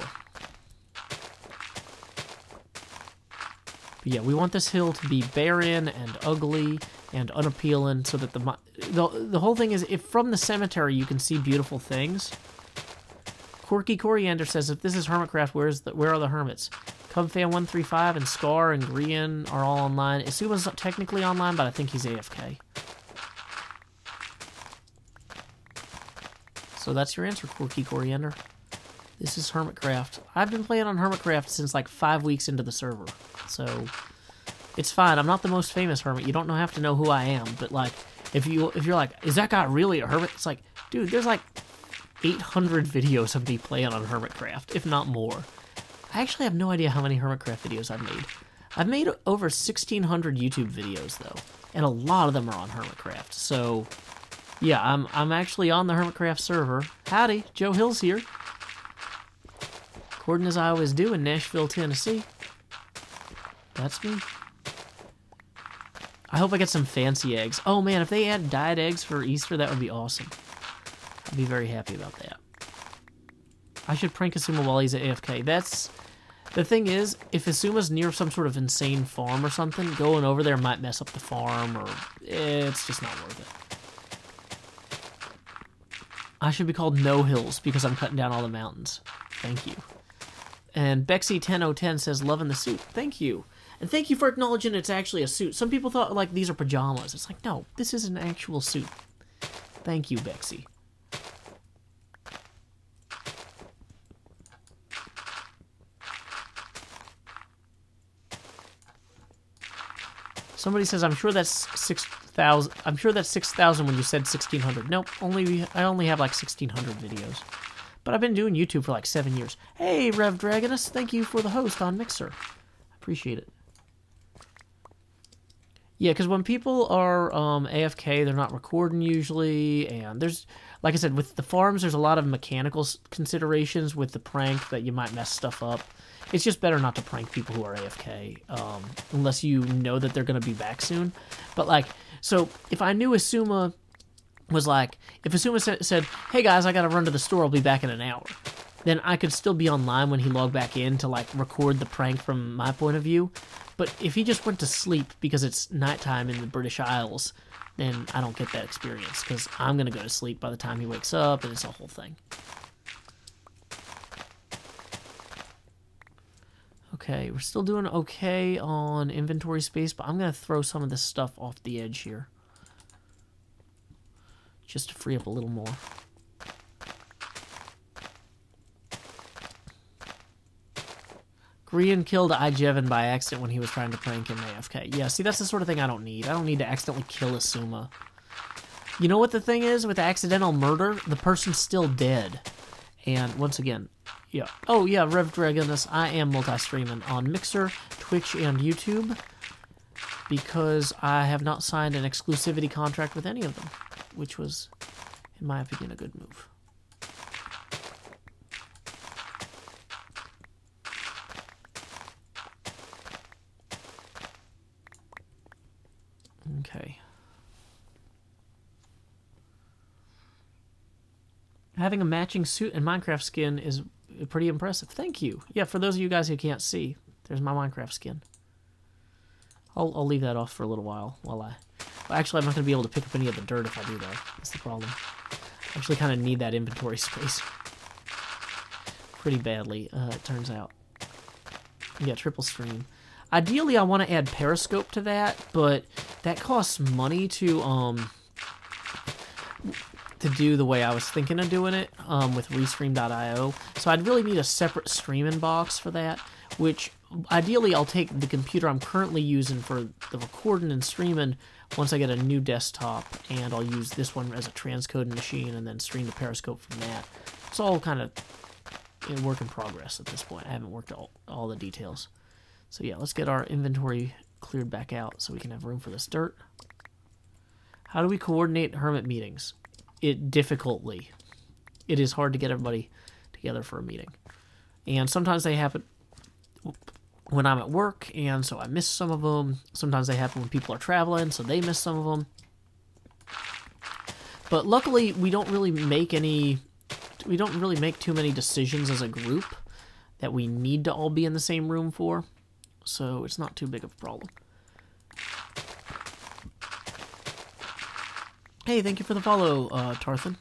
But yeah, we want this hill to be barren and ugly and unappealing so that the whole thing is, if from the cemetery you can see beautiful things. Quirky Coriander says, if this is Hermitcraft, where are the hermits? Cubfan135 and Scar and Grian are all online. Isuma's technically online, but I think he's AFK. So that's your answer, Quirky Coriander. This is Hermitcraft. I've been playing on Hermitcraft since like 5 weeks into the server. So it's fine. I'm not the most famous hermit. You don't have to know who I am. But like, if you're like, is that guy really a hermit? It's like, dude, there's like 800 videos of me playing on Hermitcraft, if not more. I actually have no idea how many Hermitcraft videos I've made. I've made over 1,600 YouTube videos though, and a lot of them are on Hermitcraft. So yeah, I'm actually on the Hermitcraft server. Howdy, Joe Hill's here. According as I always do in Nashville, Tennessee. That's me. I hope I get some fancy eggs. Oh man, if they add dyed eggs for Easter, that would be awesome. I'd be very happy about that. I should prank Asuma while he's at AFK. That's... The thing is, if Asuma's near some sort of insane farm or something, going over there might mess up the farm, or it's just not worth it. I should be called No Hills because I'm cutting down all the mountains. Thank you. And Bexy10010 says, loving the suit. Thank you. And thank you for acknowledging it's actually a suit. Some people thought, like, these are pajamas. It's like, no, this is an actual suit. Thank you, Bexy. Somebody says, I'm sure that's 6,000. I'm sure that's 6,000 when you said 1,600. Nope, I only have like 1,600 videos. But I've been doing YouTube for like 7 years. Hey, Rev Dragonus, thank you for the host on Mixer. I appreciate it. Yeah, because when people are AFK, they're not recording usually, and there's, like I said, with the farms, there's a lot of mechanical considerations with the prank that you might mess stuff up. It's just better not to prank people who are AFK, unless you know that they're going to be back soon. But, like, so if I knew Asuma was like, if Asuma said, hey guys, I got to run to the store, I'll be back in an hour, then I could still be online when he logged back in to, like, record the prank from my point of view. But if he just went to sleep because it's nighttime in the British Isles, then I don't get that experience, because I'm going to go to sleep by the time he wakes up, and it's a whole thing. Okay, we're still doing okay on inventory space, but I'm going to throw some of this stuff off the edge here, just to free up a little more. Grian killed Ijevin by accident when he was trying to prank him AFK. Yeah, see, that's the sort of thing I don't need. I don't need to accidentally kill Asuma. You know what the thing is with accidental murder? The person's still dead. And once again, yeah. Oh, yeah, Rev Dragonus, I am multi-streaming on Mixer, Twitch, and YouTube, because I have not signed an exclusivity contract with any of them, which was, in my opinion, a good move. Okay. Having a matching suit and Minecraft skin is pretty impressive. Thank you. Yeah, for those of you guys who can't see, there's my Minecraft skin. I'll leave that off for a little while well, actually, I'm not going to be able to pick up any of the dirt if I do that. That's the problem. I actually kind of need that inventory space pretty badly, it turns out. Yeah, triple stream. Ideally, I want to add Periscope to that, but that costs money to do the way I was thinking of doing it with Restream.io. So I'd really need a separate streaming box for that, which ideally I'll take the computer I'm currently using for the recording and streaming once I get a new desktop, and I'll use this one as a transcoding machine and then stream the Periscope from that. It's all kind of a work in progress at this point. I haven't worked all the details. So yeah, let's get our inventory cleared back out so we can have room for this dirt. How do we coordinate hermit meetings? Difficultly. It is hard to get everybody together for a meeting. And sometimes they happen when I'm at work, and so I miss some of them. Sometimes they happen when people are traveling, so they miss some of them. But luckily, we don't really make too many decisions as a group that we need to all be in the same room for. So it's not too big of a problem. Hey, thank you for the follow, Tarthan.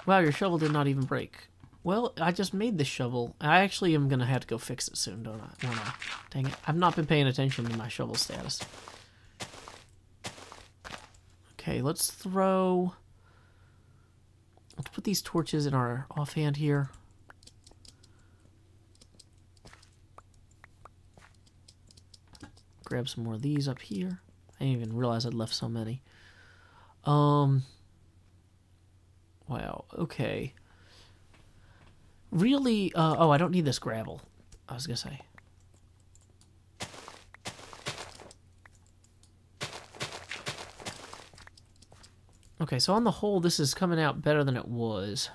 Wow, your shovel did not even break. Well, I just made this shovel. I actually am going to have to go fix it soon, don't I? Won't I? Dang it. I've not been paying attention to my shovel status. Okay, let's put these torches in our offhand here. Grab some more of these up here. I didn't even realize I'd left so many. Wow, okay. Really, oh, I don't need this gravel, I was gonna say. Okay, so on the whole, this is coming out better than it was.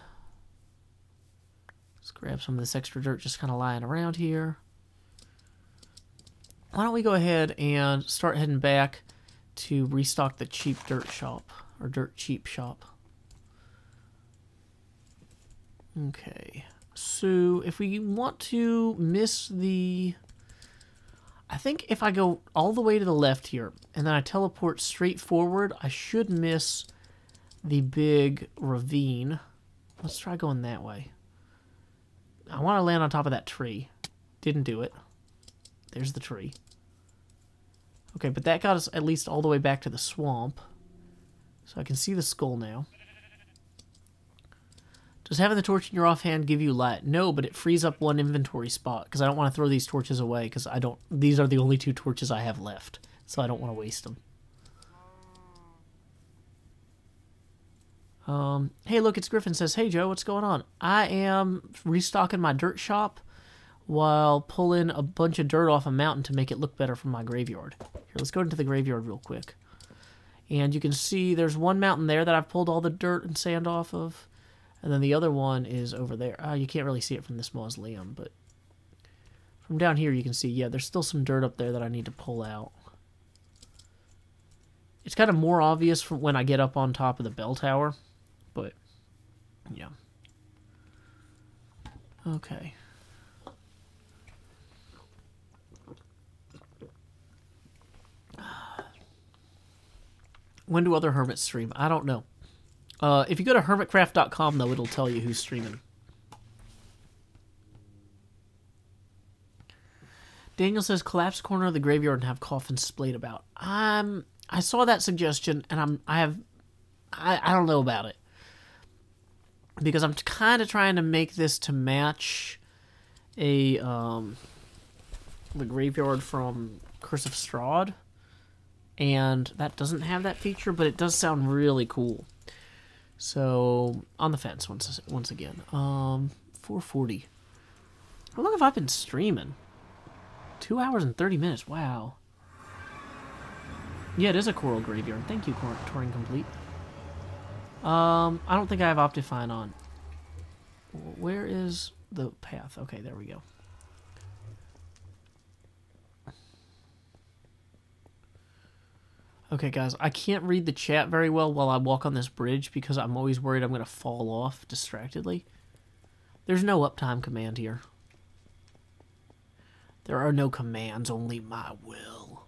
Let's grab some of this extra dirt just kind of lying around here. why don't we go ahead and start heading back to restock the cheap dirt shop, or dirt cheap shop. Okay, so if we want to miss the... I think if I go all the way to the left here, and then I teleport straight forward, I should miss the big ravine. Let's try going that way. I want to land on top of that tree. Didn't do it. There's the tree. Okay, but that got us at least all the way back to the swamp. So I can see the skull now. Does having the torch in your offhand give you light? No, but it frees up one inventory spot, because I don't want to throw these torches away, because I don't... These are the only 2 torches I have left, so I don't want to waste them. Hey, look, it's Griffin says, hey, Joe, what's going on? I am restocking my dirt shop while pulling a bunch of dirt off a mountain to make it look better from my graveyard. Here, let's go into the graveyard real quick. And you can see there's one mountain there that I've pulled all the dirt and sand off of. And then the other one is over there. You can't really see it from this mausoleum, but from down here you can see, yeah, there's still some dirt up there that I need to pull out. It's kind of more obvious from when I get up on top of the bell tower, but yeah. Okay. When do other hermits stream? I don't know. If you go to hermitcraft.com, though, it'll tell you who's streaming. Daniel says, collapse corner of the graveyard and have coffins splayed about. I saw that suggestion, and I don't know about it. Because I'm kind of trying to make this to match the graveyard from Curse of Strahd. And that doesn't have that feature, but it does sound really cool. So, on the fence once again. 4:40. How long have I been streaming? 2 hours and 30 minutes. Wow. Yeah, it is a coral graveyard. Thank you, Touring Complete. I don't think I have Optifine on. Where is the path? Okay, there we go. Okay, guys, I can't read the chat very well while I walk on this bridge because I'm always worried I'm going to fall off distractedly. There's no uptime command here. There are no commands, only my will.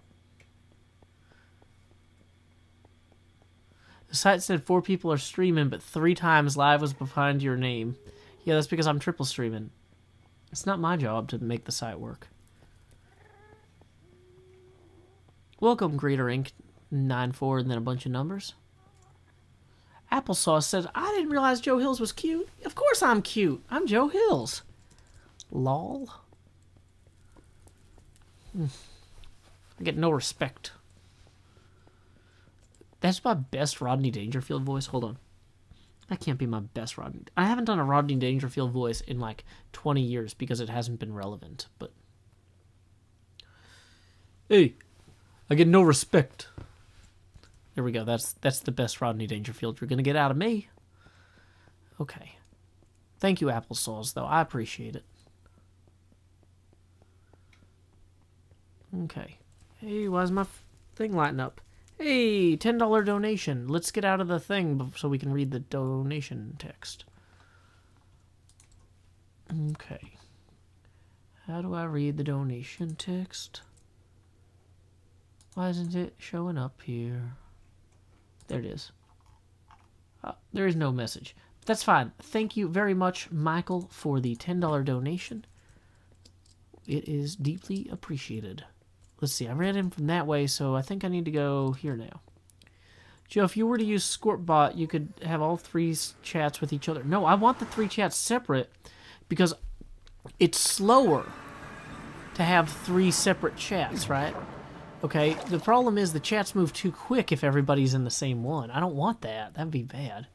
The site said 4 people are streaming, but 3 times live was behind your name. Yeah, that's because I'm triple streaming. It's not my job to make the site work. Welcome, Greater Inc. 9-4 and then a bunch of numbers. Applesauce says, I didn't realize Joe Hills was cute. Of course I'm cute. I'm Joe Hills. Lol. I get no respect. That's my best Rodney Dangerfield voice. Hold on. That can't be my best Rodney. I haven't done a Rodney Dangerfield voice in like 20 years because it hasn't been relevant. But hey, I get no respect. There we go. That's the best Rodney Dangerfield you're going to get out of me. Okay. Thank you, Applesauce, though. I appreciate it. Okay. Hey, why's my thing lighting up? Hey, $10 donation. Let's get out of the thing so we can read the donation text. Okay. How do I read the donation text? Why isn't it showing up here? There it is. There is no message. That's fine. Thank you very much, Michael, for the $10 donation. It is deeply appreciated. Let's see. I ran in from that way, so I think I need to go here now. Joe, if you were to use Scorpbot, you could have all 3 chats with each other. No, I want the 3 chats separate because it's slower to have 3 separate chats, right? Okay, the problem is the chats move too quick if everybody's in the same one. I don't want that. That'd be bad.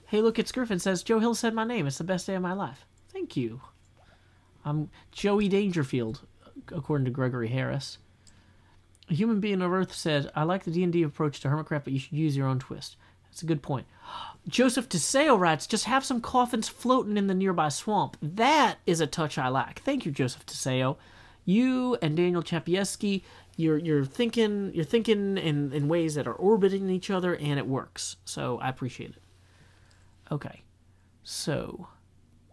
Hey, look, it's Griffin says, Joe Hill said my name. It's the best day of my life. Thank you. I'm Joey Dangerfield, according to Gregory Harris. A human being of Earth said, I like the D&D approach to Hermitcraft, but you should use your own twist. That's a good point. Joseph Teseo writes, just have some coffins floating in the nearby swamp. That is a touch I like. Thank you, Joseph Teseo. You and Daniel Chapieski, you're thinking in ways that are orbiting each other, and it works. So I appreciate it. Okay. So,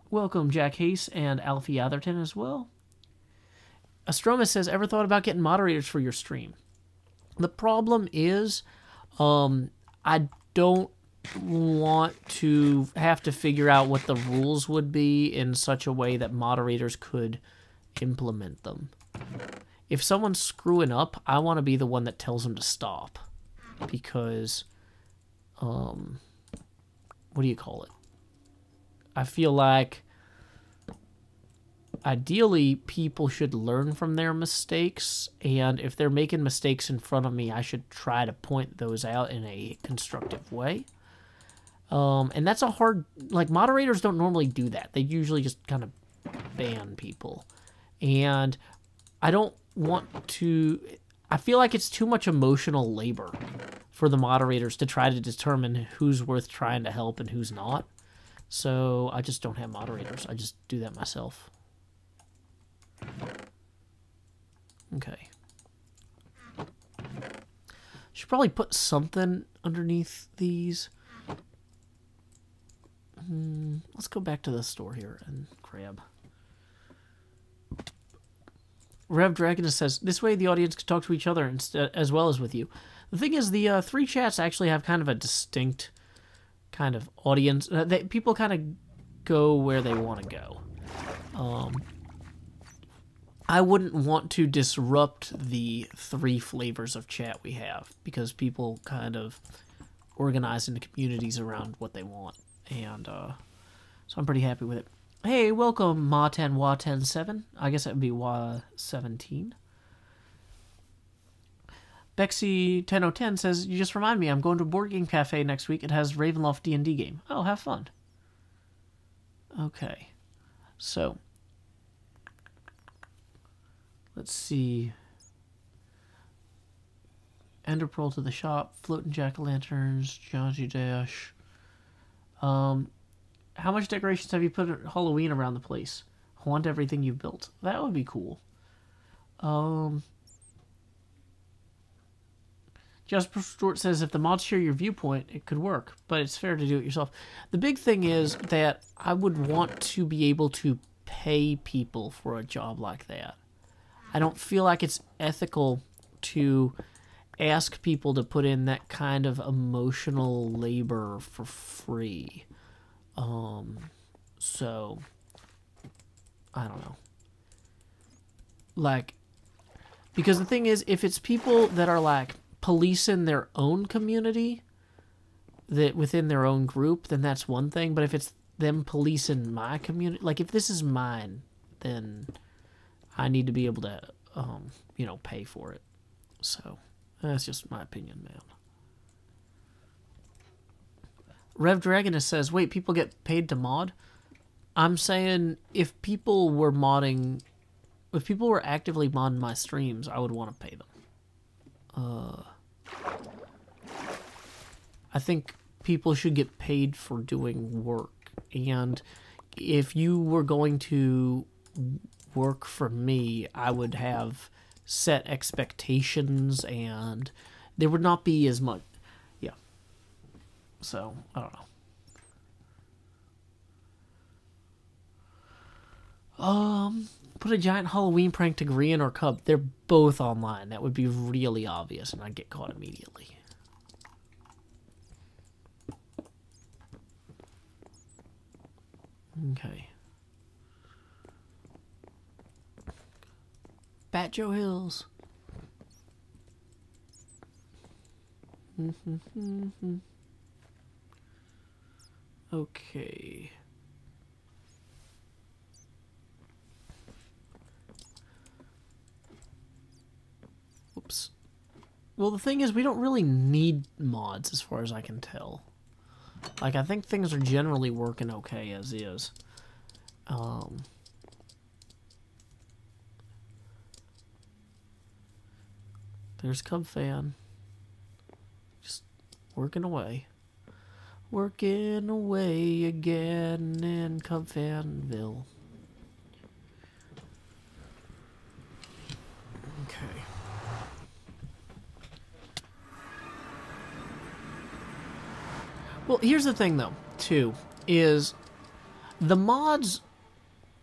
welcome Jack Hayes and Alfie Atherton as well. Astroma says, ever thought about getting moderators for your stream? The problem is, I don't want to have to figure out what the rules would be in such a way that moderators could implement them. If someone's screwing up, I want to be the one that tells them to stop. Because, what do you call it? I feel like ideally people should learn from their mistakes, and if they're making mistakes in front of me, I should try to point those out in a constructive way. And that's a hard, like, moderators don't normally do that. They usually just kind of ban people. And I don't want to, I feel like it's too much emotional labor for the moderators to try to determine who's worth trying to help and who's not. So I just don't have moderators. I just do that myself. Okay. Should probably put something underneath these. Let's go back to the store here and grab. Rev Dragonus says, this way the audience can talk to each other as well as with you. The thing is, the three chats actually have kind of a distinct kind of audience. People kind of go where they want to go. I wouldn't want to disrupt the three flavors of chat we have, because people kind of organize into communities around what they want. And so I'm pretty happy with it. Hey, welcome, Ma10 Wa107. I guess that would be Wa17. Bexy10010 says, you just remind me, I'm going to a board game cafe next week. It has Ravenloft D&D game. Oh, have fun. Okay. So, let's see. Ender Pearl to the shop, floating jack-o'-lanterns, Johnny Dash. How much decorations have you put at Halloween around the place? I want everything you've built. That would be cool. Jasper Stewart says, if the mods share your viewpoint, it could work, but it's fair to do it yourself. The big thing is that I would want to be able to pay people for a job like that. I don't feel like it's ethical to ask people to put in that kind of emotional labor for free. So, I don't know. Like, because the thing is, if it's people that are, like, policing their own community, that within their own group, then that's one thing. But if it's them policing my community, like, if this is mine, then I need to be able to, you know, pay for it. So, that's just my opinion, man. Rev Dragonus says, wait, people get paid to mod? I'm saying if people were modding, if people were actively modding my streams, I would want to pay them. I think people should get paid for doing work. And if you were going to work for me, I would have set expectations and there would not be as much. So, I don't know. Put a giant Halloween prank to Grian or Cub. They're both online. That would be really obvious, and I'd get caught immediately. Okay. Bat Joe Hills. Okay. Oops. Well, the thing is, we don't really need mods as far as I can tell. Like, I think things are generally working okay as is. There's Cub Fan. Just working away. Working away again in Cubfanville. Okay. Well, here's the thing, though, too, is the mods,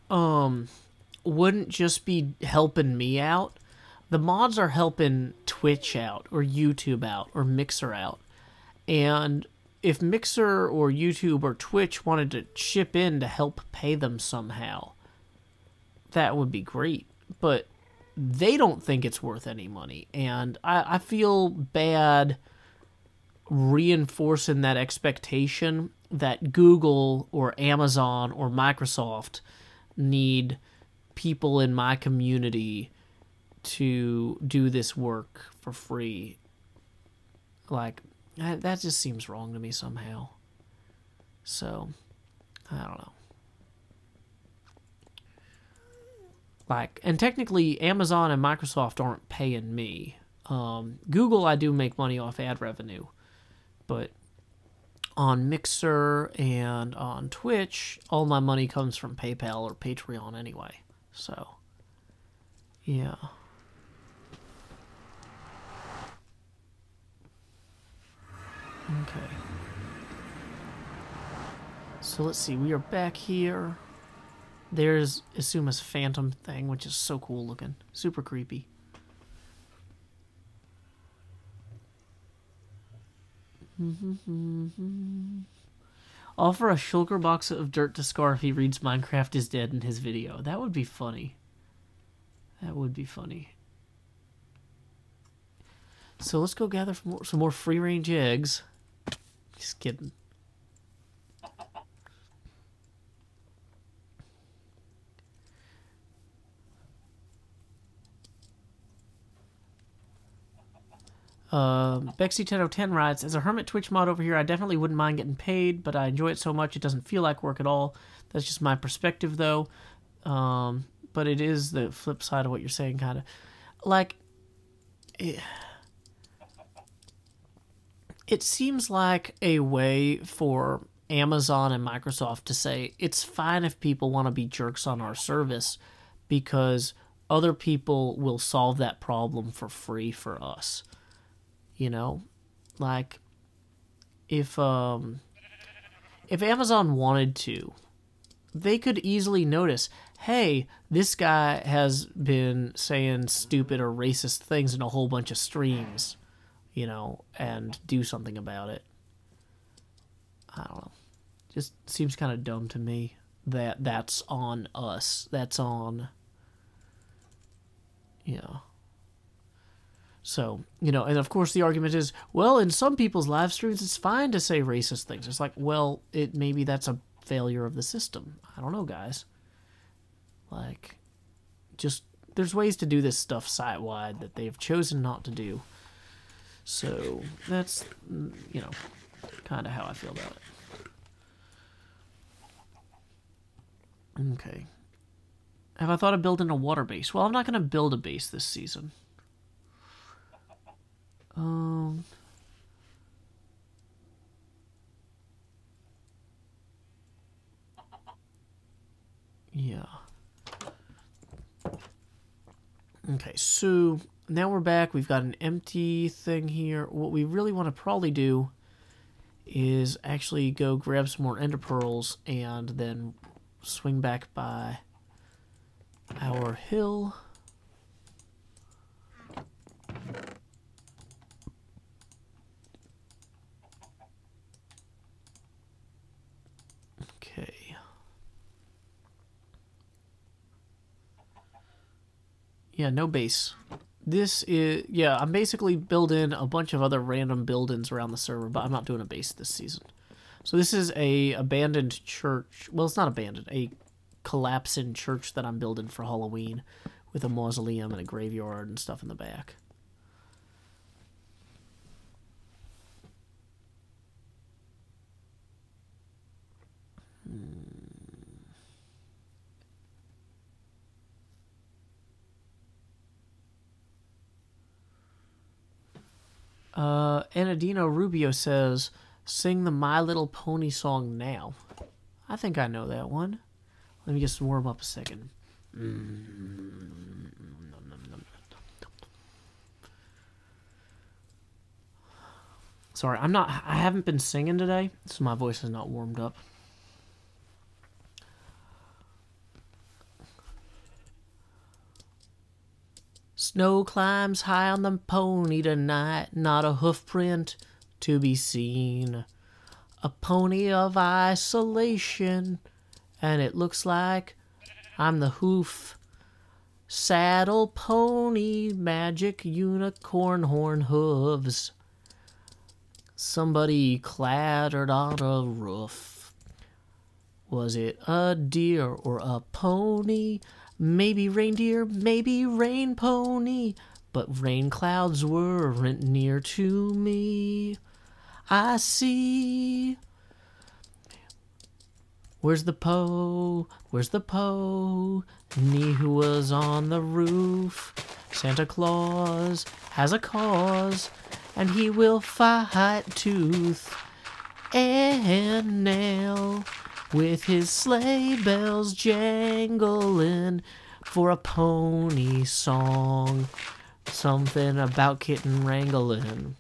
wouldn't just be helping me out. The mods are helping Twitch out, or YouTube out, or Mixer out. And if Mixer or YouTube or Twitch wanted to chip in to help pay them somehow, that would be great. But they don't think it's worth any money. And I feel bad reinforcing that expectation that Google or Amazon or Microsoft need people in my community to do this work for free. Like, that just seems wrong to me somehow. So, I don't know. Like, and technically, Amazon and Microsoft aren't paying me. Google, I do make money off ad revenue. But on Mixer and on Twitch, all my money comes from PayPal or Patreon anyway. So, yeah. Okay. So let's see, we are back here. There's Isuma's phantom thing, which is so cool looking. Super creepy. Offer a shulker box of dirt to Scar if he reads Minecraft is dead in his video. That would be funny. That would be funny. So let's go gather some more free-range eggs. Just kidding. Bexy1010 writes, as a hermit Twitch mod over here, I definitely wouldn't mind getting paid, but I enjoy it so much it doesn't feel like work at all. That's just my perspective, though. But it is the flip side of what you're saying, kind of. Like, it seems like a way for Amazon and Microsoft to say, it's fine if people want to be jerks on our service, because other people will solve that problem for free for us. You know, like, if Amazon wanted to, they could easily notice, hey, this guy has been saying stupid or racist things in a whole bunch of streams, you know, and do something about it. I don't know. Just seems kind of dumb to me that that's on us. That's on, you know. So, you know, and of course the argument is, well, in some people's live streams, it's fine to say racist things. It's like, well, maybe that's a failure of the system. I don't know, guys. Like, just, there's ways to do this stuff site-wide that they've chosen not to do. So, that's, you know, kind of how I feel about it. Okay. Have I thought of building a water base? Well, I'm not going to build a base this season. Yeah. Okay, so now we're back. We've got an empty thing here. What we really want to probably do is actually go grab some more ender pearls and then swing back by our hill. Okay. Yeah, no base. This is, yeah, I'm basically building a bunch of other random buildings around the server, but I'm not doing a base this season. So this is a abandoned church. Well, it's not abandoned. A collapsing church that I'm building for Halloween with a mausoleum and a graveyard and stuff in the back. Anadino Rubio says, Sing the My Little Pony song now. I think I know that one. Let me just warm up a second. Sorry, I haven't been singing today, so my voice is not warmed up. Snow climbs high on the pony tonight, not a hoof print to be seen. A pony of isolation, and it looks like I'm the hoof. Saddle pony, magic unicorn horn hooves. Somebody clattered on a roof. Was it a deer or a pony? Maybe reindeer, maybe rain pony. But rain clouds weren't near to me. I see. Where's the Where's the pony who was on the roof? Santa Claus has a cause, and he will fight tooth and nail with his sleigh bells jangling for a pony song. Something about kitten wrangling.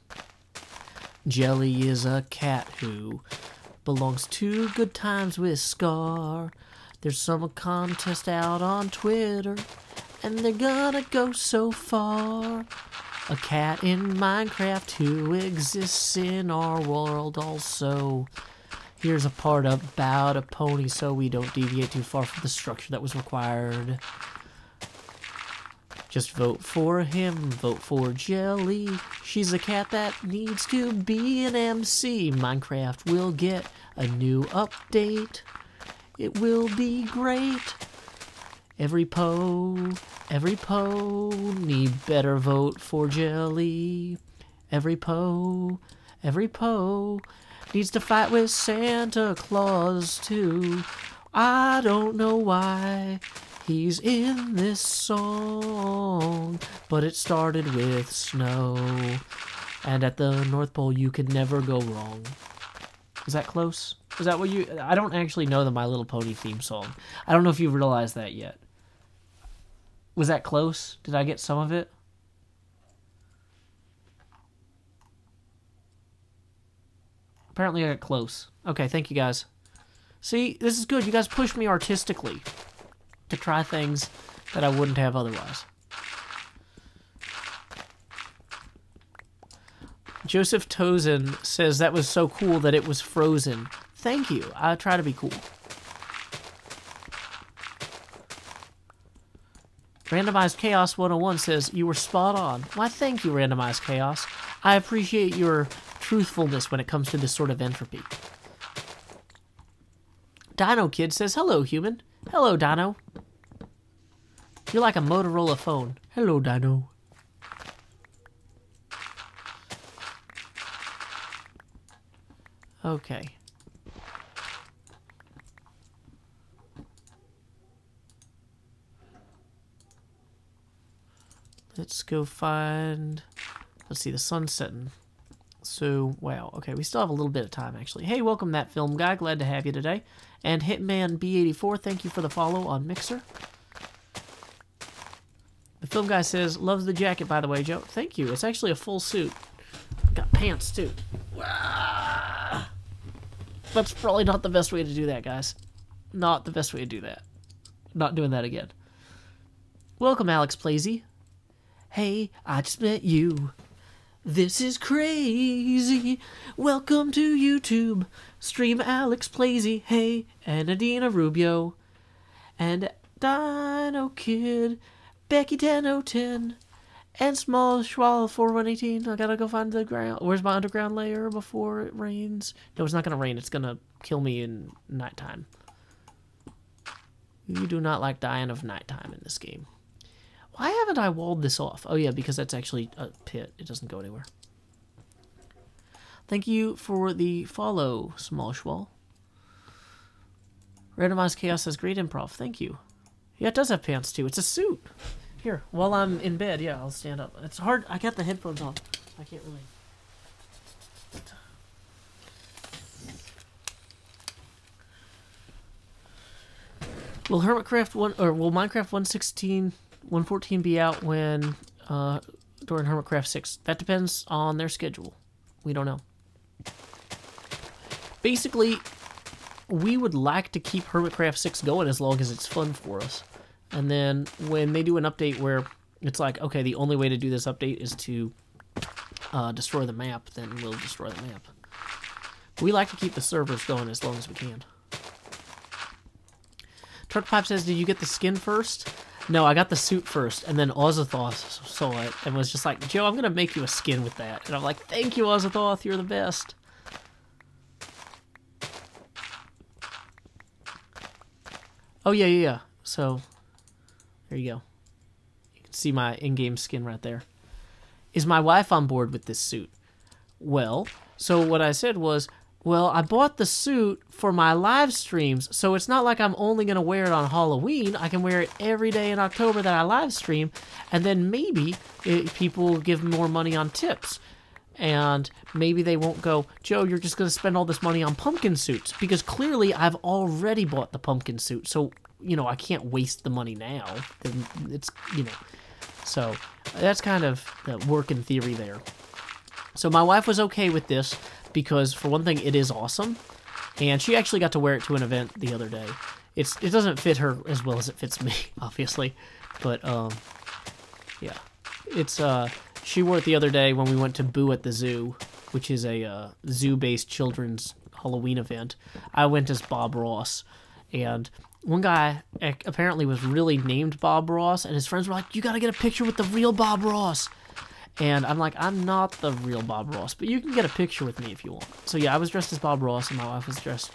Jelly is a cat who belongs to Good Times with Scar. There's some contest out on Twitter, and they're gonna go so far. A cat in Minecraft who exists in our world also. Here's a part about a pony so we don't deviate too far from the structure that was required. Just vote for him, vote for Jelly. She's a cat that needs to be an MC. Minecraft will get a new update. It will be great. Every pony better vote for Jelly. Every po needs to fight with Santa Claus too. I don't know why he's in this song, but it started with snow. And at the North Pole, you could never go wrong. Is that close? Is that what you... I don't actually know the My Little Pony theme song. I don't know if you've realized that yet. Was that close? Did I get some of it? Apparently I got close. Okay, thank you guys. See, this is good. You guys pushed me artistically to try things that I wouldn't have otherwise. Joseph Tozen says that was so cool that it was frozen. Thank you. I try to be cool. Randomized Chaos 101 says, you were spot on. Why, thank you, Randomized Chaos. I appreciate your truthfulness when it comes to this sort of entropy. Dino Kid says, hello, human. Hello, Dino. You're like a Motorola phone. Hello, Dino. Okay. Let's go find... Let's see, the sun's setting. So, wow. Okay, we still have a little bit of time, actually. Hey, welcome, That Film Guy. Glad to have you today. And Hitman B84, thank you for the follow on Mixer. The Film Guy says, loves the jacket, by the way, Joe. Thank you. It's actually a full suit. Got pants, too. That's probably not the best way to do that, guys. Not the best way to do that. Not doing that again. Welcome, Alex Plazy. Hey, I just met you. This is crazy. Welcome to YouTube. Stream Alex Plazy. Hey, and Adina Rubio. And Dino Kid. Becky 1010. And Small Schwal 4118. I gotta go find the ground. Where's my underground layer before it rains? No, it's not gonna rain. It's gonna kill me in nighttime. You do not like dying of nighttime in this game. Why haven't I walled this off? Oh yeah, because that's actually a pit. It doesn't go anywhere. Thank you for the follow, Small Schwal. Randomized Chaos says, great improv. Thank you. Yeah, it does have pants too. It's a suit. Here, while I'm in bed, yeah, I'll stand up. It's hard. I got the headphones on. I can't really. Will Hermitcraft 1 or will Minecraft 1.14 be out when during Hermitcraft 6? That depends on their schedule. We don't know. Basically, we would like to keep Hermitcraft 6 going as long as it's fun for us. And then when they do an update where it's like, okay, the only way to do this update is to destroy the map, then we'll destroy the map. We like to keep the servers going as long as we can. Truckpipe says, did you get the skin first? No, I got the suit first, and then Ozathoth saw it and was just like, Joe, I'm going to make you a skin with that. And I'm like, thank you, Ozathoth, you're the best. Oh, yeah. So, there you go. You can see my in-game skin right there. Is my wife on board with this suit? Well, so what I said was, well, I bought the suit for my live streams, so it's not like I'm only going to wear it on Halloween. I can wear it every day in October that I live stream, and then maybe people will give more money on tips. And maybe they won't go, Joe, you're just going to spend all this money on pumpkin suits, because clearly I've already bought the pumpkin suit, so, you know, I can't waste the money now. It's, you know, so that's kind of the working theory there. So my wife was okay with this, because for one thing, it is awesome, and she actually got to wear it to an event the other day. It doesn't fit her as well as it fits me, obviously, but yeah, it's she wore it the other day when we went to Boo at the Zoo, which is a zoo-based children's Halloween event. I went as Bob Ross, and one guy apparently was really named Bob Ross, and his friends were like, you gotta get a picture with the real Bob Ross. And I'm like, I'm not the real Bob Ross, but you can get a picture with me if you want. So yeah, I was dressed as Bob Ross, and my wife was dressed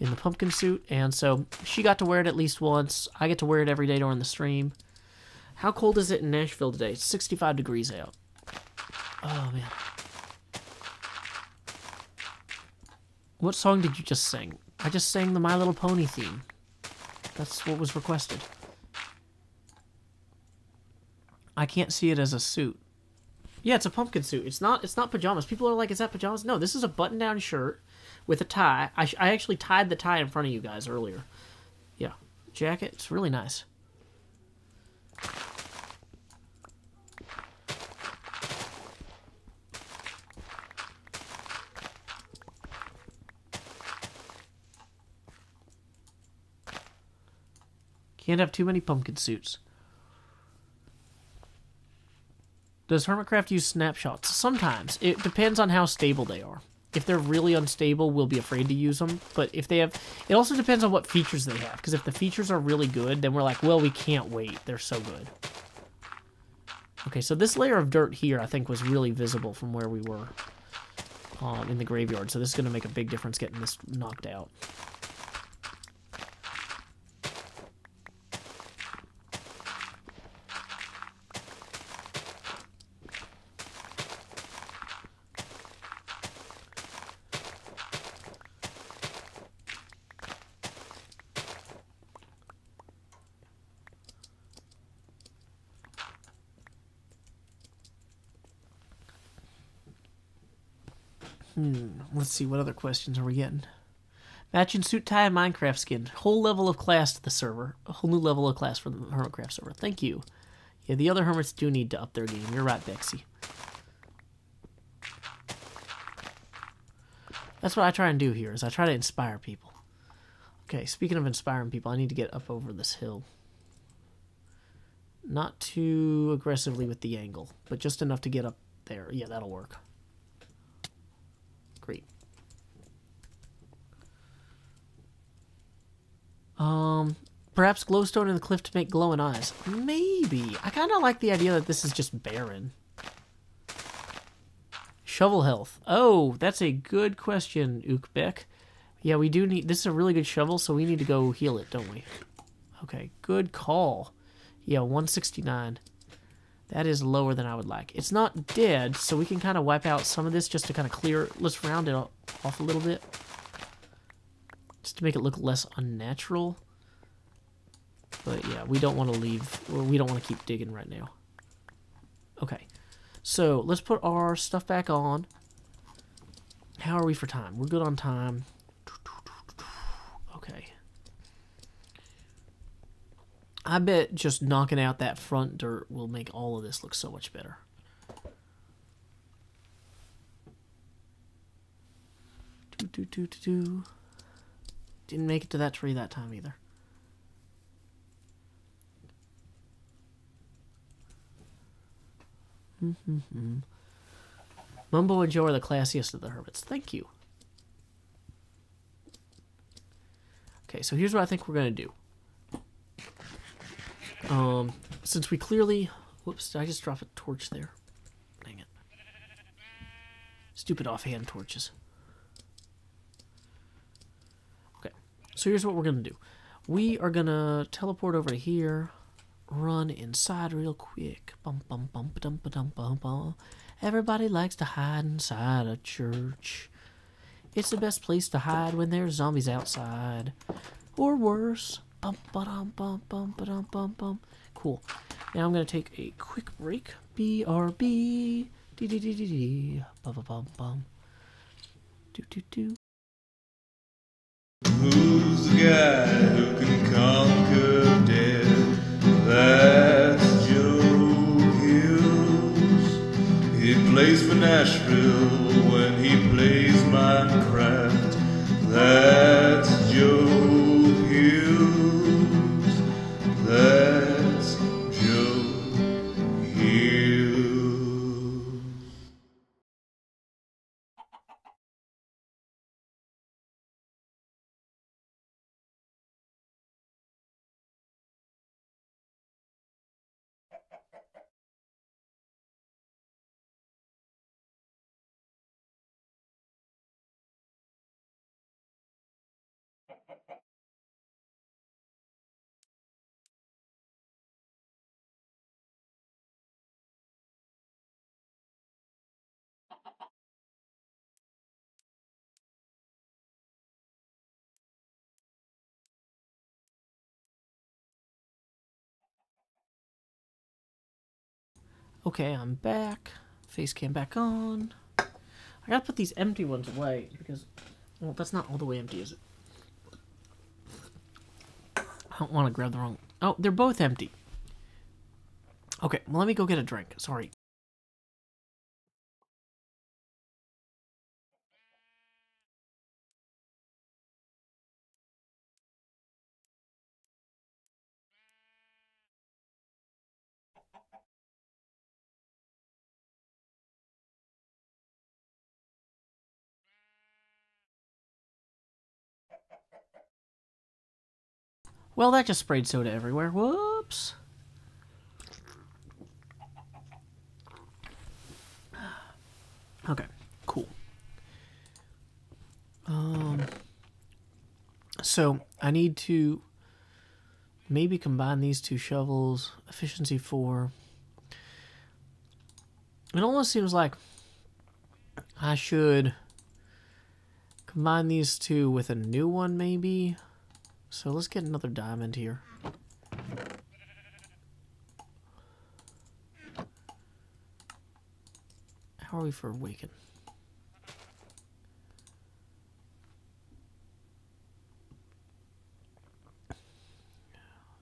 in the pumpkin suit, and so she got to wear it at least once. I get to wear it every day during the stream. How cold is it in Nashville today? It's 65 degrees out. Oh, man. What song did you just sing? I just sang the My Little Pony theme. That's what was requested. I can't see it as a suit. Yeah, it's a pumpkin suit. It's not pajamas. People are like, is that pajamas? No, this is a button-down shirt with a tie. I actually tied the tie in front of you guys earlier. Yeah. Jacket. It's really nice. Can't have too many pumpkin suits. Does Hermitcraft use snapshots? Sometimes. It depends on how stable they are. If they're really unstable, we'll be afraid to use them. But if they have... It also depends on what features they have. Because if the features are really good, then we're like, well, we can't wait. They're so good. Okay, so this layer of dirt here, I think, was really visible from where we were in the graveyard. So this is going to make a big difference getting this knocked out. Let's see, what other questions are we getting? Matching suit, tie, and Minecraft skin. Whole level of class to the server. A whole new level of class for the Hermitcraft server. Thank you. Yeah, the other Hermits do need to up their game. You're right, Bexy. That's what I try and do here, is I try to inspire people. Okay, speaking of inspiring people, I need to get up over this hill. Not too aggressively with the angle, but just enough to get up there. Yeah, that'll work. Great. Perhaps glowstone in the cliff to make glowing eyes. Maybe. I kind of like the idea that this is just barren. Shovel health. Oh, that's a good question, Ukbek. Yeah, we do need... This is a really good shovel, so we need to go heal it, don't we? Okay, good call. Yeah, 169. That is lower than I would like. It's not dead, so we can kind of wipe out some of this just to kind of clear... Let's round it off a little bit. Just to make it look less unnatural. But yeah, we don't want to leave... We don't want to keep digging right now. Okay. So, let's put our stuff back on. How are we for time? We're good on time. Okay. I bet just knocking out that front dirt will make all of this look so much better. Didn't make it to that tree that time either. Mumbo and Joe are the classiest of the hermits. Thank you. Okay, so here's what I think we're going to do. Since we clearly... Whoops, did I just drop a torch there? Dang it. Stupid offhand torches. Okay, so here's what we're going to do. We are going to teleport over to here. Run inside real quick. Bum, bum, bum, ba-dum, ba-dum, bum, bum. Everybody likes to hide inside a church. It's the best place to hide when there's zombies outside. Or worse. Bum, ba-dum, bum, bum, ba-dum, bum, bum. Cool. Now I'm going to take a quick break. BRB. Dee-dee-dee-dee-dee. Bum-bum-bum-bum. Do-do-do. Who's the guy who can conquer death? That's Joe Hills. He plays for Nashville when he plays Minecraft. That's Joe Hills. That's Joe Hills. Okay, I'm back. Face cam back on. I gotta put these empty ones away because, well, that's not all the way empty, is it? I don't want to grab the wrong... Oh, they're both empty. Okay, well, let me go get a drink. Sorry. Well, that just sprayed soda everywhere. Whoops. Okay, cool. So I need to maybe combine these two shovels. Efficiency 4. It almost seems like I should combine these two with a new one, maybe. So let's get another diamond here. How are we for awaken?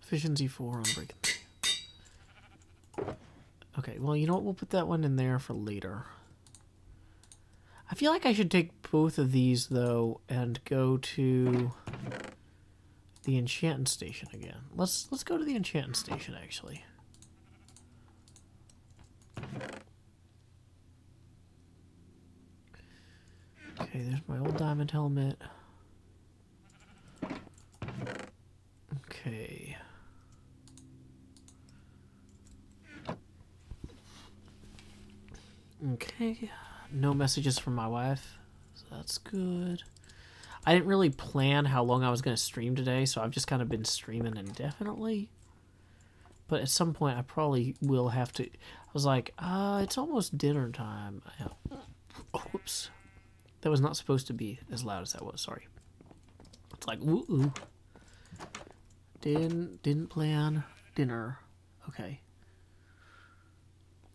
Efficiency 4 on breaking 3. Okay, well, you know what? We'll put that one in there for later. I feel like I should take both of these, though, and go to the enchanting station again. Let's go to the enchanting station, actually. Okay, there's my old diamond helmet. Okay. Okay. No messages from my wife, so that's good. I didn't really plan how long I was going to stream today, so I've just kind of been streaming indefinitely. But at some point, I probably will have to... I was like, it's almost dinner time. Oh, whoops. That was not supposed to be as loud as that was, sorry. It's like, woo-oo. Didn't plan dinner. Okay.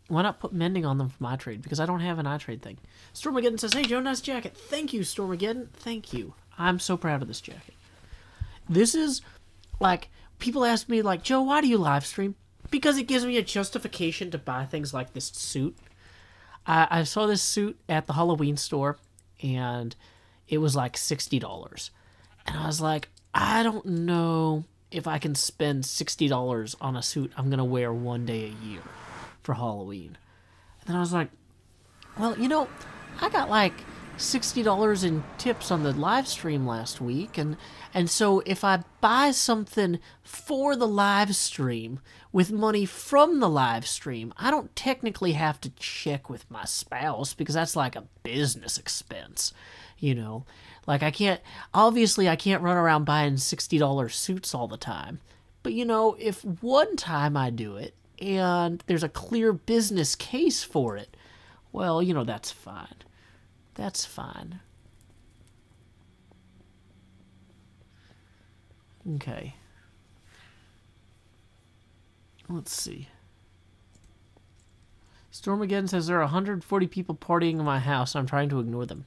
Why not put mending on them for my trade? Because I don't have an iTrade thing. Stormageddon says, hey, Joe, nice jacket. Thank you, Stormageddon. Thank you. I'm so proud of this jacket. This is, like, people ask me, like, Joe, why do you live stream? Because it gives me a justification to buy things like this suit. I saw this suit at the Halloween store, and it was like $60. And I was like, I don't know if I can spend $60 on a suit I'm going to wear one day a year for Halloween. And then I was like, well, you know, I got like $60 in tips on the live stream last week, and so if I buy something for the live stream with money from the live stream, I don't technically have to check with my spouse because that's like a business expense, you know. Like I can't run around buying $60 suits all the time. But you know, if one time I do it and there's a clear business case for it, well, you know, that's fine. That's fine. Okay. Let's see. Stormageddon says there are 140 people partying in my house and I'm trying to ignore them.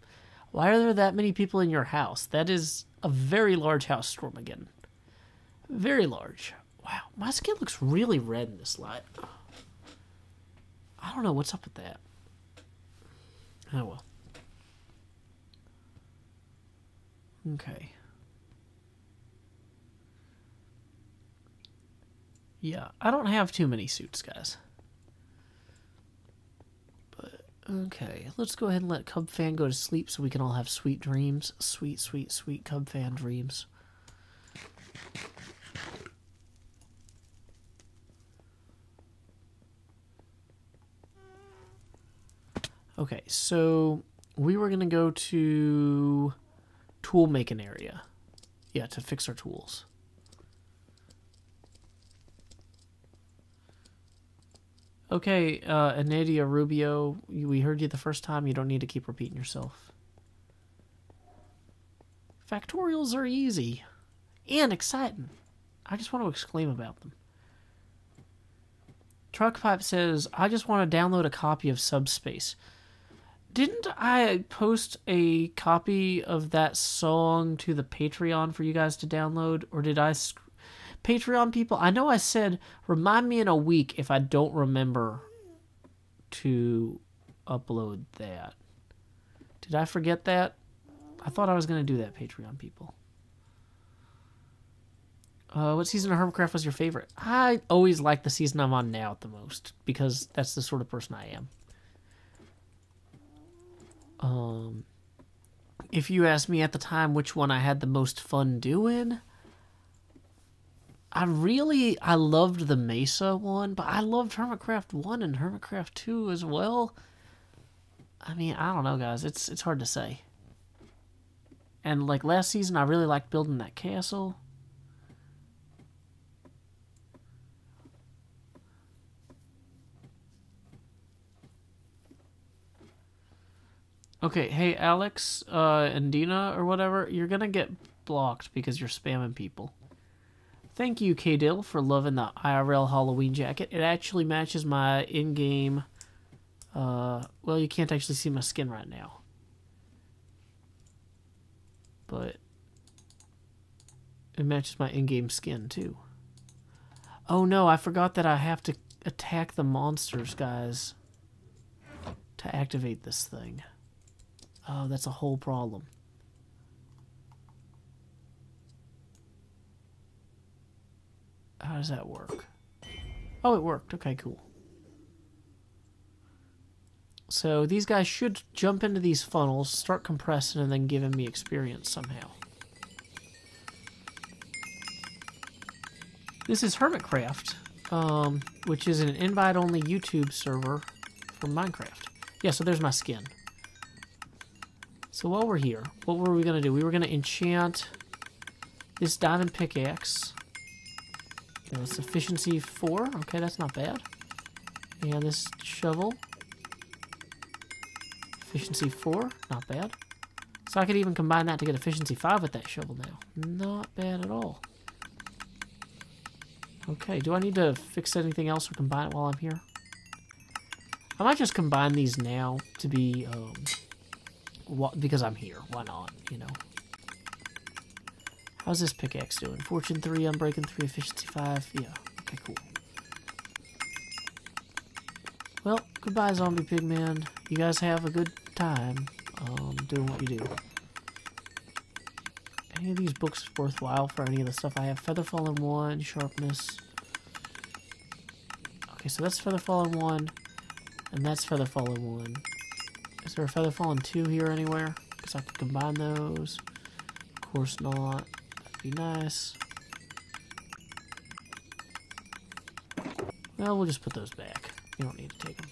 Why are there that many people in your house? That is a very large house, Stormageddon. Very large. Wow, my skin looks really red in this light. I don't know what's up with that. Oh well. Okay. Yeah, I don't have too many suits, guys. But, okay, let's go ahead and let Cub Fan go to sleep so we can all have sweet dreams. Sweet, sweet, sweet Cub Fan dreams. Okay, so we were going to go to tool making area. Yeah, to fix our tools. Okay, Anadia Rubio, we heard you the first time. You don't need to keep repeating yourself. Factorials are easy and exciting. I just want to exclaim about them. Truckpipe says, I just want to download a copy of Subspace. Didn't I post a copy of that song to the Patreon for you guys to download? Or did I... Patreon people, I know I said, remind me in a week if I don't remember to upload that. Did I forget that? I thought I was going to do that, Patreon people. What season of Hermitcraft was your favorite? I always like the season I'm on now the most, because that's the sort of person I am. If you asked me at the time which one I had the most fun doing... I loved the Mesa one, but I loved Hermitcraft 1 and Hermitcraft 2 as well. I mean, I don't know, guys. It's hard to say. And, like, last season, I really liked building that castle. Okay, hey, Alex, and Dina, or whatever, you're gonna get blocked because you're spamming people. Thank you, K-Dill, for loving the IRL Halloween jacket. It actually matches my in-game... well, you can't actually see my skin right now. But... it matches my in-game skin, too. Oh, no, I forgot that I have to attack the monsters, guys, to activate this thing. Oh, that's a whole problem. How does that work? Oh, it worked. Okay, cool. So these guys should jump into these funnels, start compressing, and then giving me experience somehow. This is Hermitcraft, which is an invite-only YouTube server for Minecraft. Yeah, so there's my skin. So while we're here, what were we going to do? We were going to enchant this diamond pickaxe. It's efficiency 4. Okay, that's not bad. And this shovel. Efficiency 4. Not bad. So I could even combine that to get efficiency 5 with that shovel now. Not bad at all. Okay, do I need to fix anything else or combine it while I'm here? I might just combine these now to be, because I'm here. Why not, you know? How's this pickaxe doing? Fortune 3, Unbreaking 3, Efficiency 5. Yeah, okay, cool. Well, goodbye, Zombie Pigman. You guys have a good time doing what you do. Any of these books worthwhile for any of the stuff I have? Featherfall in 1, Sharpness. Okay, so that's Featherfall in 1, and that's Featherfall in 1. Is there a Featherfall in 2 here anywhere? Because I could combine those. Of course not. That'd be nice. Well, we'll just put those back. You don't need to take them.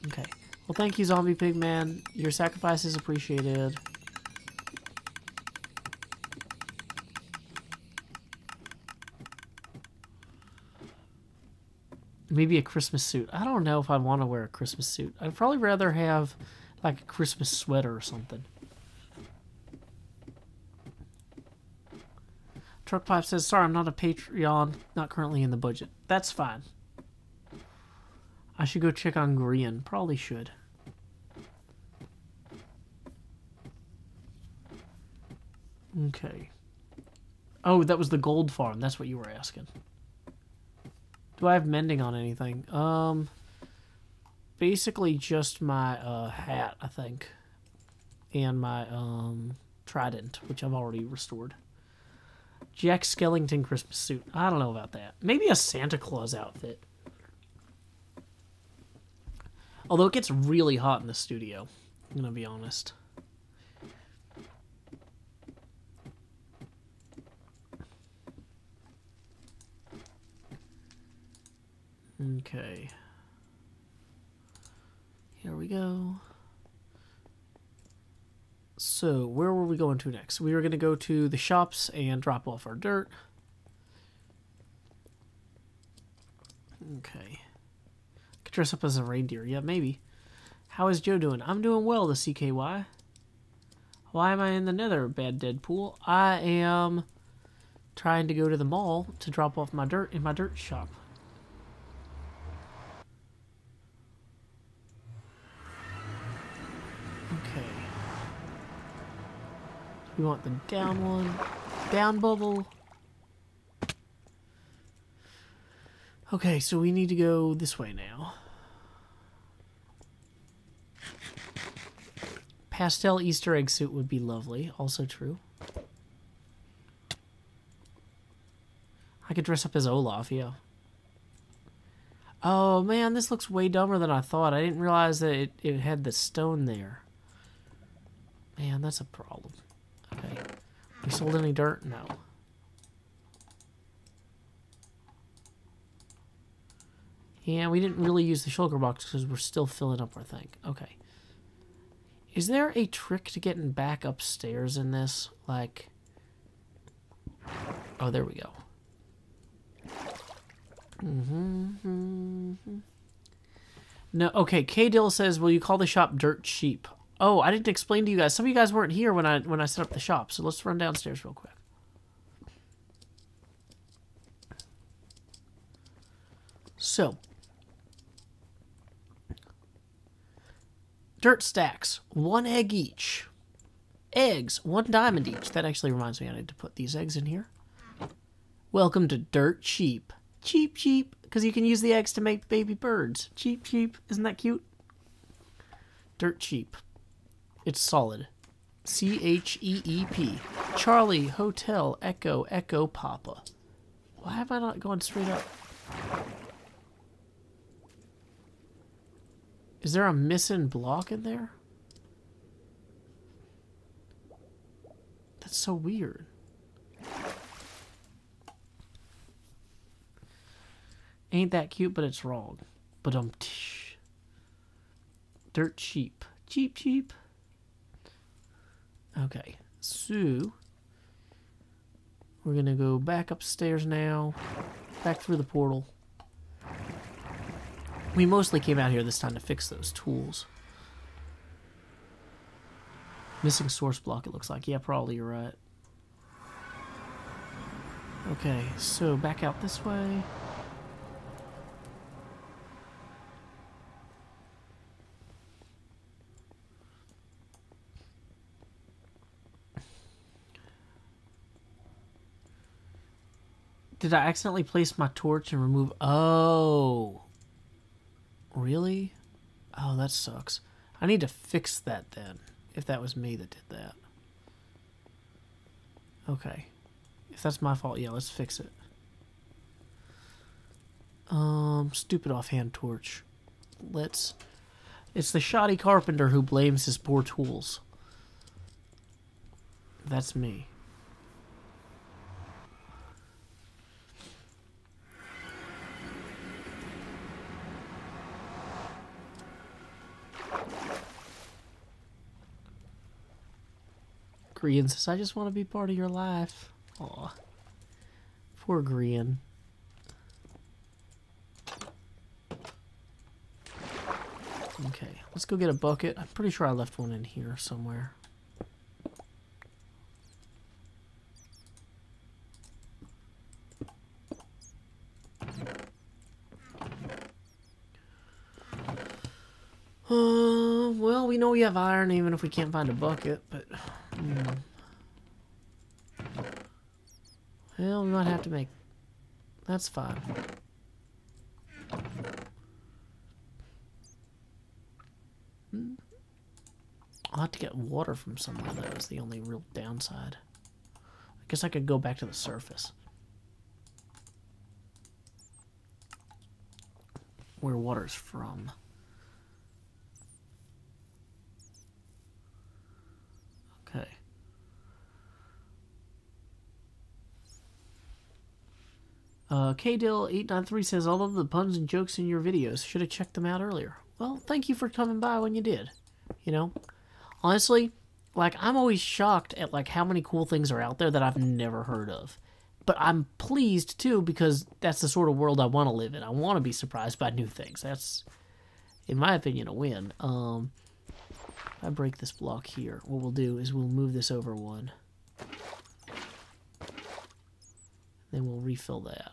Okay. Well, thank you, Zombie Pigman. Your sacrifice is appreciated. Maybe a Christmas suit. I don't know if I'd want to wear a Christmas suit. I'd probably rather have like a Christmas sweater or something. Truck Pipe says, sorry, I'm not a Patreon. Not currently in the budget. That's fine. I should go check on Corrinne. Probably should. Okay. Oh, that was the gold farm. That's what you were asking. Do I have mending on anything? Basically just my hat, I think. And my trident, which I've already restored. Jack Skellington Christmas suit. I don't know about that. Maybe a Santa Claus outfit. Although it gets really hot in the studio. I'm gonna be honest. Okay. Here we go. So, where were we going to next? We were going to go to the shops and drop off our dirt. Okay. Could dress up as a reindeer. Yeah, maybe. How is Joe doing? I'm doing well, the CKY. Why am I in the nether, bad Deadpool? I am trying to go to the mall to drop off my dirt in my dirt shop. Okay. We want the down one. Down bubble. Okay, so we need to go this way now. Pastel Easter egg suit would be lovely. Also true. I could dress up as Olaf, yeah. Oh, man, this looks way dumber than I thought. I didn't realize that it had the stone there. Man, that's a problem. Okay. We sold any dirt? No. Yeah, we didn't really use the shulker box because we're still filling up our thing. Okay. Is there a trick to getting back upstairs in this? Like... Oh, there we go. No, okay, K-Dill says, will you call the shop Dirt Cheap? Oh, I didn't explain to you guys. Some of you guys weren't here when I set up the shop, so let's run downstairs real quick. So, dirt stacks, 1 egg each. Eggs, 1 diamond each. That actually reminds me I need to put these eggs in here. Welcome to Dirt Cheap. Cheap, cheap, because you can use the eggs to make baby birds. Cheap, cheap. Isn't that cute? Dirt Cheap. It's solid. C-H-E-E-P. Charlie, Hotel, Echo, Echo, Papa. Why am I not going straight up? Is there a missing block in there? That's so weird. Ain't that cute, but it's wrong. But Dirt cheap. Cheap, cheap. Okay, so we're gonna go back upstairs now. Back through the portal. We mostly came out here this time to fix those tools. Missing source block, it looks like. Yeah, probably you're right. Okay, so back out this way. Did I accidentally place my torch and remove... Oh. Really? Oh, that sucks. I need to fix that then, if that was me that did that. Okay. If that's my fault, yeah, let's fix it. Stupid offhand torch. Let's... It's the shoddy carpenter who blames his poor tools. That's me. Grian says, I just want to be part of your life. Aw. Poor Grian. Okay, let's go get a bucket. I'm pretty sure I left one in here somewhere. Well, we know we have iron even if we can't find a bucket, but... Well, we might have to make... That's fine. I'll have to get water from somewhere, though, is the only real downside. I guess I could go back to the surface. Where water's from. Okay. KDill893 says, all of the puns and jokes in your videos. Should have checked them out earlier. Well, thank you for coming by when you did. You know? Honestly, like, I'm always shocked at, like, how many cool things are out there that I've never heard of. But I'm pleased, too, because that's the sort of world I want to live in. I want to be surprised by new things. That's, in my opinion, a win. If I break this block here, what we'll do is we'll move this over one. Then we'll refill that.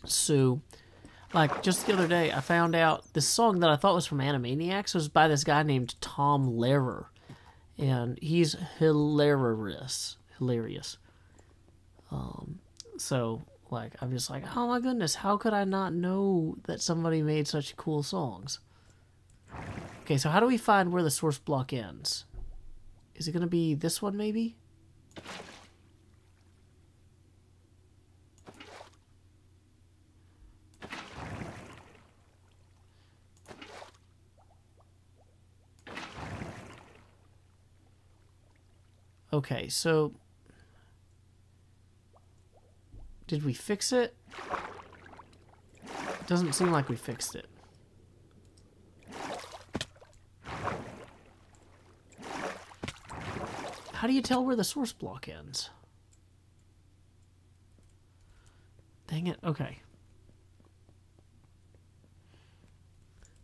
So, like, just the other day, I found out this song that I thought was from Animaniacs was by this guy named Tom Lehrer. And he's hilarious. So, like, I'm just like, oh my goodness, how could I not know that somebody made such cool songs? Okay, so how do we find where the source block ends? Is it going to be this one, maybe? Okay, so... Did we fix it? It doesn't seem like we fixed it. How do you tell where the source block ends? Dang it, okay.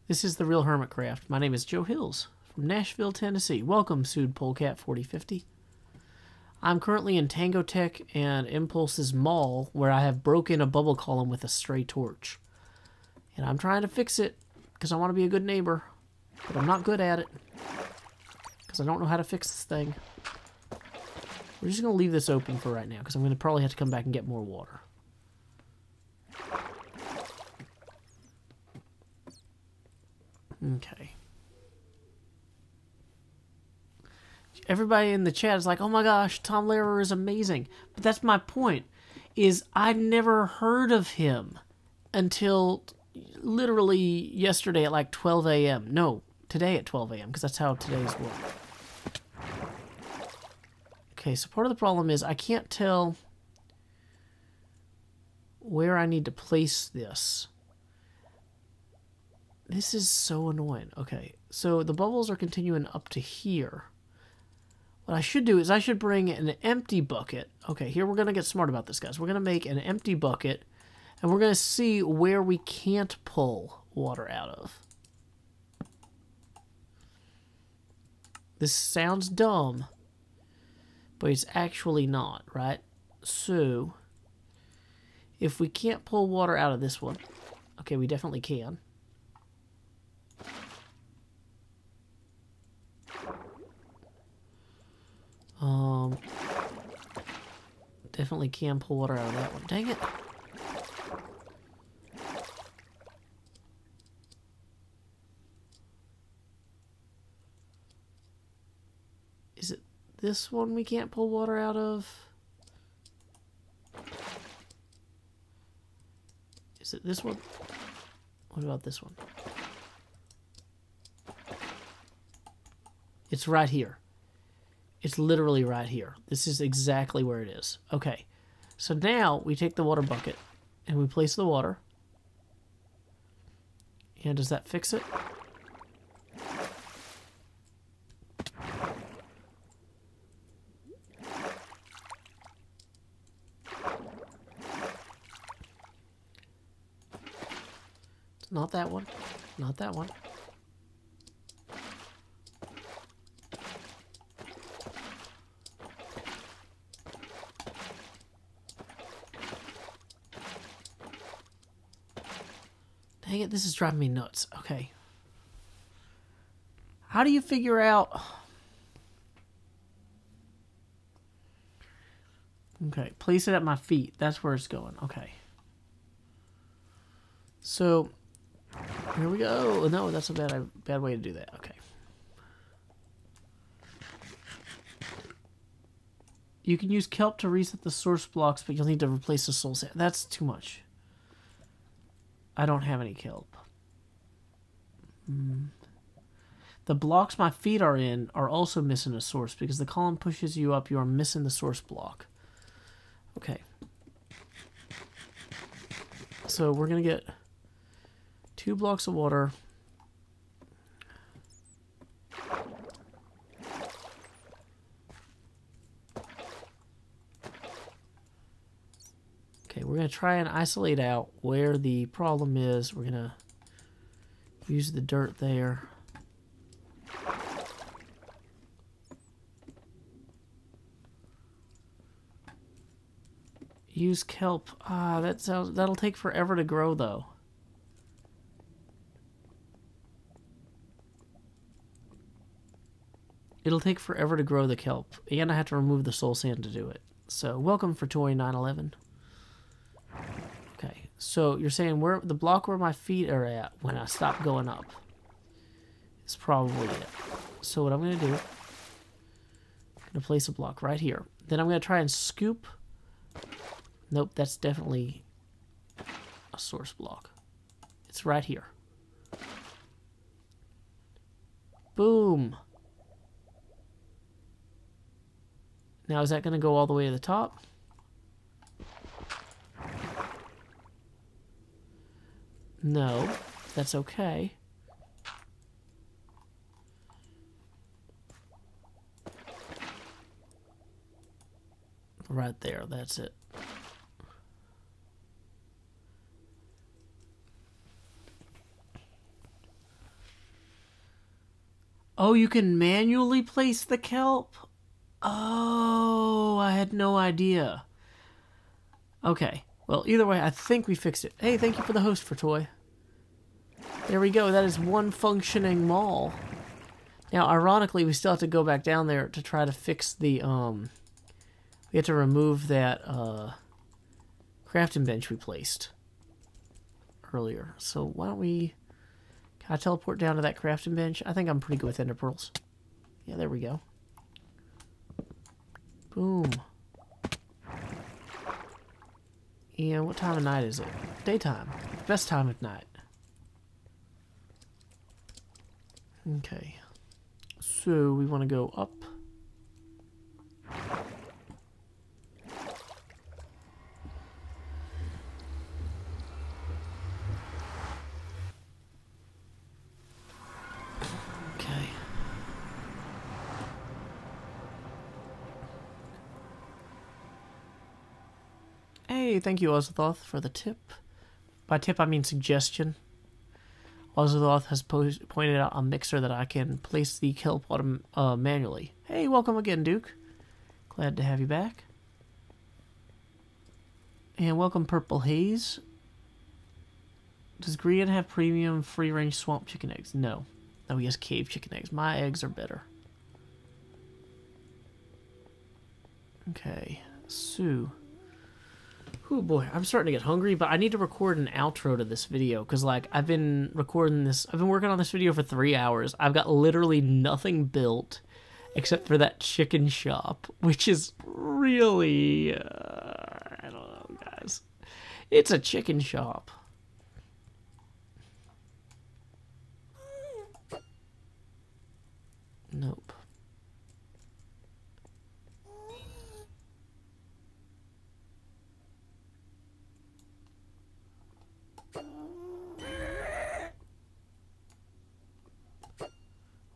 This is The Real Hermitcraft. My name is Joe Hills from Nashville, Tennessee. Welcome, Sued Polecat 4050. I'm currently in Tango Tech and Impulse's mall where I have broken a bubble column with a stray torch. And I'm trying to fix it because I want to be a good neighbor. But I'm not good at it because I don't know how to fix this thing. We're just going to leave this open for right now because I'm going to probably have to come back and get more water. Okay. Everybody in the chat is like, oh my gosh, Tom Lehrer is amazing. But that's my point, is I never heard of him until literally yesterday at like 12 a.m. No, today at 12 a.m. because that's how today's work. Okay, so part of the problem is I can't tell where I need to place this. This is so annoying. Okay, so the bubbles are continuing up to here. What I should do is I should bring an empty bucket. Okay, here we're going to get smart about this, guys. We're going to make an empty bucket, and we're going to see where we can't pull water out of. This sounds dumb, but it's actually not, right? So, if we can't pull water out of this one, okay, we definitely can. Definitely can pull water out of that one. Dang it. Is it this one we can't pull water out of? Is it this one? What about this one? It's right here. It's literally right here. This is exactly where it is. Okay. So now we take the water bucket and we place the water. And does that fix it? Not that one. Not that one. Dang it, this is driving me nuts. Okay. How do you figure out... Okay, place it at my feet. That's where it's going. Okay. So, here we go. No, that's a bad way to do that. Okay. You can use kelp to reset the source blocks, but you'll need to replace the soul sand. That's too much. I don't have any kelp. The blocks my feet are in are also missing a source because the column pushes you up. You are missing the source block. Okay. So we're going to get 2 blocks of water. Okay, we're going to try and isolate out where the problem is. We're going to use the dirt there. Use kelp. Ah, that'll take forever to grow though. It'll take forever to grow the kelp, and I have to remove the soul sand to do it. So, welcome for Toy 911. Okay, so you're saying where the block where my feet are at when I stop going up is probably it. So what I'm going to do, I'm going to place a block right here. Then I'm going to try and scoop. Nope, that's definitely a source block. It's right here. Boom. Now is that going to go all the way to the top? No, that's okay. Right there, that's it. Oh, you can manually place the kelp? Oh, I had no idea. Okay. Well, either way, I think we fixed it. Hey, thank you for the host for Toy. There we go. That is one functioning mall. Now, ironically, we still have to go back down there to try to fix the, we have to remove that, crafting bench we placed earlier. So, why don't we... Can I teleport down to that crafting bench? I think I'm pretty good with ender pearls. Yeah, there we go. Boom. And what time of night is it? Daytime. Best time of night. Okay. So we want to go up. Okay. Hey, thank you, Ozathoth, for the tip. By tip, I mean suggestion. Ozathoth has pointed out a mixer that I can place the kelp manually. Hey, welcome again, Duke. Glad to have you back. And welcome, Purple Haze. Does Grian have premium free-range swamp chicken eggs? No. No, he has cave chicken eggs. My eggs are better. Okay, so... Oh boy, I'm starting to get hungry, but I need to record an outro to this video, because, like, I've been working on this video for 3 hours. I've got literally nothing built, except for that chicken shop, which is really, I don't know, guys. It's a chicken shop. Nope.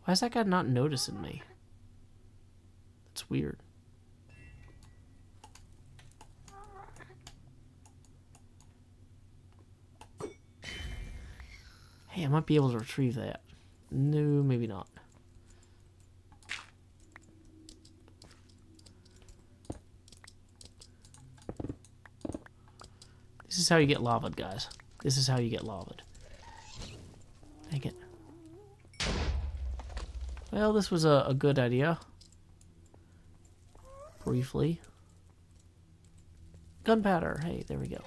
Why is that guy not noticing me? That's weird. Hey, I might be able to retrieve that. No, maybe not. This is how you get lavaed, guys. This is how you get lavaed. Dang it. Well, this was a good idea. Briefly. Gunpowder. Hey, there we go.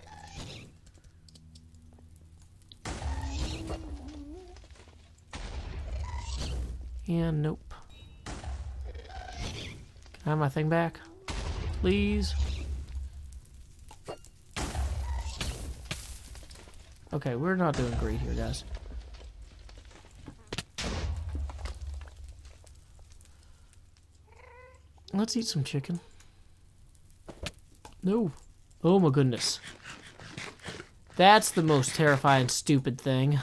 And nope. Can I have my thing back? Please? Okay, we're not doing great here, guys. Let's eat some chicken. No. Oh my goodness. That's the most terrifying, stupid thing.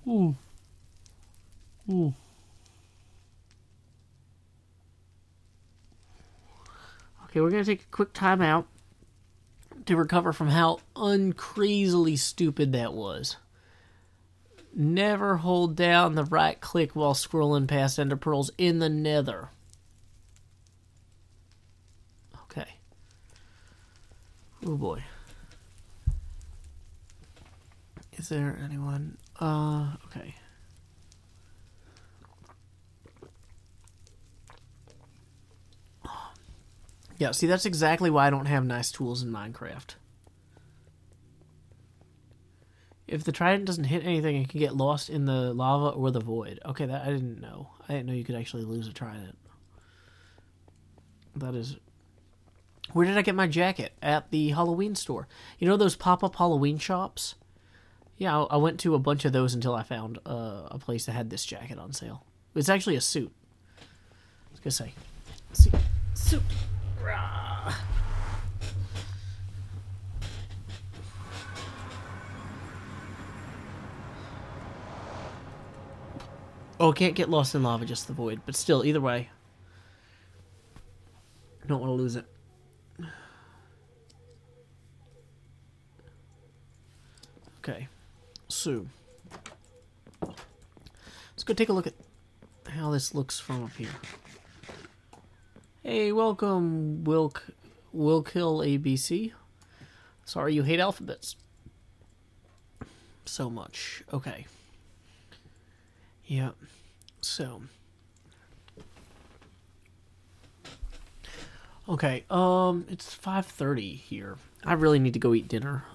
Ooh. Ooh. Okay, we're gonna take a quick time out to recover from how uncrazily stupid that was. Never hold down the right click while scrolling past ender pearls in the nether. Okay. Oh boy. Is there anyone? Okay. Yeah, see, that's exactly why I don't have nice tools in Minecraft. If the trident doesn't hit anything, it can get lost in the lava or the void. Okay, that I didn't know. I didn't know you could actually lose a trident. That is... Where did I get my jacket? At the Halloween store. You know those pop-up Halloween shops? Yeah, I went to a bunch of those until I found a place that had this jacket on sale. It's actually a suit. I was gonna say. Suit. Rah. Oh, can't get lost in lava, just the void. But still, either way. I don't want to lose it. Okay. So. Let's go take a look at how this looks from up here. Hey, welcome, Will Kill ABC. Sorry you hate alphabets so much. Okay. Yep. So. Okay, it's 5:30 here. I really need to go eat dinner.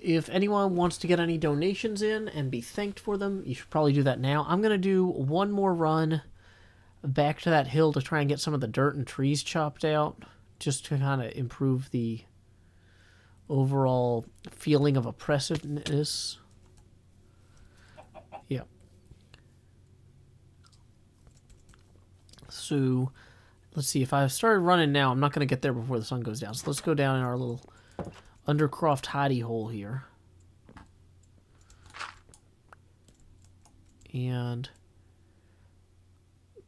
If anyone wants to get any donations in and be thanked for them, you should probably do that now. I'm going to do one more run back to that hill to try and get some of the dirt and trees chopped out, just to kind of improve the overall feeling of oppressiveness. Yeah. So, let's see. If I started running now, I'm not going to get there before the sun goes down. So let's go down in our little undercroft hidey hole here. And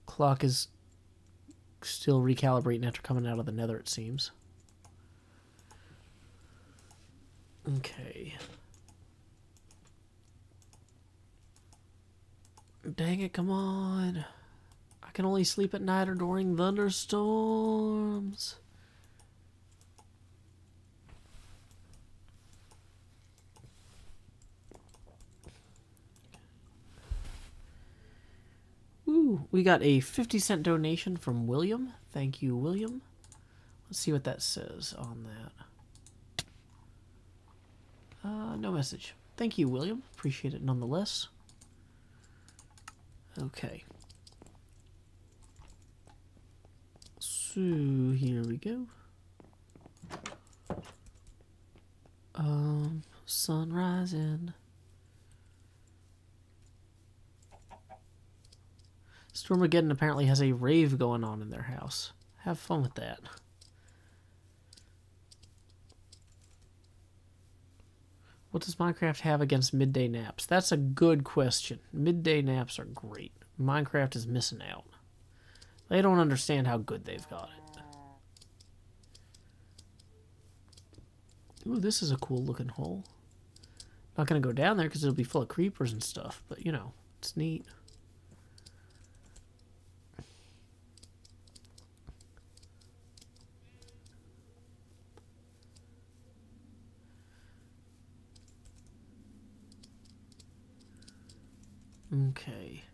clock is still recalibrating after coming out of the nether, it seems. Okay. Dang it, come on. I can only sleep at night or during thunderstorms. Ooh. Ooh, we got a 50-cent donation from William. Thank you, William. Let's see what that says on that. No message. Thank you, William. Appreciate it nonetheless. Okay. So, here we go. Sun rising. Stormageddon apparently has a rave going on in their house. Have fun with that. What does Minecraft have against midday naps? That's a good question. Midday naps are great. Minecraft is missing out. They don't understand how good they've got it. Ooh, this is a cool looking hole. Not gonna go down there because it'll be full of creepers and stuff, but you know, it's neat. Okay.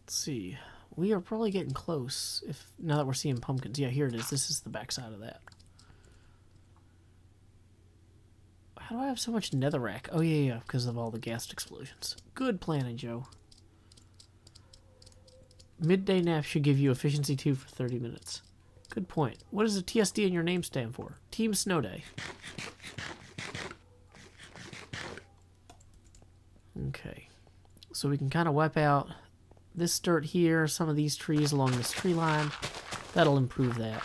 Let's see. We are probably getting close. If now that we're seeing pumpkins. Yeah, here it is. This is the backside of that. How do I have so much netherrack? Oh, yeah, because of all the gas explosions. Good planning, Joe. Midday nap should give you efficiency 2 for 30 minutes. Good point. What does the TSD in your name stand for? Team Snow Day. Okay. So we can kind of wipe out this dirt here, some of these trees along this tree line. That'll improve that.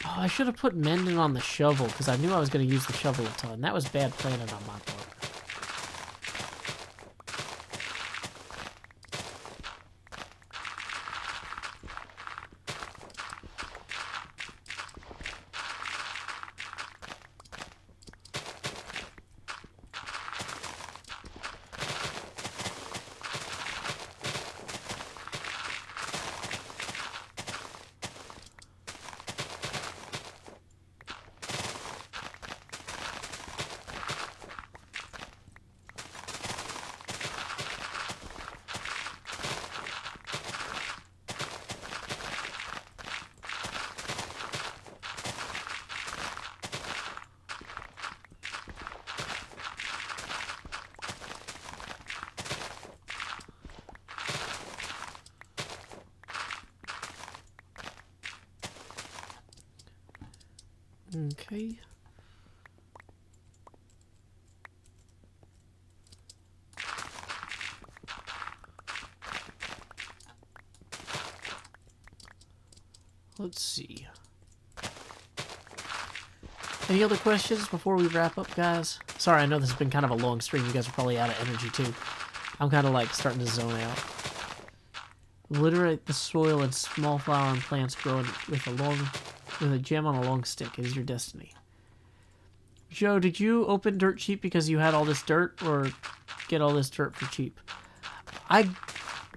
Oh, I should have put mending on the shovel because I knew I was going to use the shovel a ton. That was bad planning on my part. Okay. Let's see. Any other questions before we wrap up, guys? Sorry, I know this has been kind of a long stream. You guys are probably out of energy, too. I'm kind of, like, starting to zone out. Literate the soil and small flowering plants growing with a gem on a long stick. It is your destiny. Joe, did you open Dirt Cheap because you had all this dirt, or get all this dirt for cheap? I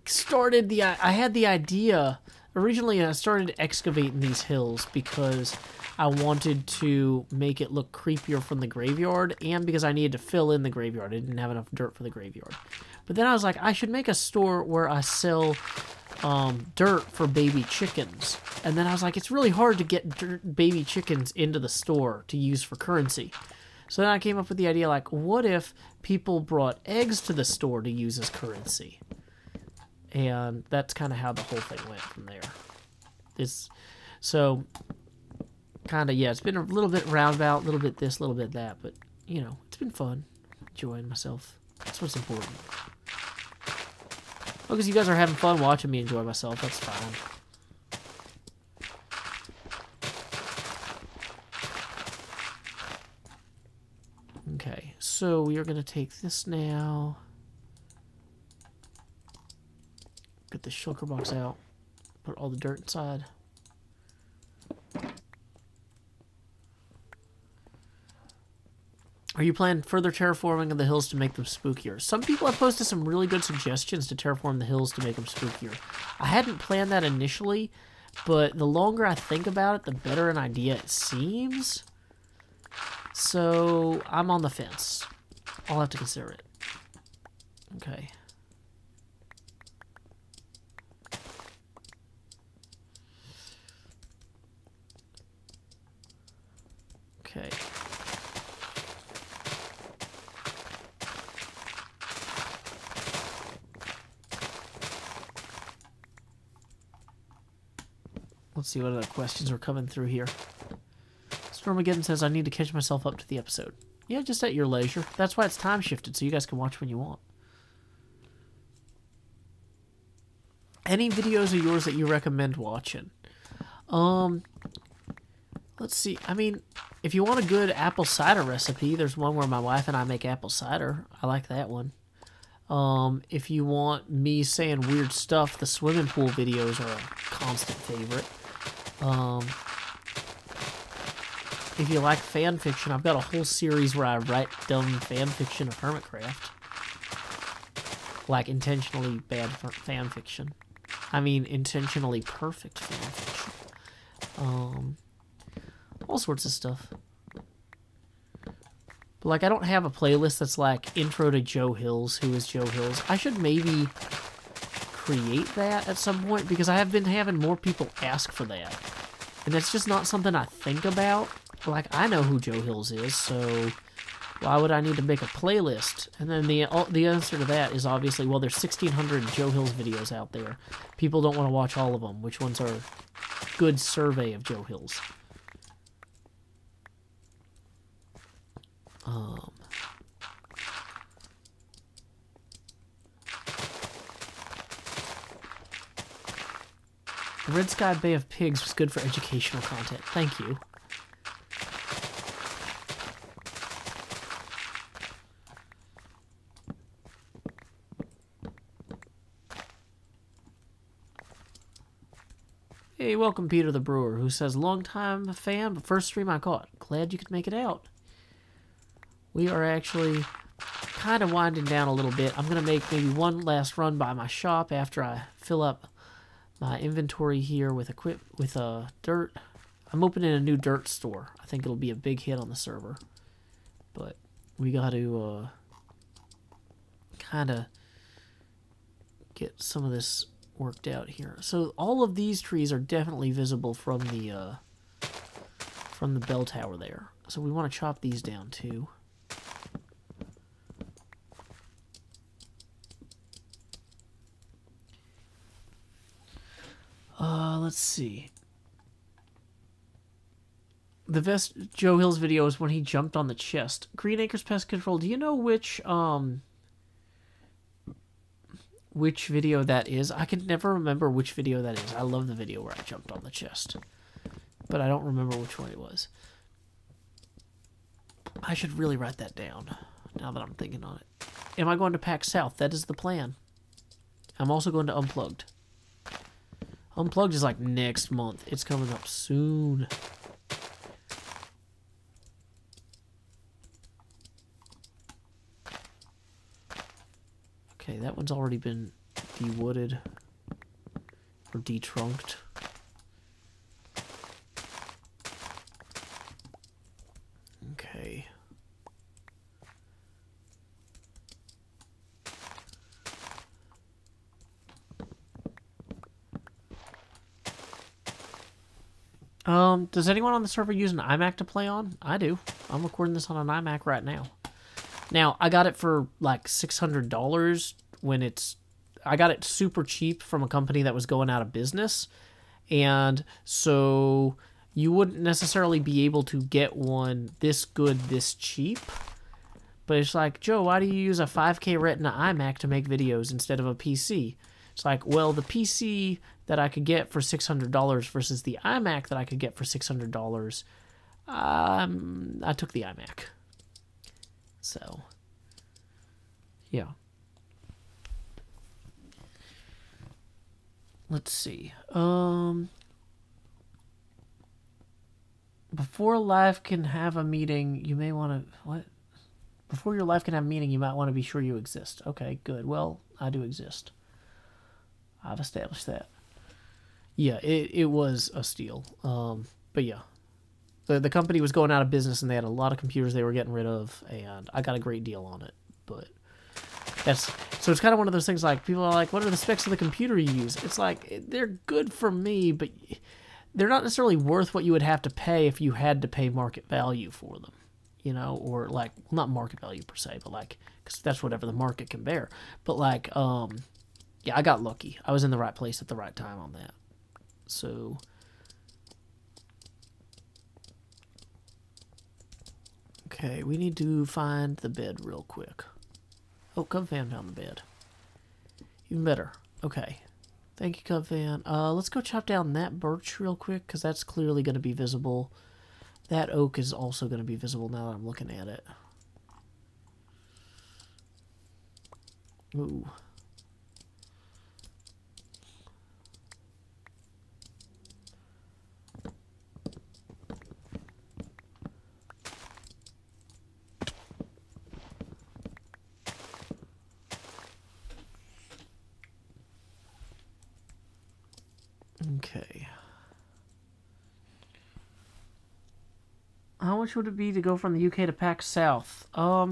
had the idea... Originally, I started excavating these hills because I wanted to make it look creepier from the graveyard, and because I needed to fill in the graveyard. I didn't have enough dirt for the graveyard. But then I was like, I should make a store where I sell dirt for baby chickens. And then I was like, it's really hard to get baby chickens into the store to use for currency. So then I came up with the idea, like, what if people brought eggs to the store to use as currency? And that's kind of how the whole thing went from there. So, kind of, yeah, it's been a little bit roundabout, a little bit this, a little bit that, but, you know, it's been fun. Enjoying myself. That's what's important. Well, because you guys are having fun watching me enjoy myself, that's fine. Okay, so we are going to take this now. Get the shulker box out. Put all the dirt inside. Are you planning further terraforming of the hills to make them spookier? Some people have posted some really good suggestions to terraform the hills to make them spookier. I hadn't planned that initially, but the longer I think about it, the better an idea it seems. So, I'm on the fence. I'll have to consider it. Okay. Okay. Let's see what other questions are coming through here. Stormageddon says, I need to catch myself up to the episode. Yeah, just at your leisure. That's why it's time shifted, so you guys can watch when you want. Any videos of yours that you recommend watching? Let's see. I mean, if you want a good apple cider recipe, there's one where my wife and I make apple cider. I like that one. If you want me saying weird stuff, the swimming pool videos are a constant favorite. If you like fan fiction, I've got a whole series where I write dumb fan fiction of Hermitcraft. Like intentionally bad fan fiction. I mean intentionally perfect fan fiction. All sorts of stuff. But like I don't have a playlist that's like Intro to Joe Hills, Who is Joe Hills. I should maybe create that at some point because I have been having more people ask for that. And that's just not something I think about. Like, I know who Joe Hills is, so why would I need to make a playlist? And then the answer to that is obviously, well, there's 1,600 Joe Hills videos out there. People don't want to watch all of them. Which ones are good survey of Joe Hills? The Red Sky Bay of Pigs was good for educational content. Thank you. Hey, welcome Peter the Brewer, who says, long time fan, but first stream I caught. Glad you could make it out. We are actually kind of winding down a little bit. I'm going to make maybe one last run by my shop after I fill up my inventory here with dirt. I'm opening a new dirt store. I think it'll be a big hit on the server. But we got to kind of get some of this worked out here. So all of these trees are definitely visible from the bell tower there. So we want to chop these down too. Let's see. The best Joe Hills video is when he jumped on the chest. Green Acres Pest Control, do you know which video that is? I can never remember which video that is. I love the video where I jumped on the chest. But I don't remember which one it was. I should really write that down, now that I'm thinking on it. Am I going to Pax South? That is the plan. I'm also going to Unplugged. Unplugged is like next month. It's coming up soon. Okay, that one's already been de-wooded or de-trunked. Okay. Does anyone on the server use an iMac to play on? I do. I'm recording this on an iMac right now. Now, I got it for like $600 when I got it super cheap from a company that was going out of business. And so you wouldn't necessarily be able to get one this good, this cheap. But it's like, Joe, why do you use a 5K Retina iMac to make videos instead of a PC? It's like, well, the PC that I could get for $600 versus the iMac that I could get for $600, I took the iMac. So, yeah. Let's see. Before live can have a meeting, you may want to... What? Before your life can have meaning, you might want to be sure you exist. Okay, good. Well, I do exist. I've established that. Yeah, it was a steal. But yeah. The company was going out of business, and they had a lot of computers they were getting rid of, and I got a great deal on it. But so it's kind of one of those things, like, people are like, what are the specs of the computer you use? It's like, they're good for me, but they're not necessarily worth what you would have to pay if you had to pay market value for them, you know, or like, not market value per se, but like, because that's whatever the market can bear. But like, yeah, I got lucky. I was in the right place at the right time on that. So okay, we need to find the bed real quick. Oh, Cubfan found the bed. Even better. Okay. Thank you, Cubfan. Let's go chop down that birch real quick, because that's clearly going to be visible. That oak is also going to be visible now that I'm looking at it. Ooh. Okay. How much would it be to go from the UK to Pax South? I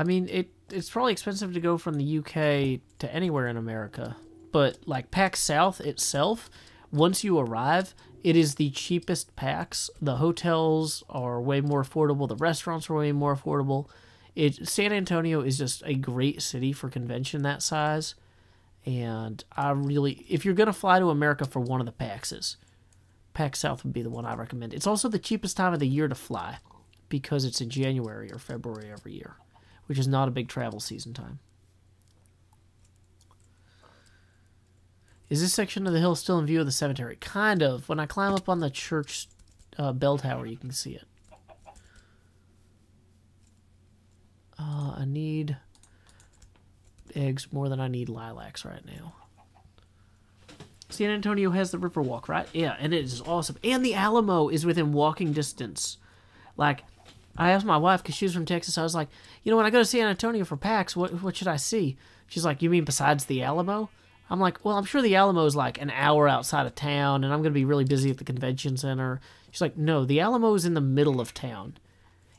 mean, it's probably expensive to go from the UK to anywhere in America, but like Pax South itself, once you arrive, it is the cheapest PAX. The hotels are way more affordable. The restaurants are way more affordable. San Antonio is just a great city for convention that size. And if you're going to fly to America for one of the PAXs, Pax South would be the one I recommend. It's also the cheapest time of the year to fly, because it's in January or February every year, which is not a big travel season time. Is this section of the hill still in view of the cemetery? Kind of. When I climb up on the church bell tower, you can see it. I need eggs more than I need lilacs right now. San Antonio has the Riverwalk, right? Yeah, and it is awesome. And the Alamo is within walking distance. Like, I asked my wife, because she was from Texas, I was like, you know, when I go to San Antonio for PAX, what should I see? She's like, you mean besides the Alamo? I'm like, well, I'm sure the Alamo is like an hour outside of town, and I'm going to be really busy at the convention center. She's like, no, the Alamo is in the middle of town.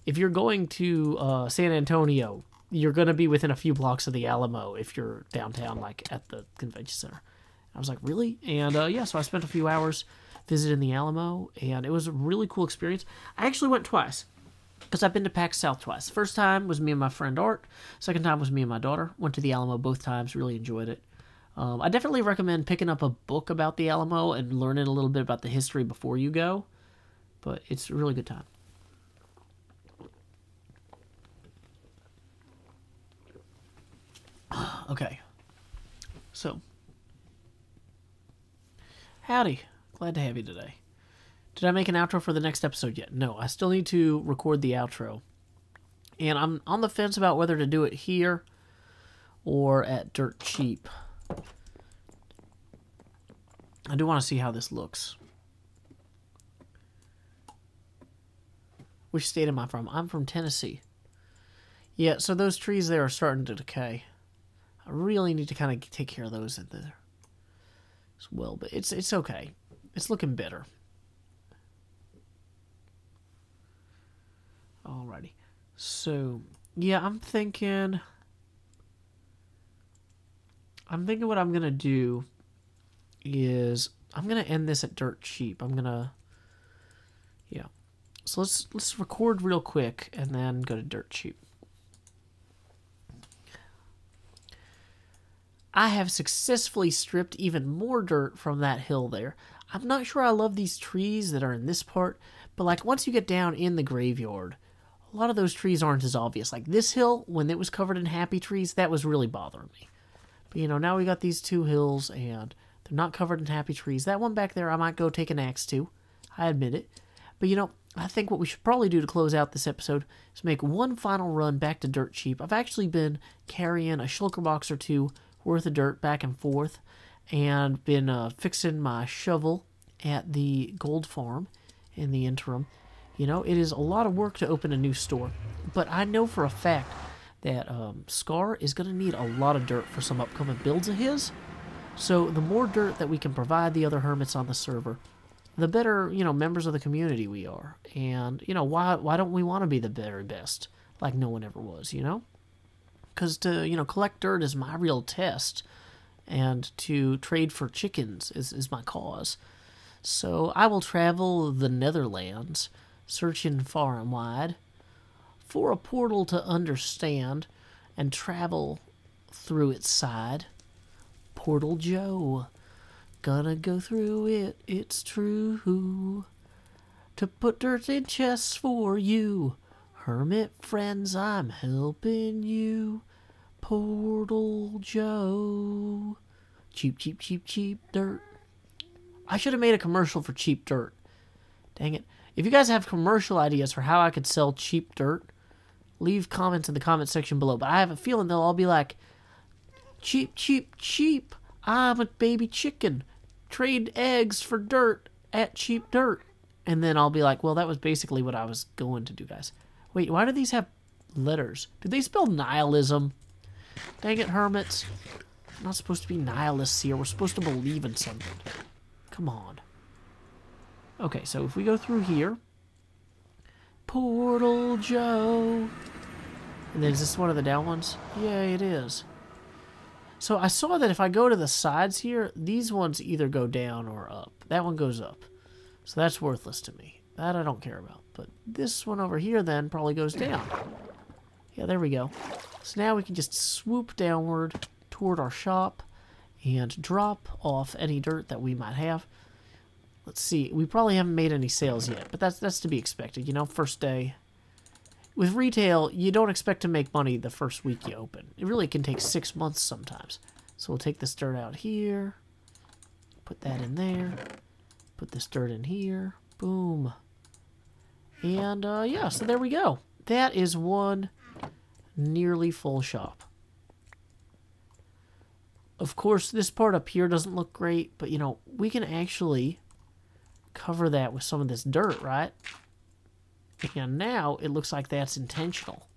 If you're going to San Antonio, you're going to be within a few blocks of the Alamo if you're downtown, like at the convention center. I was like, really? And yeah, so I spent a few hours visiting the Alamo, and it was a really cool experience. I actually went twice, because I've been to Pax South twice. First time was me and my friend Art. Second time was me and my daughter. Went to the Alamo both times, really enjoyed it. I definitely recommend picking up a book about the Alamo and learning a little bit about the history before you go, but it's a really good time. Okay, so, howdy, glad to have you today. Did I make an outro for the next episode yet? No, I still need to record the outro, and I'm on the fence about whether to do it here or at Dirt Cheap. I do want to see how this looks. Which state am I from? I'm from Tennessee. Yeah, so those trees there are starting to decay. I really need to kind of take care of those in there as well, but it's okay. It's looking better. Alrighty. So, yeah, I'm thinking what I'm going to do is I'm going to end this at Dirt Cheap. Yeah. So let's record real quick and then go to Dirt Cheap. I have successfully stripped even more dirt from that hill there. I'm not sure I love these trees that are in this part, but like once you get down in the graveyard, a lot of those trees aren't as obvious. Like this hill, when it was covered in happy trees, that was really bothering me. But you know, now we got these two hills and they're not covered in happy trees. That one back there I might go take an axe to. I admit it. But you know, I think what we should probably do to close out this episode is make one final run back to Dirt Cheap. I've actually been carrying a shulker box or two worth of dirt back and forth and been fixing my shovel at the gold farm in the interim. You know, it is a lot of work to open a new store, but I know for a fact that Scar is going to need a lot of dirt for some upcoming builds of his. So the more dirt that we can provide the other hermits on the server, the better, you know, members of the community we are. And, you know, why don't we want to be the very best, like no one ever was, you know? Because to, you know, collect dirt is my real test, and to trade for chickens is my cause. So I will travel the Netherlands, searching far and wide for a portal to understand and travel through its side. Portal Joe, gonna go through it, it's true, to put dirt in chests for you. Hermit friends, I'm helping you. Portal Joe. Cheap, cheap, cheap, cheap dirt. I should have made a commercial for cheap dirt. Dang it. If you guys have commercial ideas for how I could sell cheap dirt, leave comments in the comment section below. But I have a feeling they'll all be like, cheap, cheap, cheap. I'm a baby chicken. Trade eggs for dirt at cheap dirt. And then I'll be like, well, that was basically what I was going to do, guys. Wait, why do these have letters? Do they spell nihilism? Dang it, hermits. We're not supposed to be nihilists here. We're supposed to believe in something. Come on. Okay, so if we go through here. Portal Joe. And then is this one of the down ones? Yeah, it is. So I saw that if I go to the sides here, these ones either go down or up. That one goes up. So that's worthless to me. That I don't care about. But this one over here then probably goes down. Yeah, there we go. So now we can just swoop downward toward our shop and drop off any dirt that we might have. Let's see. We probably haven't made any sales yet, but that's to be expected. You know, first day. With retail, you don't expect to make money the first week you open. It really can take 6 months sometimes. So we'll take this dirt out here. Put that in there. Put this dirt in here. Boom. And, yeah, so there we go. That is one nearly full shop. Of course, this part up here doesn't look great, but, you know, we can actually cover that with some of this dirt, right? And now it looks like that's intentional.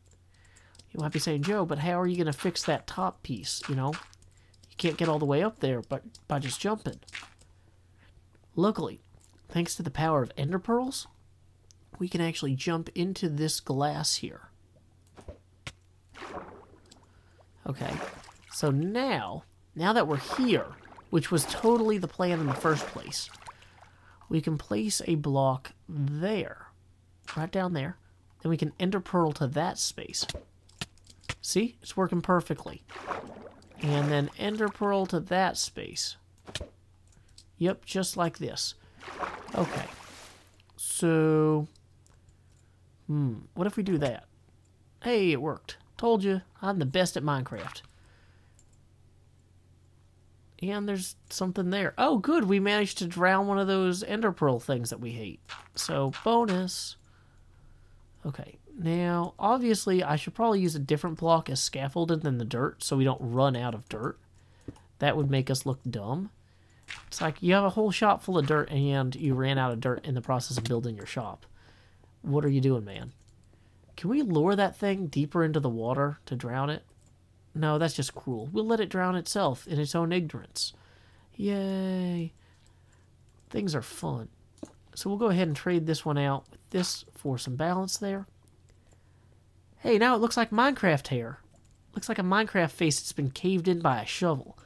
You might be saying, Joe, but how are you going to fix that top piece, you know? You can't get all the way up there but by just jumping. Luckily, thanks to the power of ender pearls, we can actually jump into this glass here. Okay, so now that we're here, which was totally the plan in the first place, we can place a block there, right down there. Then we can ender pearl to that space. See? It's working perfectly. And then ender pearl to that space. Yep, just like this. Okay. So, what if we do that? Hey, it worked. Told you, I'm the best at Minecraft. And there's something there. Oh, good, we managed to drown one of those ender pearl things that we hate. So, bonus. Okay, now, obviously, I should probably use a different block as scaffolding than the dirt, so we don't run out of dirt. That would make us look dumb. It's like you have a whole shop full of dirt, and you ran out of dirt in the process of building your shop. What are you doing, man? Can we lure that thing deeper into the water to drown it? No, that's just cruel. We'll let it drown itself in its own ignorance. Yay. Things are fun. So we'll go ahead and trade this one out with this for some balance there. Hey, now it looks like Minecraft hair. Looks like a Minecraft face that's been caved in by a shovel.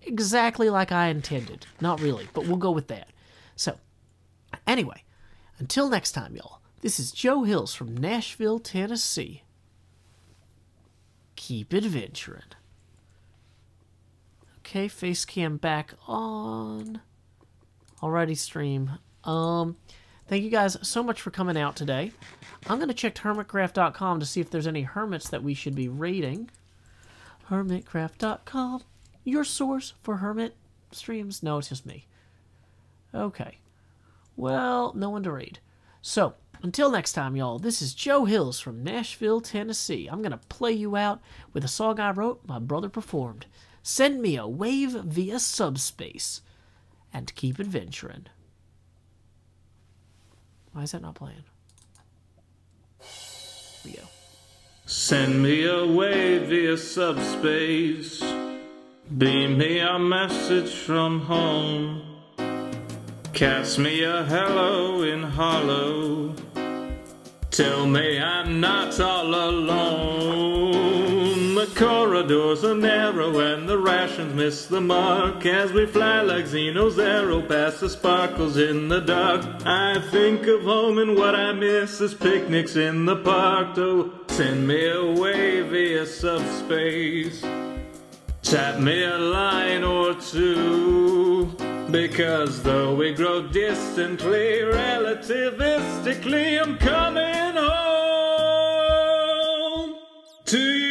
Exactly like I intended. Not really, but we'll go with that. So, anyway, until next time, y'all. This is Joe Hills from Nashville, Tennessee. Keep adventuring. Okay, face cam back on. Alrighty, stream. Thank you guys so much for coming out today. I'm going to check Hermitcraft.com to see if there's any hermits that we should be raiding. Hermitcraft.com, your source for hermit streams. No, it's just me. Okay. Well, no one to raid. So, until next time, y'all, this is Joe Hills from Nashville, Tennessee. I'm going to play you out with a song I wrote, my brother performed. Send me a wave via subspace, and keep adventuring. Why is that not playing? we go. Send me away via subspace. Beam me a message from home. Cast me a hello in hollow. Tell me I'm not all alone. The corridors are narrow and the rations miss the mark as we fly like Xeno's arrow past the sparkles in the dark. I think of home and what I miss is picnics in the park. Oh, send me away via subspace. Tap me a line or two, because though we grow distantly, relativistically, I'm coming home to you.